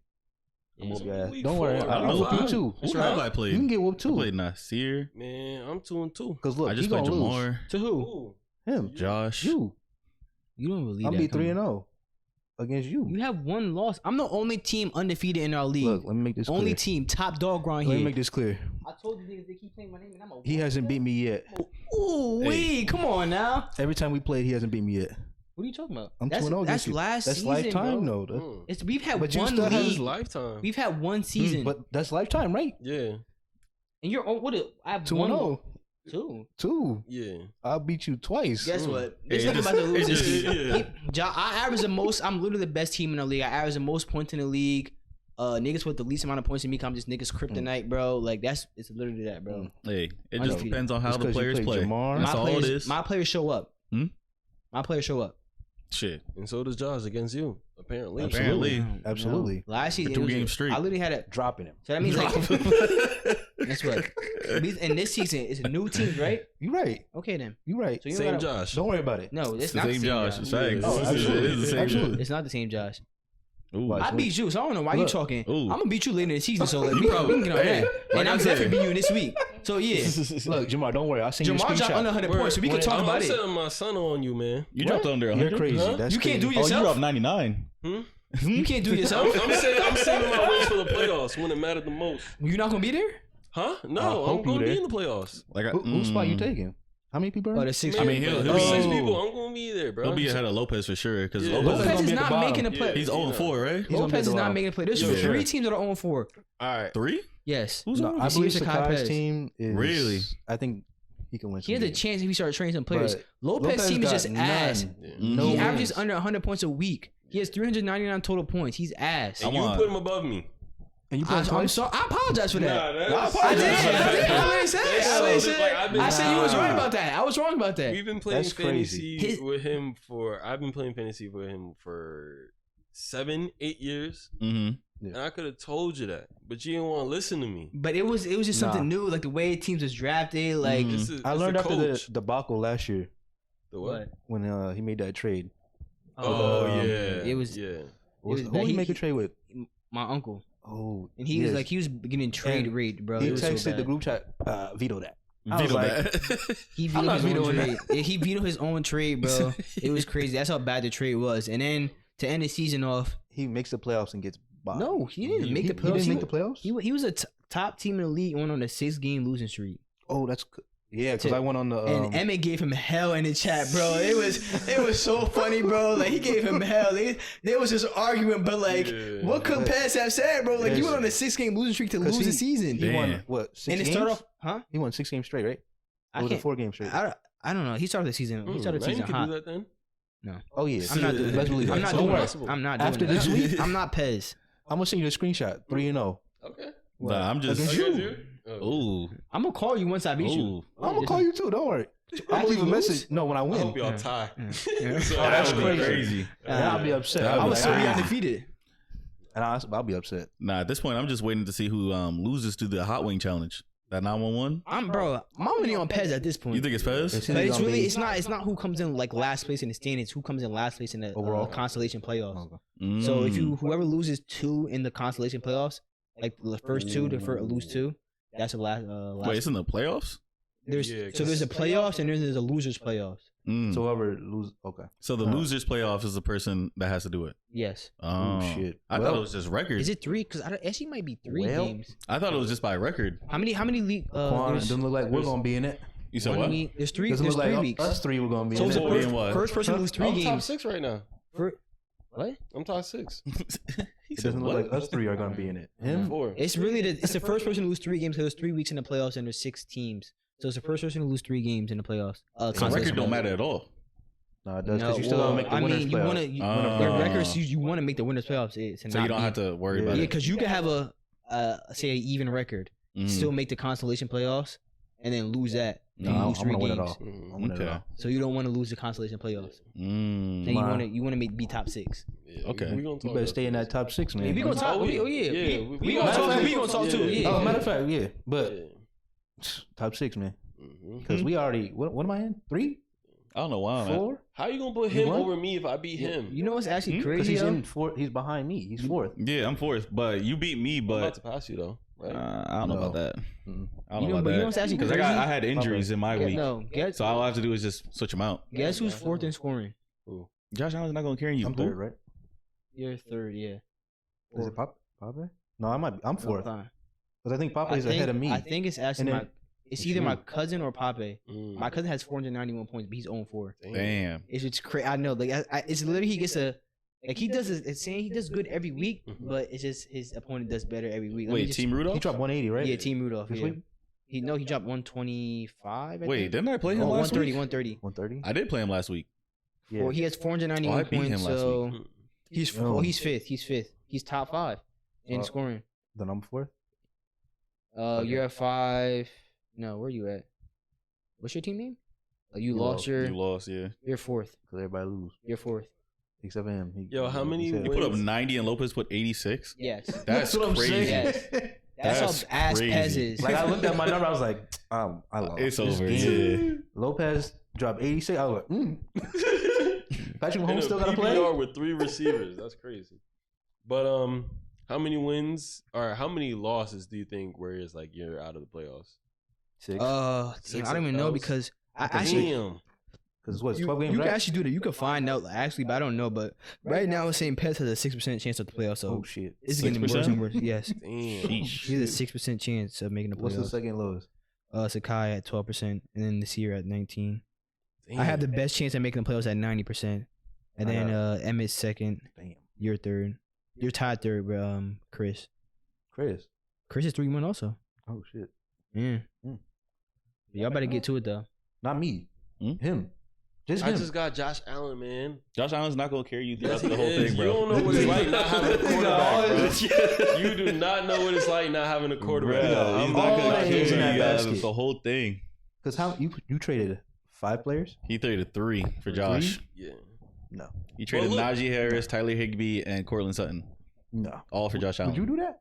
Yeah. Don't worry. I'll whoop you too. Who have I played? You can get whooped too. I played Nasir. Man, I'm 2-2. Because look, I just played Jamar. To who? Him. Josh. You. You don't believe I'll that. be 3-0 against you. You have one loss. I'm the only team undefeated in our league. Look, let me make this clear. Only team, top dog around here. Let me make this clear. I told you niggas they keep playing my name and I'm a. He hasn't beat me yet. Ooh, wee, come on now. Every time we played, he hasn't beat me yet. What are you talking about? I'm 2-0. That's last that's season, lifetime, bro. though. We've had but you one still league. It's lifetime. We've had one season. But that's lifetime, right? Yeah. And you're on what? I have 2-0. Two. Yeah. I'll beat you twice. Guess what? Hey, This nigga about to lose this season. Yeah. I average the most. I'm literally the best team in the league. I average the most points in the league. Niggas with the least amount of points in me, I'm just niggas kryptonite, bro. Like it's literally that, bro. Hey, it I just know. depends on how Just the 'cause you players played play. Jamar. That's all it is. My players show up. My players show up. Shit. And so does Josh against you, apparently. Absolutely. Last season, For 2 games straight. I literally had a. Dropping him. So that means like. That's what. And this season, it's a new team, right? You right. Okay then. You right. So you Same gotta, Josh. Don't worry about it. No, it's It's not the same Josh. Josh. Facts. Oh, It absolutely. is the same Absolutely. Josh. It's not the same Josh. Ooh. Watch. I beat you, so I don't know why you Look. talking. Ooh. I'm gonna beat you later in the season, so like, You we probably- can get on hey, that. like And I I'm said- definitely beating you this week. So yeah, Look, Jamar, don't worry. I'll send you a Jamar dropped under screenshot. 100 points, so we can talk I'm about it. setting my son on you, man. You dropped under 100? You're crazy. Huh? That's You can't do crazy. Oh, you yourself. dropped 99. You can't do it yourself. I'm saving my wins for the playoffs when it mattered the most. You're not gonna be there. Huh? No, I I'm hope going you to be there. in the playoffs. Like, Whose spot you taking? How many people are Oh, in? the 6. I mean, he'll There's be- 6 Oh. people. I'm going to be there, bro. He'll be ahead of Lopez for sure. Because Yeah. Lopez, gonna Lopez is be at the not bottom. making a play. he's 0-4, right? He's gonna be Lopez at is the not bottom. making a play. There's Yeah. 3 teams that are 0-4. All right. 3? Yes. Who's No, on? I believe Sakai Sakai's Perez. team is Really? I think he can win. He has a chance if he starts training some players. But Lopez's team is got just ass. none. No He wins. averages under 100 points a week. He has 399 total points. He's ass. And you put him above me. And you play him I'm twice? sorry. I apologize for that. that's- I did. I said you was right about that. I was wrong about that. We've been playing That's crazy. fantasy with him for. I've been playing fantasy with him for 7-8 years, and I could have told you that, but you didn't want to listen to me. But it was just something new, like the way teams was drafted. Like I learned after the coach. debacle last year The what? when he made that trade. Oh Um, yeah, it was- yeah. was Who that did he he- make a trade with? my uncle, Oh, and he was like he was getting trade rate, bro. he It was so texted bad. the group chat, veto that. I was Veto like, that. He I'm not vetoed his own vetoing trade. Yeah, he vetoed his own trade, bro. It was crazy. That's how bad the trade was. And then to end the season off, he makes the playoffs and gets by. no, he didn't make he, the playoffs. He didn't make the playoffs. He was a top team in the league on a 6-game losing streak. Oh, that's yeah. Because I went on the And Emmett gave him hell in the chat, bro. It was so funny, bro. Like he gave him hell. There was this argument, but like, what could Pez have said, bro? Like you went on a 6-game losing streak to lose the season. He won Damn. what? 6 And it games? started off, huh? He won 6 games straight, right? I Or was it can't. 4 games straight? I don't know. He started the season. He started the season could hot. do that then. Oh yeah. I'm not doing Let's that. believe I'm that. not So doing don't worry. that. I'm not doing After that. this week, I'm not Pez. I'm gonna send you the screenshot. 3-0. Okay. Nah, I'm just. Against you. Ooh. I'm gonna call you once I beat you. Ooh. I'm gonna call you too. Don't worry. I'll leave a message. No, when I I win. hope y'all tie. Yeah. So that's That would be crazy. crazy. I'll be upset. That I'll I be was like, still be ah. undefeated. And I'll be upset. Nah, at this point, I'm just waiting to see who loses to the hot wing challenge. That 911. I'm money on Pez at this point. You think it's Pez? But it's really it's not who comes in like last place in the standings. Who comes in last place in the Overall? constellation playoffs. Okay. So if whoever loses 2 in the constellation playoffs, like the first 2, lose 2. That's the last. Wait, it's in the playoffs. There's Yeah, so there's a playoffs and there's a losers playoffs. So whoever lose, okay. So the losers playoffs is the person that has to do it. Yes. Oh, shit. I thought Well, it was just record. Is it 3? Because actually might be 3 Well, games. I thought it was just by record. How many league? Quan, it There's doesn't look like we're gonna be in it. You said one what? week- There's 3. Doesn't There's look 3 like weeks. us 3 we're gonna be So in it's it. the Being what? first person to lose 3 I'm top games. 6 right now. What? I'm top 6. He It said doesn't look what? like us 3 are gonna be in it. Him? 4. It's really it's the first person to lose 3 games because there's 3 weeks in the playoffs and there's 6 teams. So it's the first person to lose 3 games in the playoffs. So consolation record don't playoffs. matter at all. No, it does because you still gotta make the I winners mean, you want to playoffs. your records. You want to make the winners playoffs. So you don't have to worry about Yeah, it. because you can have a say an even record, Mhm. still make the consolation playoffs, and then lose that. No, I'm gonna win it all. I'm winning it all. So you don't want to lose the consolation playoffs. And you want to be top 6. Yeah, okay. You better stay in that top 6, man. We gonna talk. We gonna talk too. Yeah. Oh, matter of fact, yeah. But top 6, man. Because we already. What am I in? 3? I don't know why. 4? How you gonna put him over me if I beat him? You know what's actually crazy? Because he's in 4. He's behind me. He's 4th. Yeah, I'm 4th, but you beat me. But I'm about to pass you though. Right? I don't know about that. I don't know about but that. you know what's actually because crazy? I had injuries in my week. No, so all I have to do is just switch them out. Guess who's 4th in scoring? Who? Josh Allen's not gonna carry you. I'm 3rd, right? You're 3rd, yeah. Is it Pape? No, I'm 4th. Because I think Pape is I think ahead of me. I think it's actually it's either my cousin or Pape. Mm. My cousin has 491 points, but he's 0-4. Damn. It's crazy. I know. Like it's literally he gets a. Like he does, it's saying he does good every week, but it's just his opponent does better every week. Wait, Team Rudolph? He dropped 180, right? Yeah, Team Rudolph. This Yeah. week? He dropped 125. Wait, didn't I play him last 130, week? 130. 130? I did play him last week. Yeah. Well, he has 491 I beat him points, last so week. he's he's fifth. He's 5th. He's top 5 in scoring. Then I'm 4th? You're at 5. No, where are you at? What's your team name? You lost your. You lost, yeah. You're 4th. Because everybody lose. You're 4th. Except for him. Yo, how many You put up 90 and Lopez put 86? Yes. That's crazy. Yes. That's how ass crazy. Pez is. Like, I looked at my number, I was like, I lost. It's This over, game. yeah. Lopez dropped 86. I was like, Patrick In Mahomes a still got to play? PPR with 3 receivers. That's crazy. But how many wins or how many losses do you think where it's like you're out of the playoffs? 6. I don't even know because I actually. Damn. Because it's 12 games, You right? can actually do that. You can find out actually, but I don't know. But right now, it's saying Pez has a 6% chance of the playoffs. So Oh, shit. it's getting worse and worse. Yes, Damn. he has a 6% chance of making the What's the playoffs. second lowest? Sakai at 12%, and then this year at 19. Damn. I have the best chance of making the playoffs at 90%, and then Emmett's second. Damn. You're 3rd. You're tied 3rd with Chris. Chris. Chris is 3-1 also. Oh, shit. Yeah. Y'all better get to it though. Not me. Him. Just I him. just got Josh Allen, man. Josh Allen's not going to carry you Yes, throughout he the whole is. thing, bro. You don't know what it's like not having a quarterback, bro. You do not know what it's like not having a quarterback. Bro, he's not all going to that eggs in carry that you out basket. of the whole thing. Because how you traded 5 players? He traded 3 for Josh. Yeah. No. He traded Well, look- Najee Harris, Tyler Higbee, and Cortland Sutton. No. All for Josh Allen. Would you do that?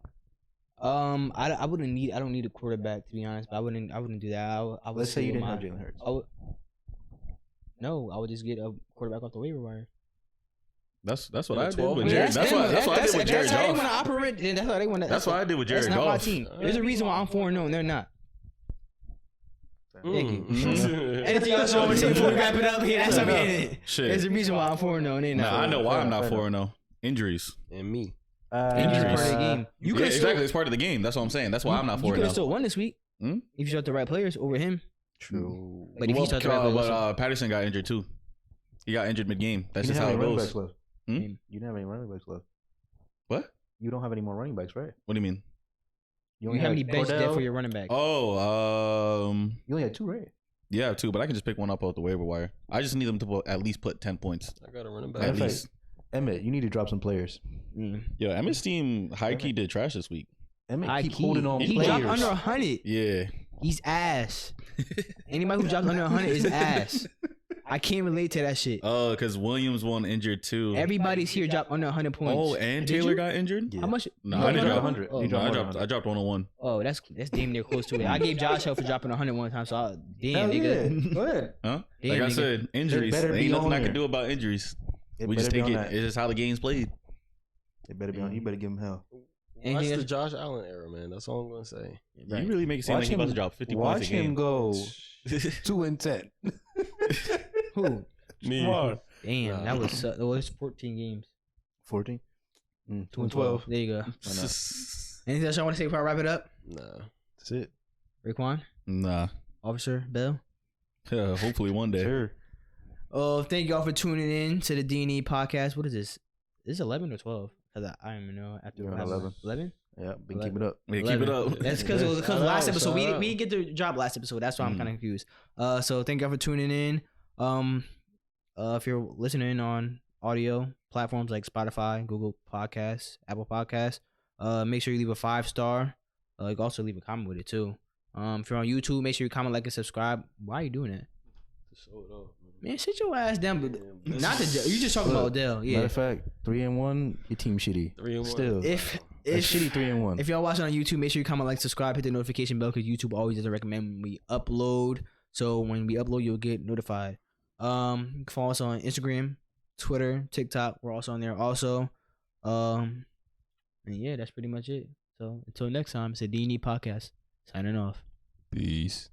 I don't need a quarterback to be honest, but I wouldn't do that. I would Let's say you stay didn't with have Jalen Hurts. I would just get a quarterback off the waiver wire. That's what Yeah, I did 12 with wins. Jared. That's what I did with Jared That's how they Goff. want to operate. That's how they want to. That's what I did with Jared That's not my Goff. team. There's a reason why I'm 4-0 and they're not. Thank you. Mm. Anything else you want to say before we wrap it up? Here, that's how we end it. Shit. There's a reason why I'm 4-0 and they're not. Nah, I know why I'm not Fair 4-0. Injuries. And me. Injuries part of the game. You Yeah, could exactly. It's part of the game. That's what I'm saying. That's why I'm not You could have 4-0. still won this week Hmm? if you start the right players over him. True. But if you start the right players, also- Patterson got injured too. He got injured mid-game. That's You just didn't how have it any running goes. backs left. Hmm? You didn't have any running backs left. What? You don't have any more running backs, right? What do you mean? you have any bench Cordell. depth for your running back? Oh, You only had 2, right? yeah, too. But I can just pick one up off the waiver wire. I just need them to at least put 10 points. I got a running At back. Matter of least. Emmett, you need to drop some players. Yo, Emmett's team high key did trash this week. Emmett keep holding on He players. dropped under 100. Yeah. He's ass. Anybody who drops under 100 is ass. I can't relate to that shit. Oh, because Williams won injured too. Everybody's here dropped under 100 points. Oh, and Did Taylor you? got injured? Yeah. How much? No, you I got didn't drop 100. Oh, You No, dropped I dropped 101. oh, that's damn near close to it. I gave Josh hell for dropping 100 one time, so damn, Hell nigga. yeah. Go ahead. Huh? Damn, Like I nigga. said, injuries. better There be ain't nothing on I can there. do about injuries. It We just better be take on it. that. It's just how the game's played. It better be on. You better give him hell. And That's he- the Josh Allen era, man. That's all I'm gonna say. You really make it seem like he about to drop 50 points a Watch him game. go 2-10. Who? Me. Damn, Nah. that was it was 14 games. 14. 2 and 12. There you go. Anything else I want to say before I wrap it up? Nah. That's it. Raquan, Nah. Officer Bell. Hopefully one day. Sure. Oh, thank y'all for tuning in to the D&E podcast. What is this? Is this 11 or 12? Because I don't even know. After You're on 11. 11? Yeah, been keep it up. Yeah, keep it 11. up. That's because it was Shout last out, episode. shout out. We didn't get the job last episode. That's why I'm kind of confused. So thank y'all for tuning in. If you're listening on audio platforms like Spotify, Google Podcasts, Apple Podcasts, make sure you leave a 5-star. You can also leave a comment with it too. If you're on YouTube, make sure you comment, like, and subscribe. Why are you doing that? To show it off, man. Sit your ass down. Not the you just talking about Odell. Yeah. Matter of fact, 3-1, your team shitty. 3-1. Still, if shitty 3-1. If y'all watching on YouTube, make sure you comment, like, subscribe, hit the notification bell because YouTube always doesn't recommend when we upload. So when we upload, you'll get notified. You can follow us on Instagram, Twitter, TikTok. We're also on there also. And yeah, that's pretty much it. So until next time, it's a D&E podcast. Signing off. Peace.